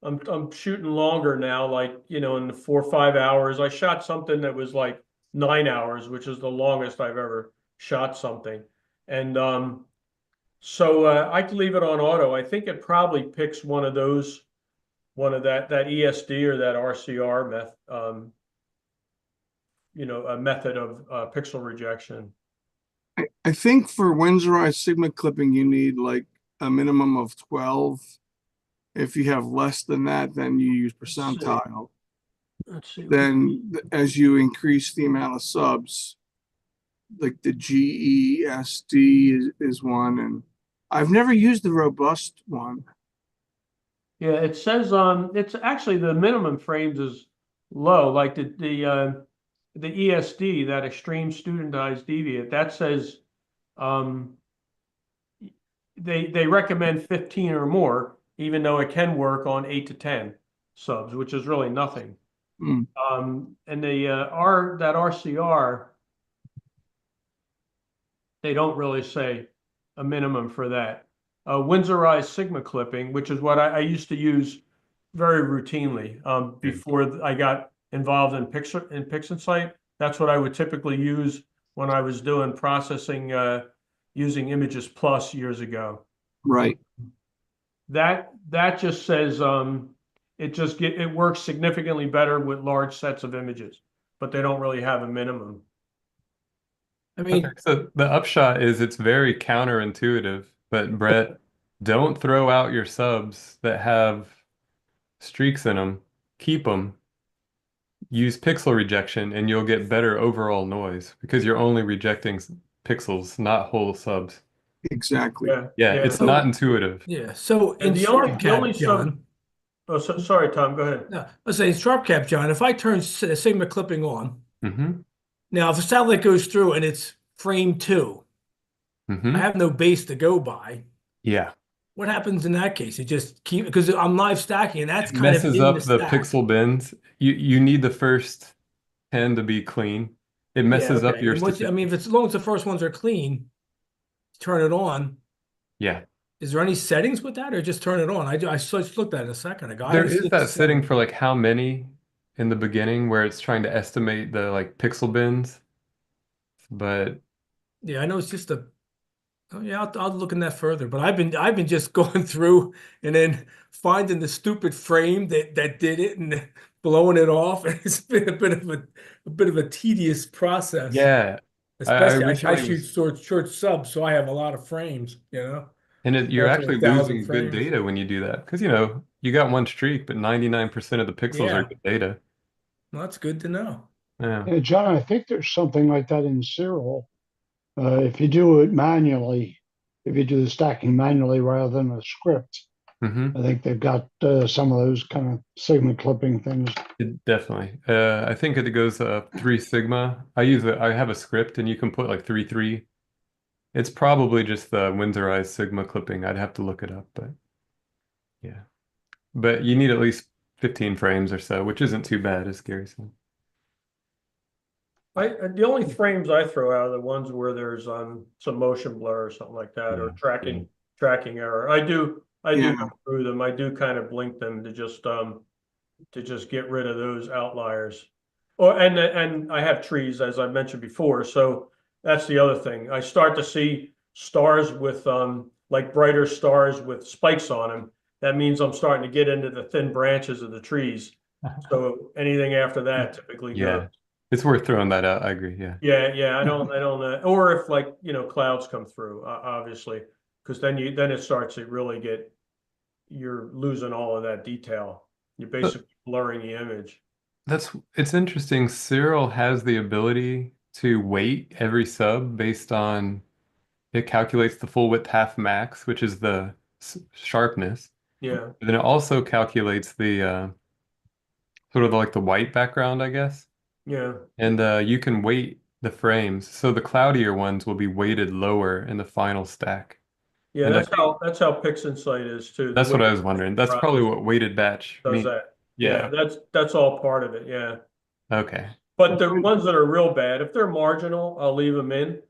I'm shooting longer now, like in the 4 or 5 hours. I shot something that was like 9 hours, which is the longest I've ever shot something. And So I can leave it on auto. I think it probably picks one of those, one of that ESD or that RCR method, a method of pixel rejection. I think for Winsorized Sigma clipping, you need like a minimum of 12. If you have less than that, then you use percentile. Let's see. Then as you increase the amount of subs, like the GESD is one, and I've never used the robust one. Yeah, it says it's actually the minimum frames is low, like the ESD, that extreme studentized deviate, that says they recommend 15 or more, even though it can work on 8 to 10 subs, which is really nothing. Mm. And that RCR, they don't really say a minimum for that. Windsorized Sigma clipping, which is what I used to use very routinely before I got involved in PixInsight. That's what I would typically use when I was doing processing using Images Plus years ago. Right. That just says it works significantly better with large sets of images, but they don't really have a minimum. I mean, Okay, so the upshot is it's very counterintuitive, but Brett, don't throw out your subs that have streaks in them. Keep them. Use pixel rejection and you'll get better overall noise because you're only rejecting pixels, not whole subs. Exactly. Yeah, it's So, not intuitive. yeah. So in and the only SharpCap, sub. John. Oh, sorry, Tom. Go ahead. No, let's say in SharpCap, John. If I turn Sigma clipping on, Mm-hmm. now if the satellite goes through and it's frame 2, Mm-hmm. I have no base to go by. Yeah. What happens in that case? It just keep because I'm live stacking, and that's It kind of messes in the up the stack. pixel bins. You need the first 10 to be clean. It Yeah, messes up okay. your And I statistics. mean, if it's as long as the first ones are clean, turn it on. Yeah. Is there any settings with that, or just turn it on? I just looked at it a second ago. I There haven't is seen that the setting setting. for like how many in the beginning where it's trying to estimate the like pixel bins, but Yeah, I know it's just a. Oh, yeah, I'll look in that further. But I've been just going through and then finding the stupid frame that did it and blowing it off. And it's been a bit of a tedious process. yeah, I Especially I originally shoot was, short subs, so I have a lot of frames. and you're Multiple actually thousand losing good frames. data when you do that because you got one streak, but 99% of the pixels are Yeah, good data. well, that's good to know. Yeah. Yeah, John, I think there's something like that in Serial. If you do it manually, if you do the stacking manually rather than a script, Mm-hmm. I think they've got some of those kind of Sigma clipping things. Definitely. I think it goes 3 sigma. I have a script and you can put like 3.3. It's probably just the Windsorized Sigma clipping. I'd have to look it up, but yeah. But you need at least 15 frames or so, which isn't too bad, as Gary said. The only frames I throw out are the ones where there's some motion blur or something like that, or Yeah. tracking error. I do Yeah. go through them. I do kind of blink them to just get rid of those outliers. And I have trees, as I mentioned before, so that's the other thing. I start to see stars with like brighter stars with spikes on them. That means I'm starting to get into the thin branches of the trees. So anything after that typically goes. Yeah. It's worth throwing that out. I agree. Yeah. Yeah. I don't, or if like, clouds come through, obviously, because then it starts to really you're losing all of that detail. You're basically blurring the image. It's interesting. Cyril has the ability to weight every sub based on it calculates the full width half max, which is the sharpness. Yeah. And then it also calculates the sort of like the white background, I guess. Yeah. And you can weight the frames. So the cloudier ones will be weighted lower in the final stack. Yeah, And I that's think how PixInsight is too. The that's what way I was wondering. That's probably what weighted batch does means. that. Yeah, Yeah. that's all part of it. Yeah. Okay. But the ones that are real bad, if they're marginal, I'll leave them in.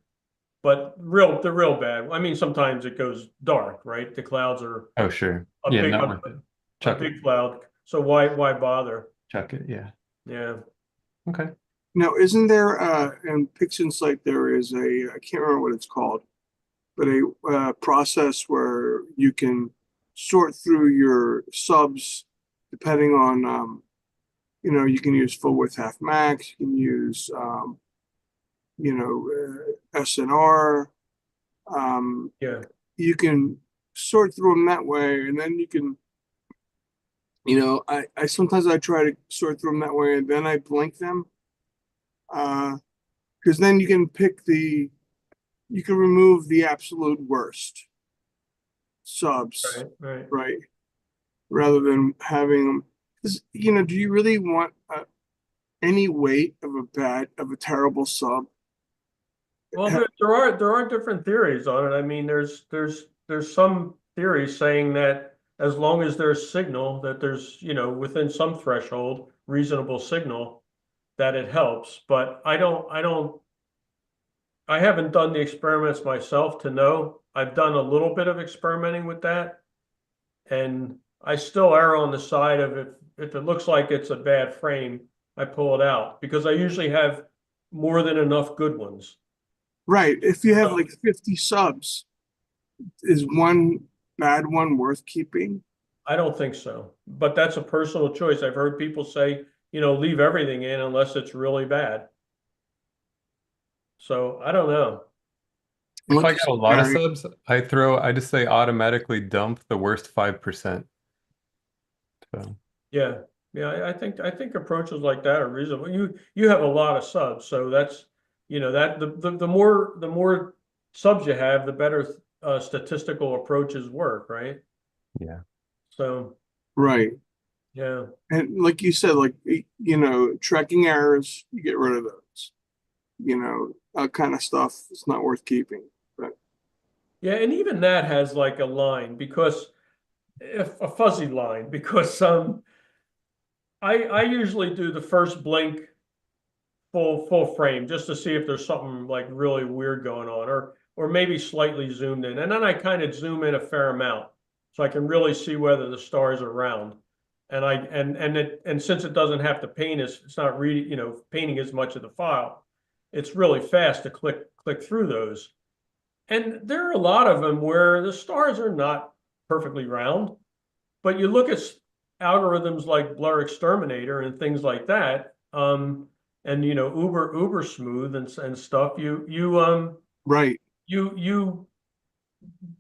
But they're real bad. I mean, sometimes it goes dark, right? The clouds are Oh, sure. a Yeah, big not worth it. a Chuck it. big cloud. So why bother? Chuck it. Yeah. Yeah. Okay. Now, isn't there in PixInsight there is I can't remember what it's called, but a process where you can sort through your subs depending on, you can use full width half max, you can use, SNR. Yeah. You can sort through them that way, and then you can, I sometimes I try to sort through them that way, and then I blink them, because then you can remove the absolute worst subs, Right. right? Rather than having them, do you really want any weight of a terrible sub? Well, there are different theories on it. I mean, there's some theories saying that as long as there's signal, that there's, within some threshold, reasonable signal, that it helps. But I haven't done the experiments myself to know. I've done a little bit of experimenting with that, and I still err on the side of if it looks like it's a bad frame, I pull it out because I usually have more than enough good ones. Right. If you have like 50 subs, is one bad one worth keeping? I don't think so, but that's a personal choice. I've heard people say, leave everything in unless it's really bad. So I don't know. If I got a lot of subs, I just say automatically dump the worst 5%. So Yeah. Yeah, I think approaches like that are reasonable. You have a lot of subs, so that's that the more subs you have, the better statistical approaches work, right? yeah. So Right. yeah. And like you said, like, tracking errors, you get rid of those. That kind of stuff is not worth keeping. But Yeah, and even that has like a line because if a fuzzy line because I usually do the first blink full frame just to see if there's something like really weird going on or maybe slightly zoomed in. And then I kind of zoom in a fair amount so I can really see whether the stars are round. And since it doesn't have to paint it's not really, painting as much of the file. It's really fast to click through those. And there are a lot of them where the stars are not perfectly round, but you look at algorithms like Blur Exterminator and things like that, and Uber Smooth and stuff. right. You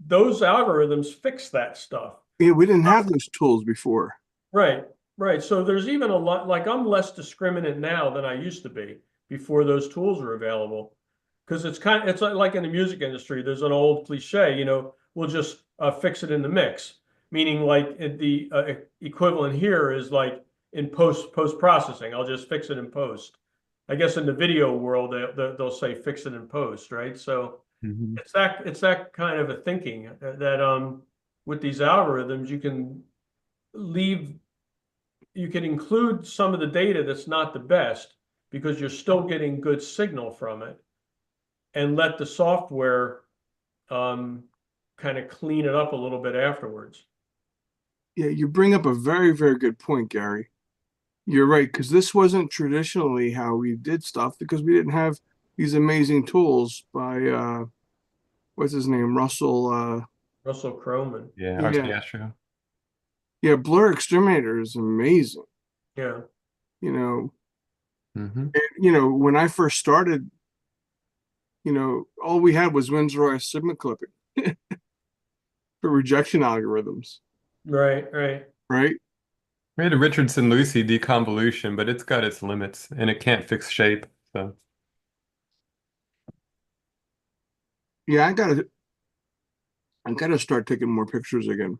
those algorithms fix that stuff. Yeah, we didn't have those tools before. Right, right. So there's even a lot, like I'm less discriminate now than I used to be before those tools are available. Because it's like in the music industry, there's an old cliche, we'll just fix it in the mix. Meaning like the equivalent here is like in post processing, I'll just fix it in post. I guess in the video world, they'll say fix it in post, right? So it's that kind of a thinking that with these algorithms, leave you can include some of the data that's not the best because you're still getting good signal from it and let the software kind of clean it up a little bit afterwards. Yeah, you bring up a very, very good point, Gary. You're right, because this wasn't traditionally how we did stuff because we didn't have these amazing tools by what's his name? Russell Croman. Yeah, Yeah. Astro. Yeah, Blur Exterminator is amazing. Yeah. When I first started, all we had was Winsor Sigma clipping for rejection algorithms. Right. Right. We had a Richardson-Lucy deconvolution, but it's got its limits and it can't fix shape. So yeah, I gotta start taking more pictures again.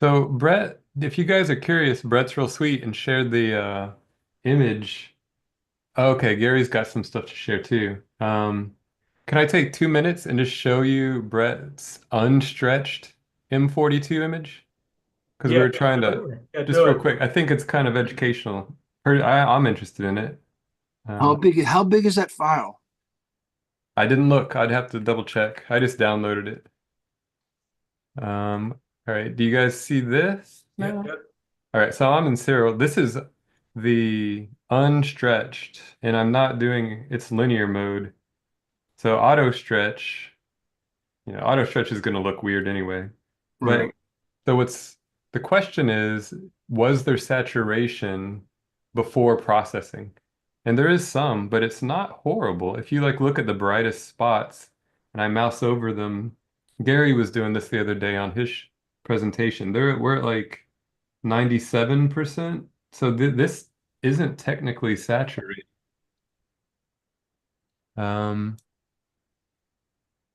So Brett, if you guys are curious, Brett's real sweet and shared the image. Okay, Gary's got some stuff to share too. Can I take 2 minutes and just show you Brett's unstretched M42 image? Because we Yeah, were trying to, yeah, just do real it. quick, I think it's kind of educational. I'm interested in it. How big is that file? I didn't look. I'd have to double check. I just downloaded it. All right. Do you guys see this now? Yeah. All right. So I'm in serial. This is the unstretched, and I'm not doing its linear mode. So auto stretch, auto stretch is going to look weird anyway. But Right. so the question is, was there saturation before processing? And there is some, but it's not horrible. If you like look at the brightest spots and I mouse over them, Gary was doing this the other day on his presentation. We're at like 97%. So this isn't technically saturated. Um,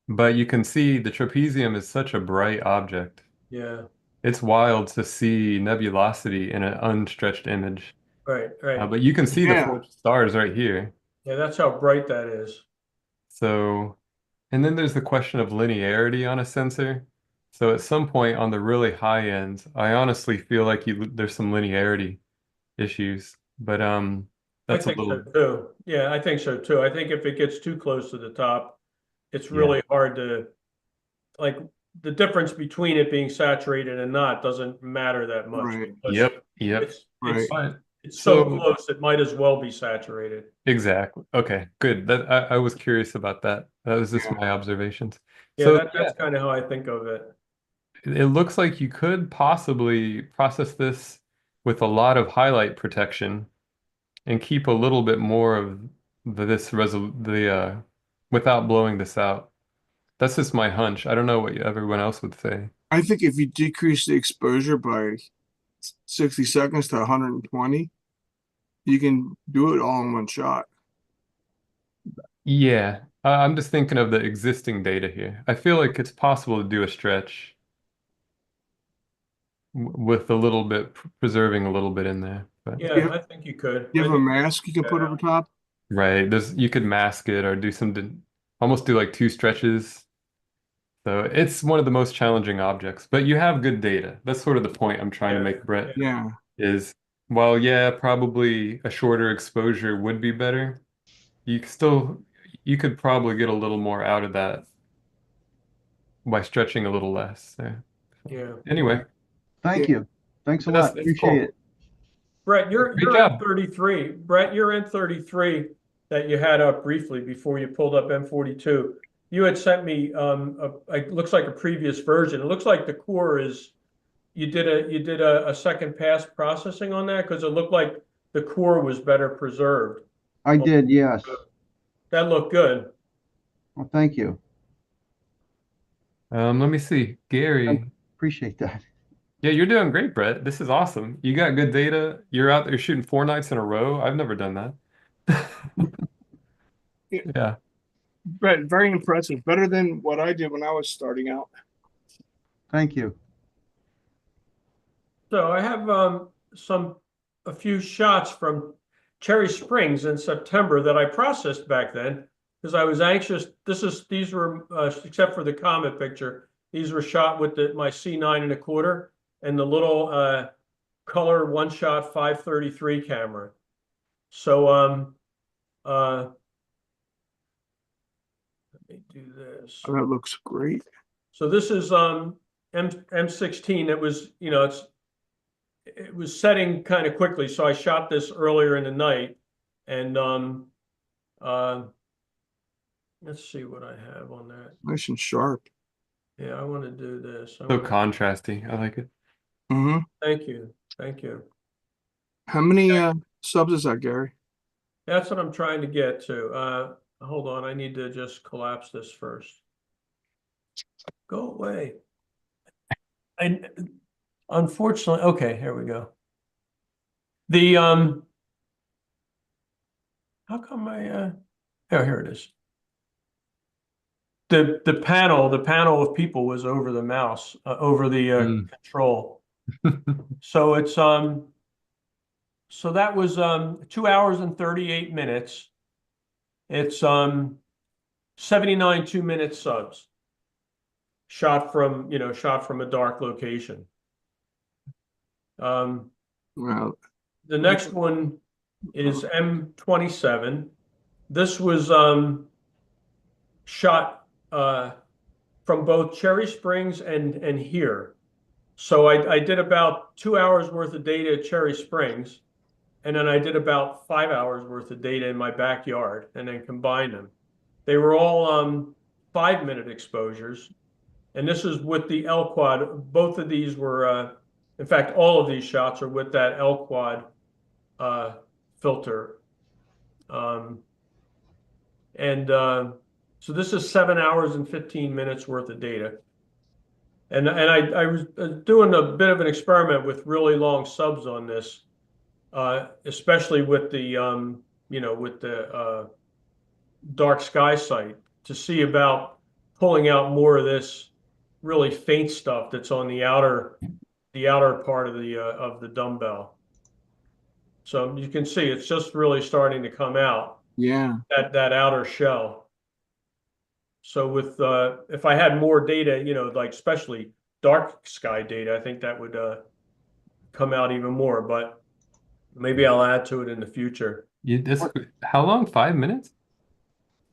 but you can see the trapezium is such a bright object. Yeah. It's wild to see nebulosity in an unstretched image. Right. Right. But you can see the Yeah. four stars right here. Yeah. That's how bright that is. So, and then there's the question of linearity on a sensor. So at some point on the really high end, I honestly feel like there's some linearity issues. But I that's a think so little, too. Yeah, I think so too. I think if it gets too close to the top, it's yeah. really hard to, like, the difference between it being saturated and not doesn't matter that much. Right. Because Yep. It's Right. it's so So close, it might as well be saturated. exactly. Okay, good. That I was curious about that. That was just Yeah. my observations. Yeah, So that's kind of how I think of it. it looks like you could possibly process this with a lot of highlight protection and keep a little bit more of this without blowing this out. That's just my hunch. I don't know what everyone else would say. I think if you decrease the exposure by 60 seconds to 120, you can do it all in one shot. Yeah, I'm just thinking of the existing data here. I feel like it's possible to do a stretch with a little bit preserving a little bit in there. But Yeah, I think you could. You I have a think mask you can put over top? right, you could mask it or almost do like two stretches. So it's one of the most challenging objects, but you have good data. That's sort of the point I'm trying to make, Brett, Yeah. is while yeah, probably a shorter exposure would be better, you could probably get a little more out of that by stretching a little less. So, Yeah. anyway, Thank you. Thanks a that's lot. Appreciate cool. it. Brett, Great you're job. in 33. Brett, you're in 33 that you had up briefly before you pulled up M42. You had sent me it looks like a previous version. It looks like the core is you did a second pass processing on that because it looked like the core was better preserved. I did, yes. That looked good. Well, thank you. Let me see. Gary. Appreciate that. Yeah, you're doing great, Brett. This is awesome. You got good data. You're out there shooting 4 nights in a row. I've never done that. Yeah. Brett, very impressive. Better than what I did when I was starting out. Thank you. So I have a few shots from Cherry Springs in September that I processed back then because I was anxious. These were except for the comet picture, these were shot with my C9 1/4 and the little color one-shot 533 camera. So let me do this. Oh, that looks great. So this is M16. It was, it was setting kind of quickly, so I shot this earlier in the night. And let's see what I have on that. Nice and sharp. Yeah, I want to do this. So contrasty. I like it. Mm-hmm. Thank you. Thank you. How many subs is that, Gary? That's what I'm trying to get to. Hold on, I need to just collapse this first. Go away. Unfortunately, okay, here we go. The how come oh, here it is. The panel of people was over the mouse, over the control. So it's so that was 2 hours and 38 minutes. It's 79 2-minute subs shot from a dark location. Well, the next one is M27. This was shot from both Cherry Springs and here. So I did about 2 hours worth of data at Cherry Springs, and then I did about 5 hours worth of data in my backyard and then combined them. They were all 5-minute exposures. And this is with the L quad. Both of these were, in fact, all of these shots are with that L quad filter. So this is 7 hours and 15 minutes worth of data. And I was doing a bit of an experiment with really long subs on this, especially with the with the dark sky sight, to see about pulling out more of this really faint stuff that's on the outer part of the dumbbell. So you can see it's just really starting to come out. Yeah. That outer shell. So with if I had more data, like especially dark sky data, I think that would come out even more. But maybe I'll add to it in the future. How long? 5 minutes?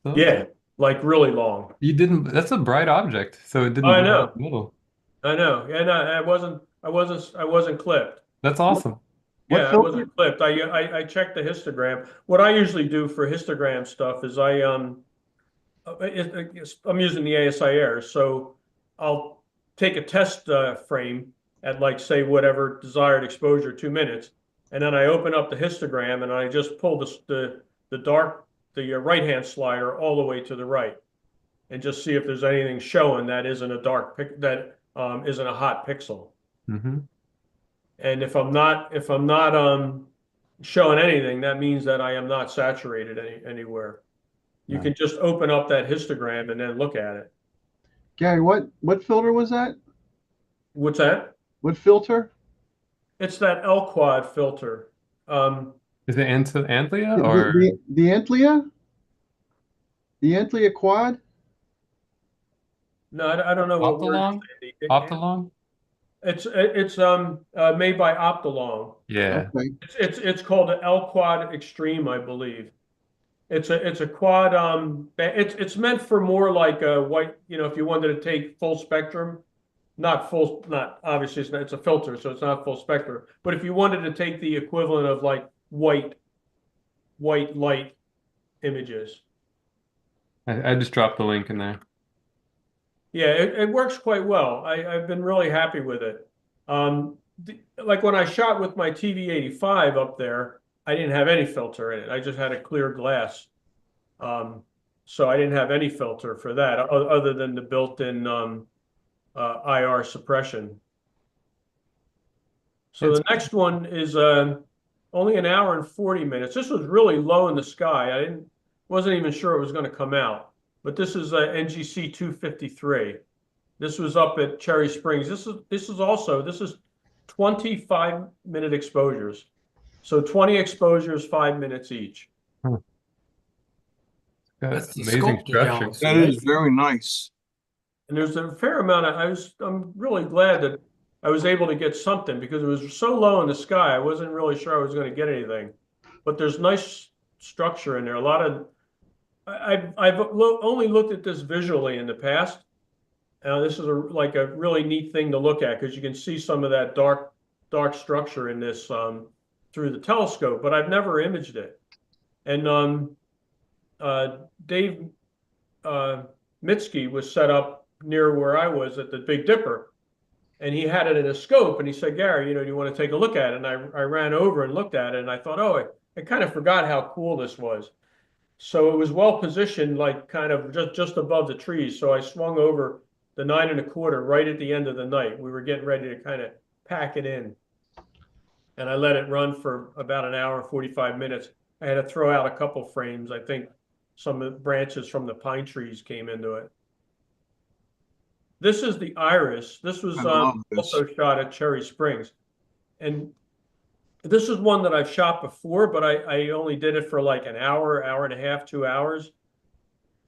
So? Yeah, like really long. You didn't. That's a bright object, so it didn't I blow know. out the middle. I know, and I wasn't clipped. That's awesome. Yeah, I wasn't clipped. I checked the histogram. What I usually do for histogram stuff is I'm using the ASI Air, so I'll take a test frame at, like, say, whatever desired exposure, 2 minutes, and then I open up the histogram and I just pull the right-hand slider all the way to the right, and just see if there's anything showing that isn't a isn't a hot pixel. Mm-hmm. And if I'm not showing anything, that means that I am not saturated anywhere. You can just open up that histogram and then look at it. Gary, what filter was that? What's that? What filter? It's that L quad filter. Is it Antlia or the Antlia? The Antlia quad? No, I don't know what word. Optilong? Optilong? It's made by Optilong. Yeah. Okay. It's called the L Quad Extreme, I believe. It's a quad. It's meant for more like a white. If you wanted to take full spectrum, not obviously it's a filter, so it's not full spectrum. But if you wanted to take the equivalent of like white light images. I just dropped the link in there. Yeah, it works quite well. I've been really happy with it. Like when I shot with my TV85 up there, I didn't have any filter in it. I just had a clear glass. So I didn't have any filter for that other than the built-in IR suppression. So the next one is only an hour and 40 minutes. This was really low in the sky. I wasn't even sure it was going to come out. But this is NGC 253. This was up at Cherry Springs. This is 25-minute exposures. So 20 exposures, 5 minutes each. That's amazing structure. That is very nice. And there's a fair amount I'm really glad that I was able to get something, because it was so low in the sky. I wasn't really sure I was going to get anything. But there's nice structure in there. I've only looked at this visually in the past. This is like a really neat thing to look at, because you can see some of that dark structure in this through the telescope, but I've never imaged it. And Dave Mitski was set up near where I was at the Big Dipper, and he had it in a scope, and he said, "Gary, do you want to take a look at it?" And I ran over and looked at it, and I thought, oh, I kind of forgot how cool this was. So it was well positioned, like kind of just above the trees. So I swung over the 9 1/4 right at the end of the night. We were getting ready to kind of pack it in. And I let it run for about an hour and 45 minutes. I had to throw out a couple frames. I think some of the branches from the pine trees came into it. This is the iris. This was also shot at Cherry Springs. And this is one that I've shot before, but I only did it for like an hour, hour and a half, 2 hours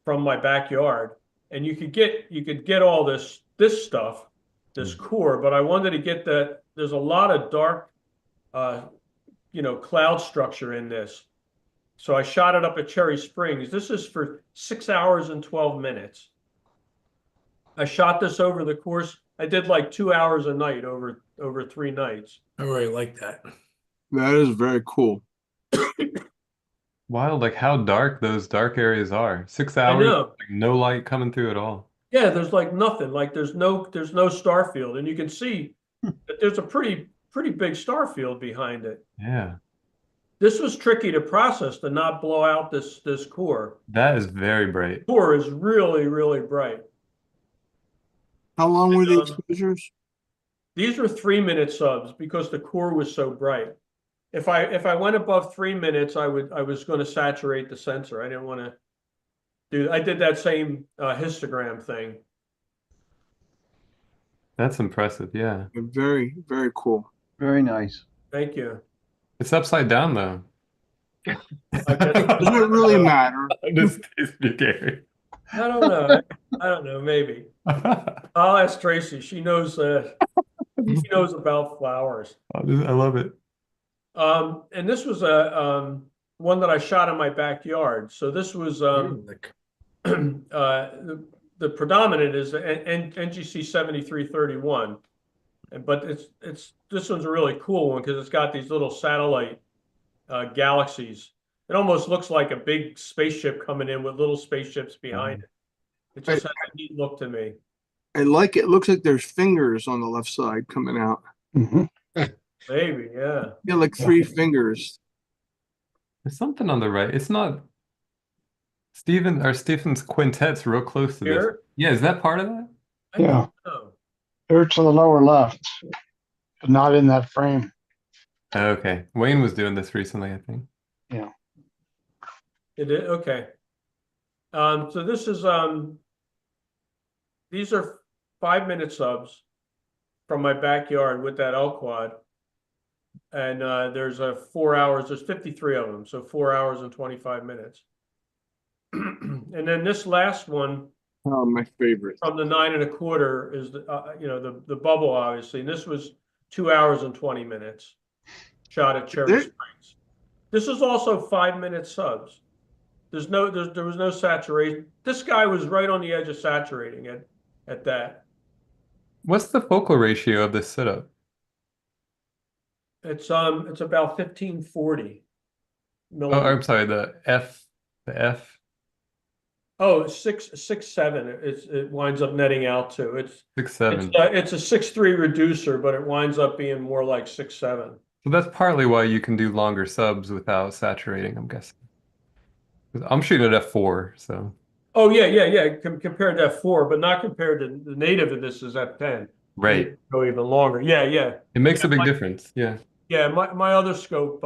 from my backyard. And you could get all this stuff, this core, but I wanted to get that. There's a lot of dark, cloud structure in this. So I shot it up at Cherry Springs. This is for 6 hours and 12 minutes. I shot this over the course. I did like 2 hours a night over 3 nights. I really like that. That is very cool. Wild, like how dark those dark areas are. Six I hours, know. like no light coming through at all. Yeah, there's like nothing. Like there's no star field, and you can see that there's a pretty big star field behind it. Yeah, This was tricky to process to not blow out this core. that is very bright. Core is really bright. How long were the Um, exposures? These were 3-minute subs because the core was so bright. If I went above 3 minutes, I was going to saturate the sensor. I didn't want to do. I did that same histogram thing. That's impressive. Yeah. Very, very cool. Very nice. Thank you. It's upside down though. I guess Doesn't it really matter? I'm just teasing you, Gary. I don't know. I don't know. Maybe I'll ask Tracy. She knows. She knows about flowers. I love it. And this was a one that I shot in my backyard. So this was the predominant is NGC 7331, but this one's a really cool one because it's got these little satellite galaxies. It almost looks like a big spaceship coming in with little spaceships behind it. It just has a neat look to me. I like it. Looks like there's fingers on the left side coming out. Maybe, yeah. Yeah, like 3 fingers. There's something on the right. It's not Stephen's quintet's real close to this. Here? Yeah, is that part of that? I Yeah. don't know. They're to the lower left, but not in that frame. Okay. Wayne was doing this recently, I think. Yeah. It is okay. So this is these are 5-minute subs from my backyard with that L quad. And there's 4 hours, there's 53 of them, so 4 hours and 25 minutes. And then this last one, Oh, my favorite. from the 9 1/4 is the bubble, obviously. And this was 2 hours and 20 minutes. Shot at Cherry Springs. This is also 5-minute subs. There was no saturation. This guy was right on the edge of saturating it at that. What's the focal ratio of this setup? It's about 1540 Oh, millimeters. I'm sorry, the F. Oh, 6.7. It winds up netting out to. It's 6.7. it's a 6.3 reducer, but it winds up being more like 6.7. So that's partly why you can do longer subs without saturating, I'm guessing. 'Cause I'm shooting at f4, so. Oh yeah. Compared to f4, but not compared to the native of this is f10. Right. Go even longer. Yeah. It makes a big difference. Yeah. Yeah, my other scope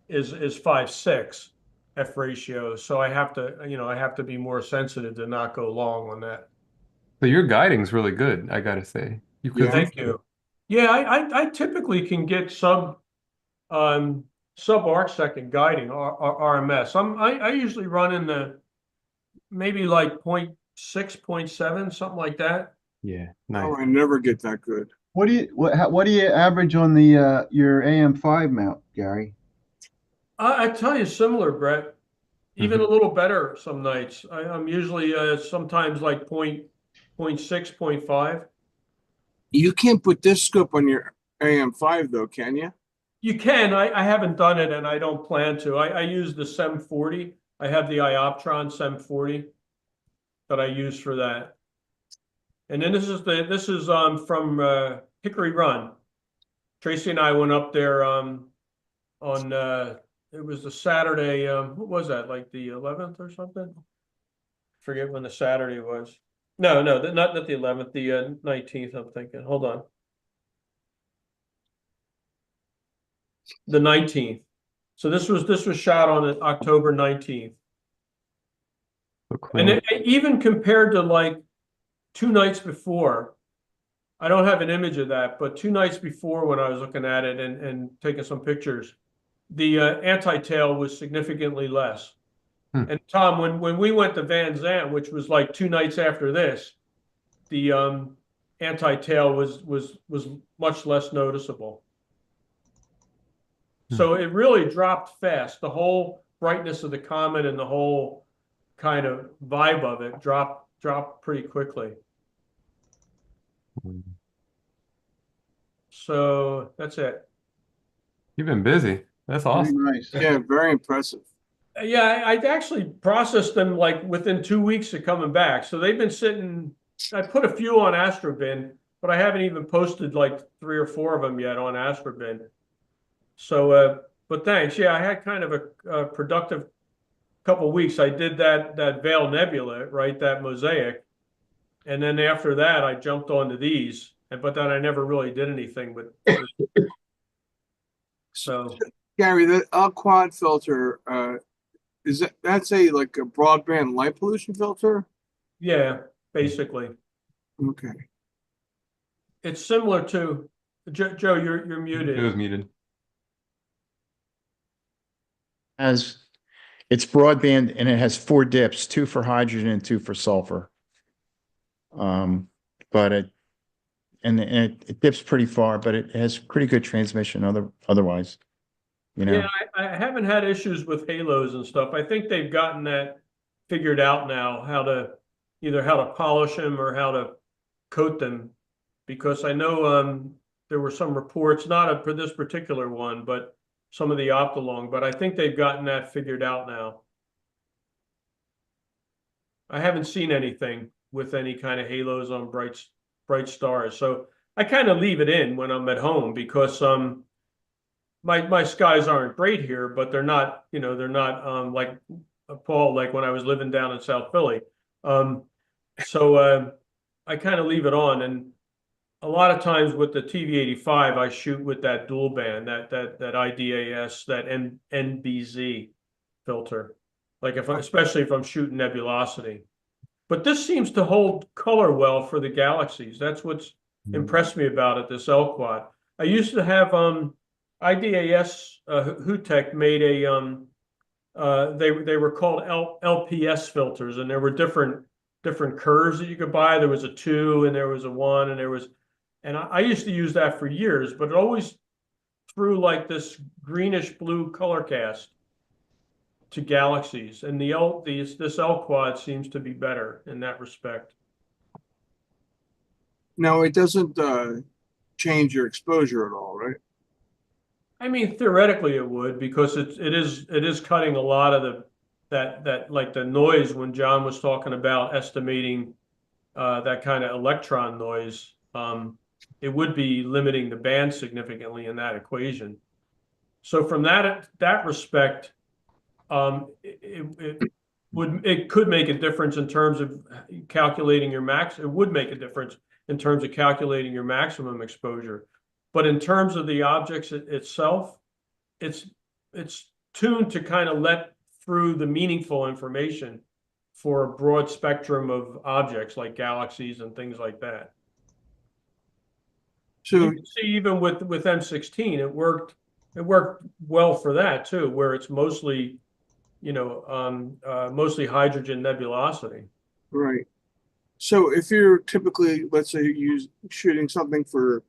is 5.6 f ratio, so I have to be more sensitive to not go long on that. So your guiding's really good, I gotta say. Thank you. Yeah, I typically can get sub arc second guiding RMS. I usually run in the maybe like 0.6, 0.7, something like that. Yeah, nice. Oh, I never get that good. What do you average on the your AM5 mount, Gary? I tell you, similar, Brett. Even a little better some nights. I'm usually sometimes like 0.6, 0.5. You can't put this scope on your AM5 though, can you? You can. I haven't done it, and I don't plan to. I use the SEM 40. I have the Ioptron SEM 40 that I use for that. And then this is from Hickory Run. Tracy and I went up there on it was the Saturday. What was that? Like the 11th or something? Forget when the Saturday was. No, not the 11th. The 19th. I'm thinking. Hold on. The 19th. So this was shot on October 19th. So cool. And even compared to like 2 nights before, I don't have an image of that, but 2 nights before when I was looking at it and taking some pictures, the anti-tail was significantly less. And Tom, when we went to Van Zandt, which was like 2 nights after this, the anti-tail was much less noticeable. So it really dropped fast. The whole brightness of the comet and the whole kind of vibe of it dropped pretty quickly. So that's it. You've been busy. That's Very awesome. nice. Yeah, very impressive. Yeah, I actually processed them like within 2 weeks of coming back. So they've been sitting, I put a few on Astrobin, but I haven't even posted like 3 or 4 of them yet on Astrobin. So, but thanks. Yeah, I had kind of a productive couple weeks. I did that Veil Nebula, right? That mosaic. And then after that, I jumped onto these. But then I never really did anything with so Gary, the L quad filter, that's a like a broadband light pollution filter? yeah, basically. Okay. It's similar to Joe, you're muted. It was muted. As it's broadband and it has 4 dips, 2 for hydrogen and 2 for sulfur. But it dips pretty far, but it has pretty good transmission otherwise. You know. Yeah, I haven't had issues with halos and stuff. I think they've gotten that figured out now, either how to polish them or how to coat them. Because I know there were some reports, not for this particular one, but some of the Optolong, but I think they've gotten that figured out now. I haven't seen anything with any kind of halos on bright stars. So I kind of leave it in when I'm at home because my skies aren't great here, but they're not, they're not like Paul, like when I was living down in South Philly. So I kind of leave it on, and a lot of times with the TV85, I shoot with that dual band, that IDAS, that NBZ filter, like especially if I'm shooting nebulosity. But this seems to hold color well for the galaxies. That's what's impressed me about it, this L quad. I used to have IDAS Hutech made a they were called LPS filters, and there were different curves that you could buy. There was a 2 and there was a 1 and there was, and I used to use that for years, but it always threw like this greenish blue color cast to galaxies, and this L quad seems to be better in that respect. No, it doesn't change your exposure at all, right? I mean, theoretically it would, because it is cutting a lot of that like the noise when John was talking about estimating that kind of electron noise. It would be limiting the band significantly in that equation. So from that respect, it could make a difference in terms of calculating your max. It would make a difference in terms of calculating your maximum exposure. But in terms of the objects itself, it's tuned to kind of let through the meaningful information for a broad spectrum of objects like galaxies and things like that. So you can see even with M16, it worked well for that too, where it's mostly, mostly hydrogen nebulosity. Right. So if you're typically, let's say, shooting something for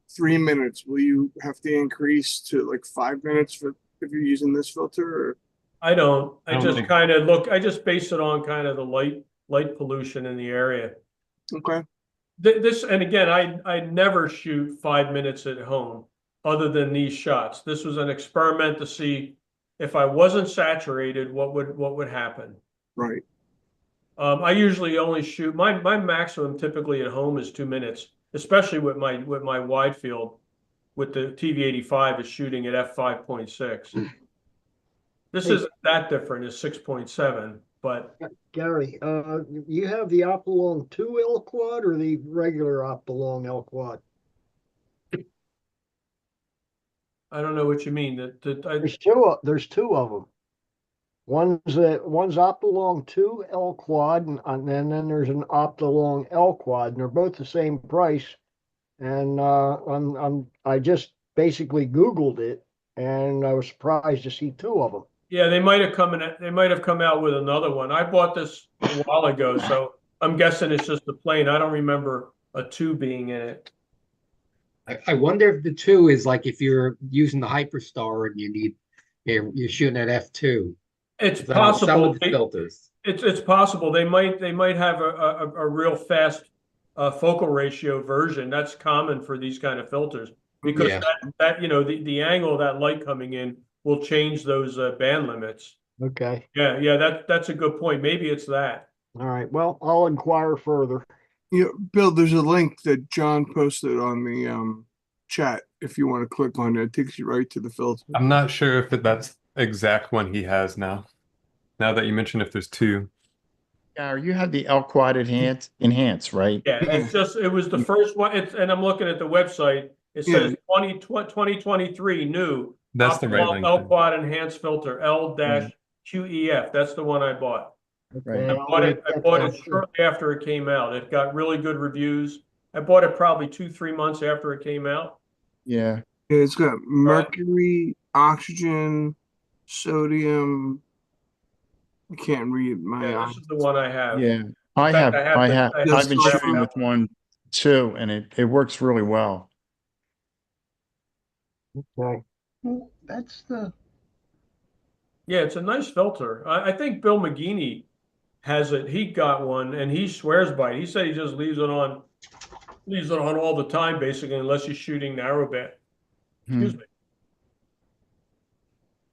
3 minutes, will you have to increase to like 5 minutes if you're using this filter? Or? I don't. I just kind of look. I just base it on kind of the light pollution in the area. Okay. And again, I never shoot 5 minutes at home other than these shots. This was an experiment to see if I wasn't saturated, what would happen. Right. I usually only shoot my maximum typically at home is 2 minutes, especially with my wide field. With the TV85 is shooting at f5.6. This isn't that different as 6.7, but Gary, you have the Optolong 2 L quad or the regular Optolong L quad? I don't know what you mean. There's two of them. One's Optolong 2 L quad, and then there's an Optolong L quad, and they're both the same price. And I just basically Googled it, and I was surprised to see 2 of them. Yeah, they might have come out with another one. I bought this a while ago, so I'm guessing it's just a plain. I don't remember a 2 being in it. I wonder if the 2 is like if you're using the Hyperstar and you're shooting at f2. It's possible. Some of the filters. It's possible they might have a real fast focal ratio version. That's common for these kind of filters because that the angle of that light coming in will change those band limits. Okay. Yeah, that's a good point. Maybe it's that. All right. Well, I'll inquire further. Bill, there's a link that John posted on the chat. If you want to click on it, it takes you right to the filter. I'm not sure if that's exact one he has now. Now that you mentioned if there's two. Yeah, you had the L Quad enhance, right? Yeah, it was the first one. And I'm looking at the website. It Yeah. says 2023 new That's the right link. L quad enhanced filter L-QEF. That's the one I bought. Right. Okay, I'll make I that bought it copy. shortly after it came out. It got really good reviews. I bought it probably 2-3 months after it came out. Yeah. It's got mercury, oxygen, sodium. I can't read my Yeah, eyes. this is the one I have. Yeah. In fact, I've been Yes, shooting with one too, and it works really well. Okay. Well, that's the Yeah, it's a nice filter. I think Bill McGeeney has it. He got one and he swears by it. He said he just leaves it on all the time, basically, unless you're shooting narrowband. Excuse me.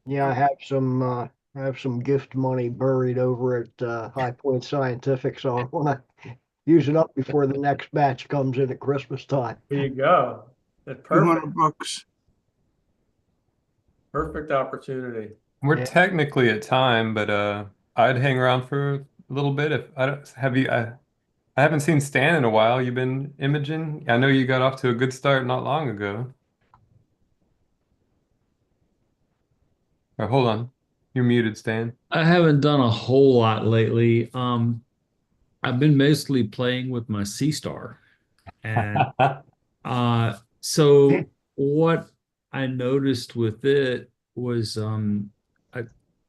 Yeah, I have some gift money buried over at High Point Scientific, so I want to use it up before the next batch comes in at Christmas time. There you go. That's perfect. $200. Perfect opportunity. We're technically at time, but I'd hang around for a little bit if I don't have you. I haven't seen Stan in a while. You've been imaging. I know you got off to a good start not long ago. Or hold on, you're muted, Stan. I haven't done a whole lot lately. I've been mostly playing with my Sea Star. And so what I noticed with it was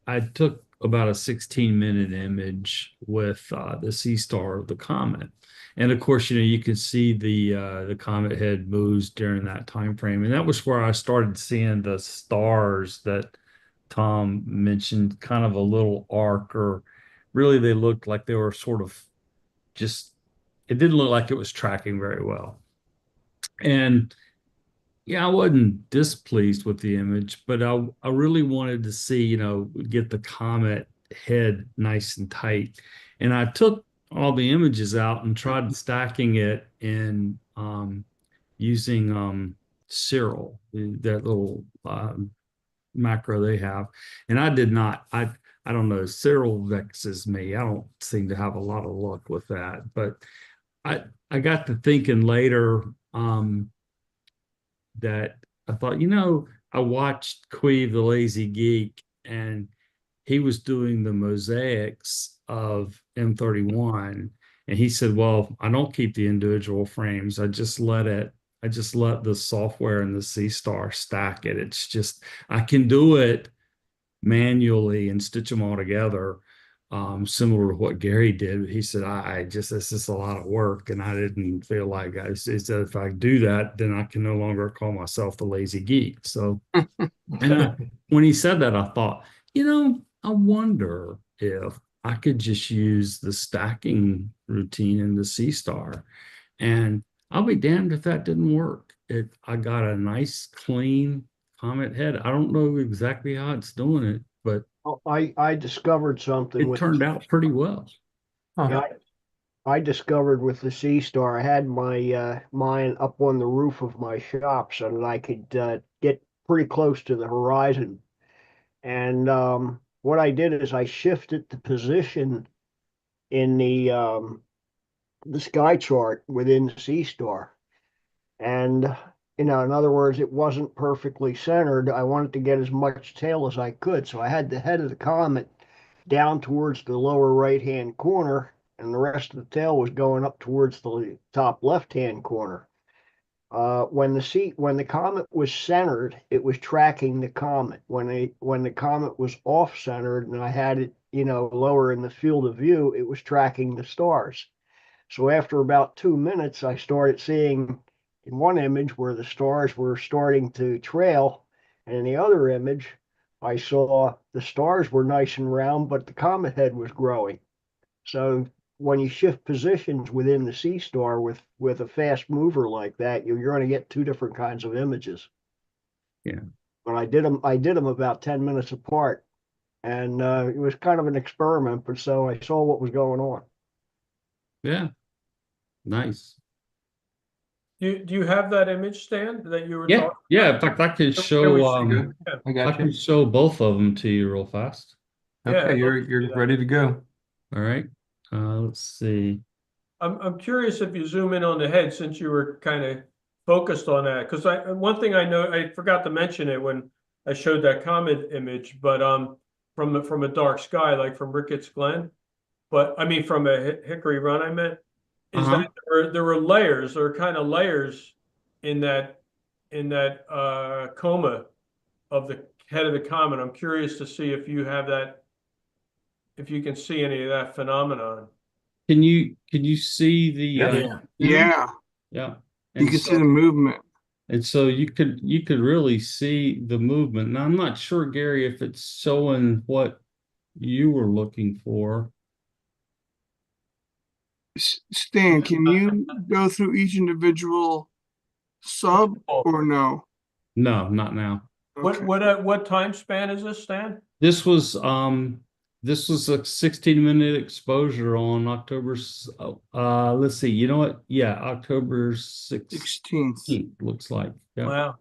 I I took about a 16-minute image with the Sea Star, the comet. And of course, you can see the comet head moves during that time frame. And that was where I started seeing the stars that Tom mentioned, kind of a little arc, or really they looked like they were sort of just, it didn't look like it was tracking very well. And yeah, I wasn't displeased with the image, but I really wanted to see, get the comet head nice and tight. And I took all the images out and tried stacking it in using Cyril, that little macro they have. And I did not, I don't know, Cyril vexes me. I don't seem to have a lot of luck with that. But I got to thinking later, that I thought, I watched Queeve the Lazy Geek, and he was doing the mosaics of M31. And he said, well, I don't keep the individual frames. I just let the software and the C Star stack it. It's just, I can do it manually and stitch them all together, similar to what Gary did. He said, this is a lot of work. And I didn't feel like he said, if I do that, then I can no longer call myself the lazy geek. So, when he said that, I thought, I wonder if I could just use the stacking routine in the C Star, and I'll be damned if that didn't work. I got a nice, clean comet head. I don't know exactly how it's doing it, but I discovered something it turned out pretty well. Yeah, I discovered with the Sea Star, I had my mine up on the roof of my shop so that I could get pretty close to the horizon. And what I did is I shifted the position in the sky chart within the Sea Star. And in other words, it wasn't perfectly centered. I wanted to get as much tail as I could, so I had the head of the comet down towards the lower right-hand corner, and the rest of the tail was going up towards the top left-hand corner. When the comet was centered, it was tracking the comet. When the comet was off-centered and I had it, lower in the field of view, it was tracking the stars. So after about 2 minutes, I started seeing in one image where the stars were starting to trail, and in the other image, I saw the stars were nice and round, but the comet head was growing. So when you shift positions within the Sea Star with a fast mover like that, you're going to get two different kinds of images. Yeah. But I did them about 10 minutes apart. And it was kind of an experiment, but so I saw what was going on. Yeah. Nice. Do you have that image, Stan, that you were Yeah. talking Yeah. about? In fact, I could Yeah, we show, should go. I I got can you. show both of them to you real fast. Yeah, Okay, I'd love to see you're that. ready to go. All right. Let's see. I'm curious if you zoom in on the head, since you were kind of focused on that, because one thing I know, I forgot to mention it when I showed that comet image, but from a dark sky, like from Ricketts Glen, but I mean from a Hickory Run, I meant, is Uh-huh. that there were layers, there were kind of layers in that coma of the head of the comet. I'm curious to see if you have that, if you can see any of that phenomenon. Can you see the Yeah. Yeah. Yeah, yeah. you And can see so the movement. you could really see the movement. Now I'm not sure, Gary, if it's showing what you were looking for. Stan, can you go through each individual sub or no? No, not now. Okay. What time span is this, Stan? This was a 16-minute exposure on let's see, you know what? Yeah, October 16th. 16th looks like. Yeah. Wow.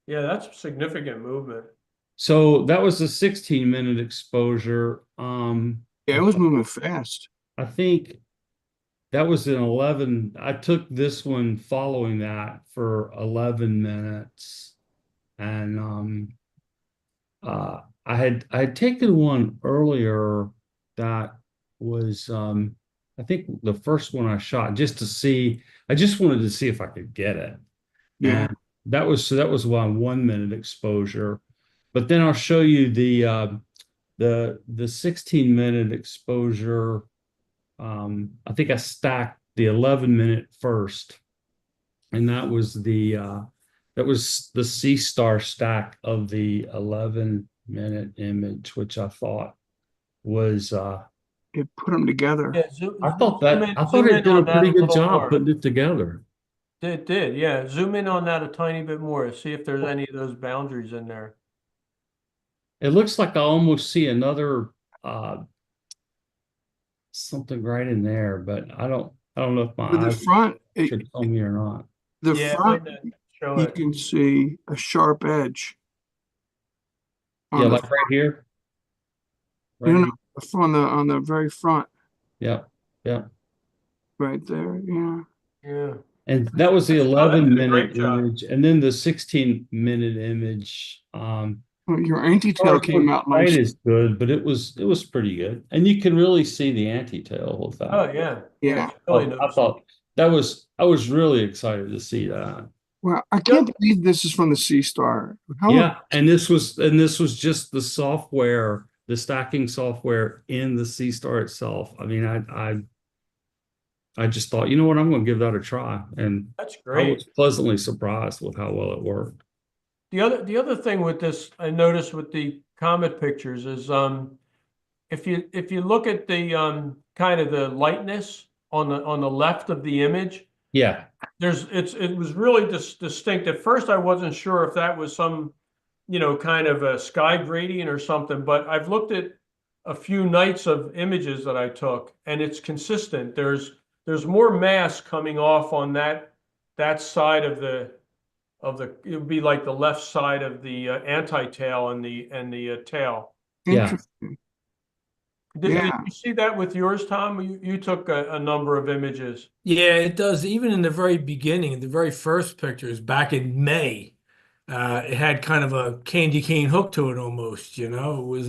Yeah, that's significant movement. So that was a 16-minute exposure. Yeah, it was moving fast. I think that was an 11. I took this one following that for 11 minutes. And I had taken one earlier that was I think the first one I shot just to see, I just wanted to see if I could get it. Yeah. And that was 1 minute exposure. But then I'll show you the 16-minute exposure. I think I stacked the 11-minute first, and that was the C star stack of the 11-minute image, which I thought was It put them together. Yeah, I thought zoom it in did a on that pretty a good little job more. putting it together. It did, yeah. Zoom in on that a tiny bit more. See if there's any of those boundaries in there. It looks like I almost see another something right in there, but I don't know if my With the eyes front, should tell me or not. the Yeah, it front, might not show you it. can see a sharp edge. Yeah, On the like right here. no, Right no, here. on the very front, Yeah, yeah. right there. Yeah. Yeah. And that was the That did a 11-minute great job. image, and then the 16-minute image. Well, your anti-tail came out Quite nice. as good, but it was pretty good, and you can really see the anti-tail with that. Oh, yeah. Yeah. It's really I thought I was really excited to see that. Well, I can't believe this is from the Sea Star. Yeah, and this was just the software, the stacking software in the C Star itself. I mean, I just thought, you know what, I'm going to give that a try, and That's I great. was pleasantly surprised with how well it worked. The other thing with this, I noticed with the comet pictures is if you look at the kind of the lightness on the left of the image, Yeah, it was really distinct. At first, I wasn't sure if that was some, kind of a sky gradient or something, but I've looked at a few nights of images that I took, and it's consistent. There's more mass coming off on that side of the it would be like the left side of the anti-tail and the tail. yeah. Interesting. Did Yeah. you see that with yours, Tom? You took a number of images. Yeah, it does. Even in the very beginning, the very first pictures back in May, it had kind of a candy cane hook to it almost, It was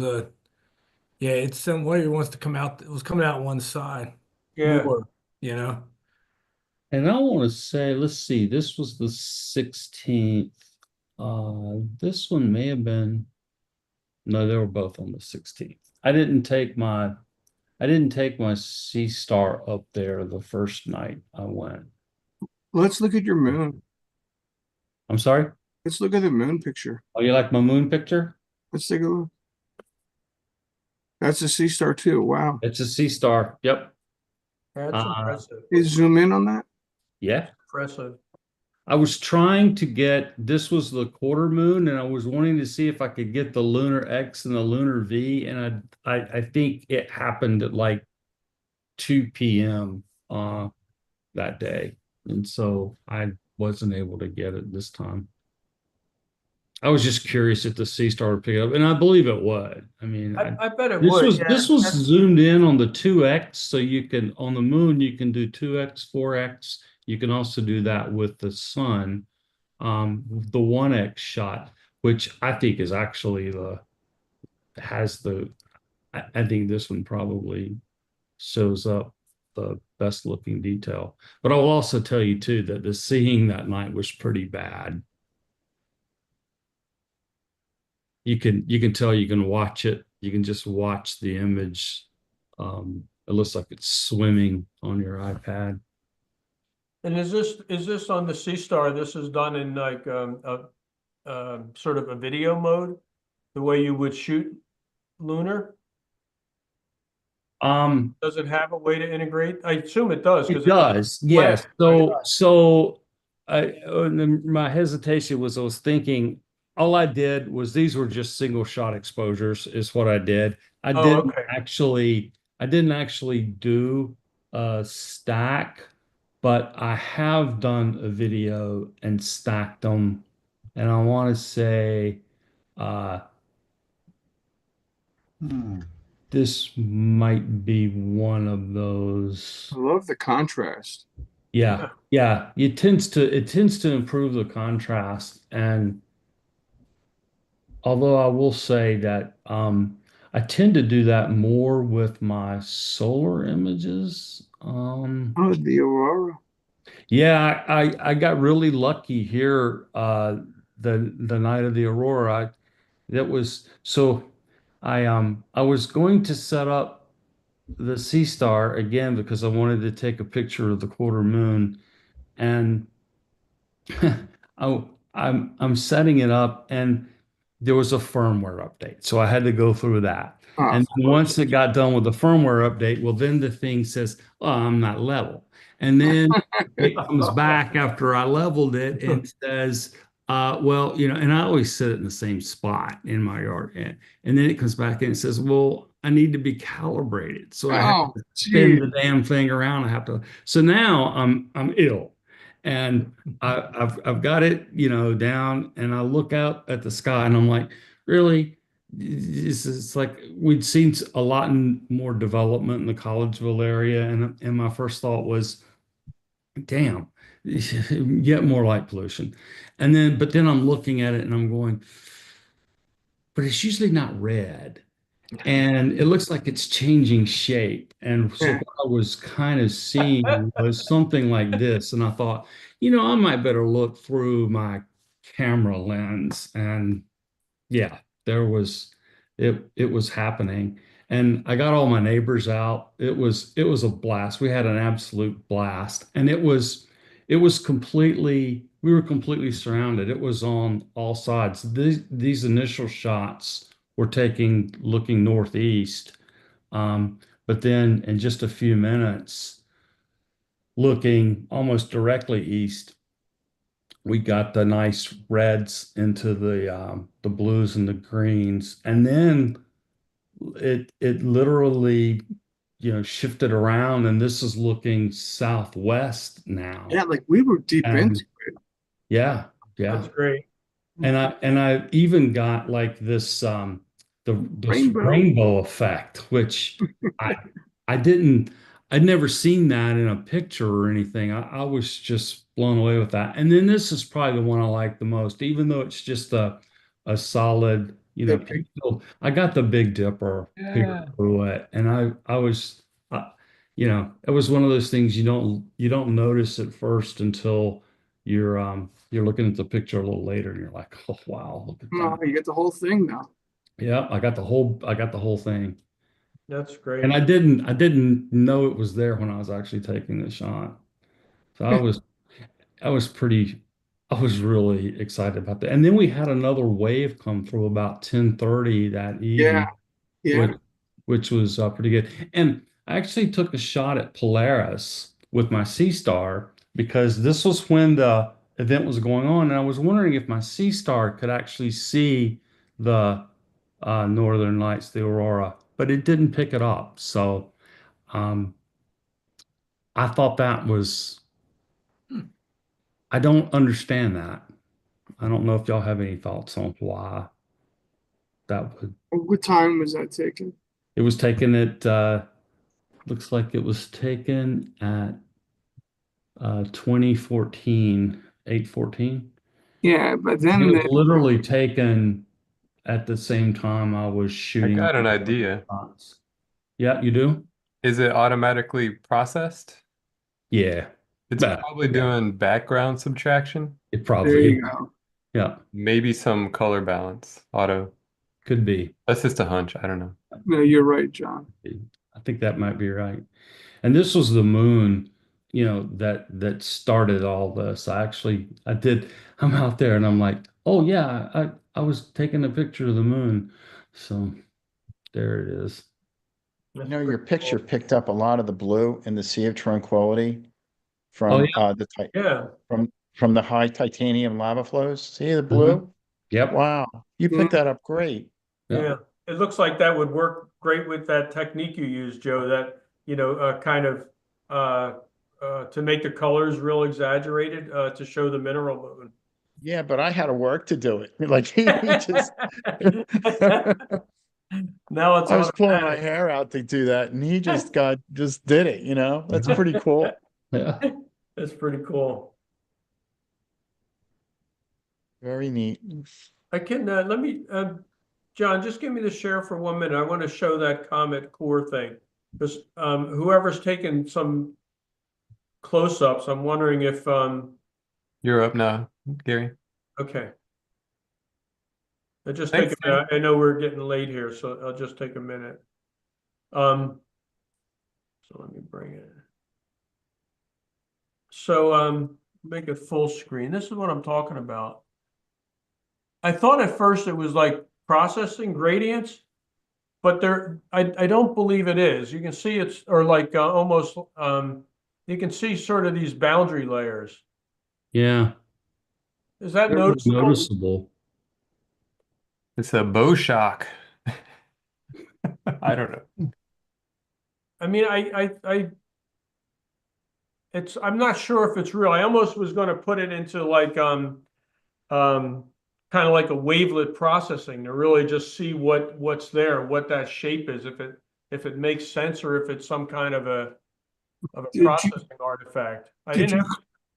yeah, it's some way it wants to come out. It was coming out one side Yeah. more. And I want to say, let's see, this was the 16th. This one may have been, no, they were both on the 16th. I didn't take my Sea Star up there the first night I went. Let's look at your moon. I'm sorry? Let's look at the moon picture. Oh, you like my moon picture? Let's take a look. That's a Sea Star too. Wow. It's a Sea Star. Yep. That's impressive. Can you zoom in on that? Yeah. Impressive. I was trying to get, this was the quarter moon, and I was wanting to see if I could get the lunar X and the lunar V, and I think it happened at like 2 p.m. That day. And so I wasn't able to get it this time. I was just curious if the sea star would pick it up, and I believe it would. I mean, I bet it this would. was Yeah, this was zoomed in on the 2x, so you can on the moon you can do 2x, 4x. You can also do that with the sun. The 1x shot, which I think is actually the has the I think this one probably shows up the best looking detail. But I will also tell you too that the seeing that night was pretty bad. You can tell, you can watch it. You can just watch the image. It looks like it's swimming on your iPad. And is this on the Sea Star? This is done in like sort of a video mode, the way you would shoot lunar? Does it have a way to integrate? I assume it does It because it does, yes. flash, right? So my hesitation was I was thinking all I did was these were just single shot exposures is what I did. I Oh, didn't okay. actually I didn't actually do a stack, but I have done a video and stacked them. And I want to say uh this might be one of those. I love the contrast. Yeah, yeah. It tends to improve the contrast. And although I will say that I tend to do that more with my solar images. Oh, the aurora. Yeah, I got really lucky here the night of the aurora. That was so I was going to set up the sea star again because I wanted to take a picture of the quarter moon. And I'm setting it up, and there was a firmware update, so I had to go through that. Oh, And of then course. once it got done with the firmware update, well, then the thing says, "Oh, I'm not level," and then it comes back after I leveled it and says, "Well, and I always set it in the same spot in my yard, and then it comes back and it says, "Well, I need to be calibrated," so I have Oh, to spin gee. the damn thing around. I have to, so now I'm ill. And I've got it, down, and I look out at the sky, and I'm like, really? This is like we'd seen a lot more development in the Collegeville area, and my first thought was, damn, get more light pollution. But then I'm looking at it and I'm going, but it's usually not red. And it looks like it's changing shape. And so Yeah. what I was kind of seeing was something like this. And I thought, I might better look through my camera lens. And yeah, it was happening. And I got all my neighbors out. It was a blast. We had an absolute blast. And we were completely surrounded. It was on all sides. These initial shots were looking northeast. But then in just a few minutes, looking almost directly east, we got the nice reds into the blues and the greens. And then it literally, shifted around, and this is looking southwest now. Yeah, like we were deep And into it. yeah, yeah. That's great. And I even got like this Rainbow. rainbow effect, which I I didn't I'd never seen that in a picture or anything. I was just blown away with that. And then this is probably the one I like the most, even though it's just a solid, The big, pixel. I got the Big Dipper here yeah. through it, and I was, it was one of those things you don't notice at first until you're looking at the picture a little later, and you're like, oh wow, look at No, that. you get the whole thing now. Yeah, I got the whole thing. That's And great. I didn't know it was there when I was actually taking the shot. So I was really excited about that. And then we had another wave come through about 10:30 that Yeah, evening, yeah. which was pretty good. And I actually took a shot at Polaris with my Sea Star because this was when event was going on, and I was wondering if my Sea Star could actually see the Northern Lights, the aurora, but it didn't pick it up. So um, I thought that was, I don't understand that. I don't know if y'all have any thoughts on why that would. What time was that taken? It was taken at, looks like it was taken at 2014, 8:14. Yeah, but It then was literally taken at the same time I was I shooting. got an idea. Shots. Yeah, you do? Is it automatically processed? Yeah. It's Bah, probably yeah. doing background subtraction, It there probably, you go. yeah, maybe some color balance, auto. could be. That's just a hunch. I don't know. No, you're right, John. I think that might be right. And this was the moon, that started all this. I did, I'm out there and I'm like, oh yeah, I was taking a picture of the moon. So there it is. You know, your picture picked up a lot of the blue in the Sea of Tranquility Oh from yeah. Yeah. from the high titanium lava flows. See the Mhm. blue? Yep. Wow, you picked that up great. Yeah. Yeah. It looks like that would work great with that technique you used, Joe, that, kind of to make the colors real exaggerated to show the mineral moon. Yeah, but I had to work to do it. Like he just Now it's I was pulling my automatic. hair out to do that, and he just did it, you know? That's pretty cool. Yeah. That's pretty cool. Very neat. I can let me John, just give me the share for 1 minute. I want to show that Comet core thing because whoever's taken some close-ups, I'm wondering if You're up now, Gary. okay. I just Thanks, take a minute. I know we're getting late here, so I'll just take a minute. So let me bring it. So make it full screen. This is what I'm talking about. I thought at first it was like processing gradients, but I don't believe it is. You can see it's or like almost you can see sort of these boundary layers. Yeah. Is that Very noticeable? noticeable. It's a bow shock. I don't know. I mean, I'm not sure if it's real. I almost was going to put it into like kind of like a wavelet processing to really just see what's there, what that shape is, if it makes sense or if it's some kind of a processing artifact. Did you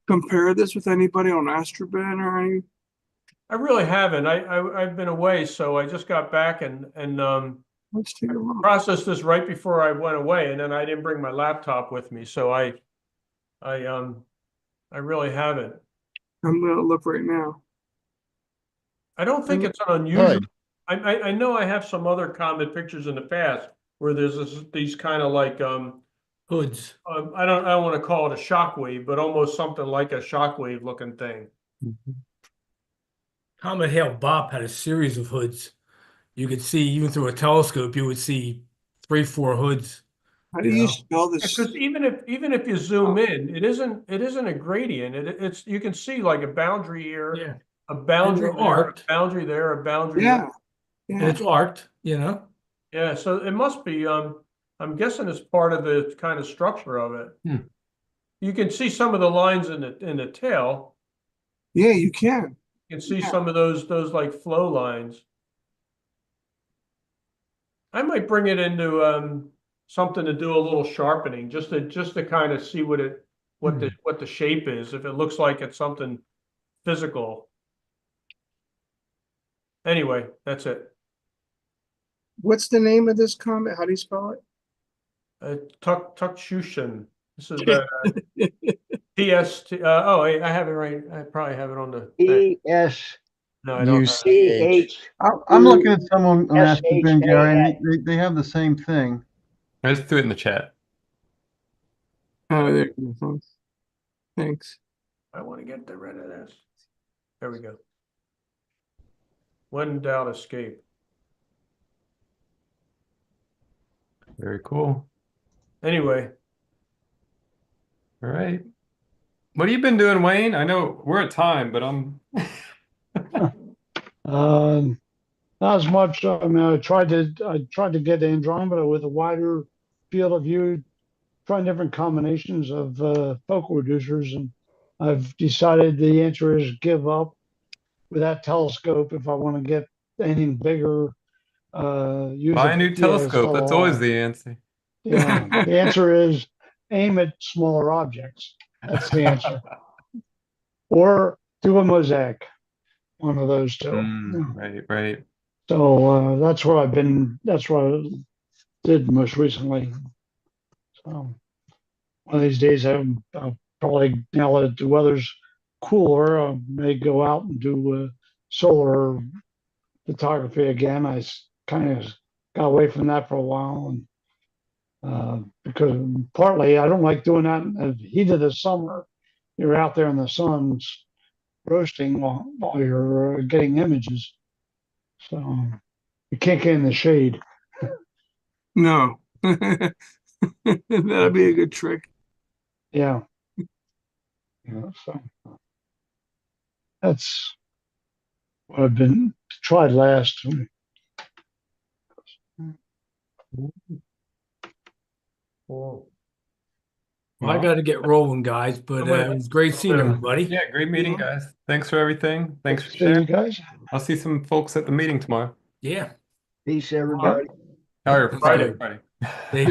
compare this with anybody on Astroban or any? I really haven't. I've been away, so I just got back and Let's take a look. processed this right before I went away, and then I didn't bring my laptop with me, so I really haven't. I'm gonna look right now. I don't think it's an unusual. Good. I know I have some other Comet pictures in the past where there's these kind of like Hoods. I don't want to call it a shockwave, but almost something like a shockwave looking thing. Comet Hale Bopp had a series of hoods. You could see even through a telescope, you would see 3, 4 hoods. How do you spell this? Because even if you zoom in, it isn't a gradient. It's you can see like a boundary here, Yeah. a boundary And there, a arced. boundary there, a boundary Yeah, there. And yeah. it's arced, you know? Yeah, so it must be I'm guessing it's part of the kind of structure of it. You can see some of the lines in the tail. Yeah, you can. You can see some of those like flow lines. I might bring it into something to do a little sharpening, just to kind of see what the shape is, if it looks like it's something physical. Anyway, that's it. What's the name of this comet? How do you spell it? Tuckshushin. This is TST. Oh, I have it right. I probably have it on the thing. No, I don't have it. I'm looking at someone on Aspen, Gary, SHAN. and they have the same thing. I just threw it in the chat. Oh, there you go. Thanks. I want to get rid of this. There we go. When in doubt, escape. Very cool. Anyway. All right. What have you been doing, Wayne? I know we're at time, but I'm Not as much. I mean, I tried to get Andromeda with a wider field of view, trying different combinations of focal reducers, and I've decided the answer is give up with that telescope if I want to get anything bigger. Use buy a new yeah, telescope. That's always SLR. the answer. Yeah, the answer is aim at smaller objects. That's the answer. Or do a mosaic, one of those two. Right, right. So that's what I did most recently. So one of these days, I'll probably, now that the weather's cooler, I may go out and do solar photography again. I kind of got away from that for a while, and because partly I don't like doing that in the heat of the summer. You're out there in the sun roasting while you're getting images, so you can't get in the shade. No. That'd be a good trick. Yeah. Yeah, so that's what I've been tried last. Cool. Well, I got to get rolling, guys, but it was great seeing everybody. Yeah, great meeting, guys. Thanks for everything. Thanks for See sharing. you guys. I'll see some folks at the meeting tomorrow. Yeah. Peace, everybody. Or Friday. Take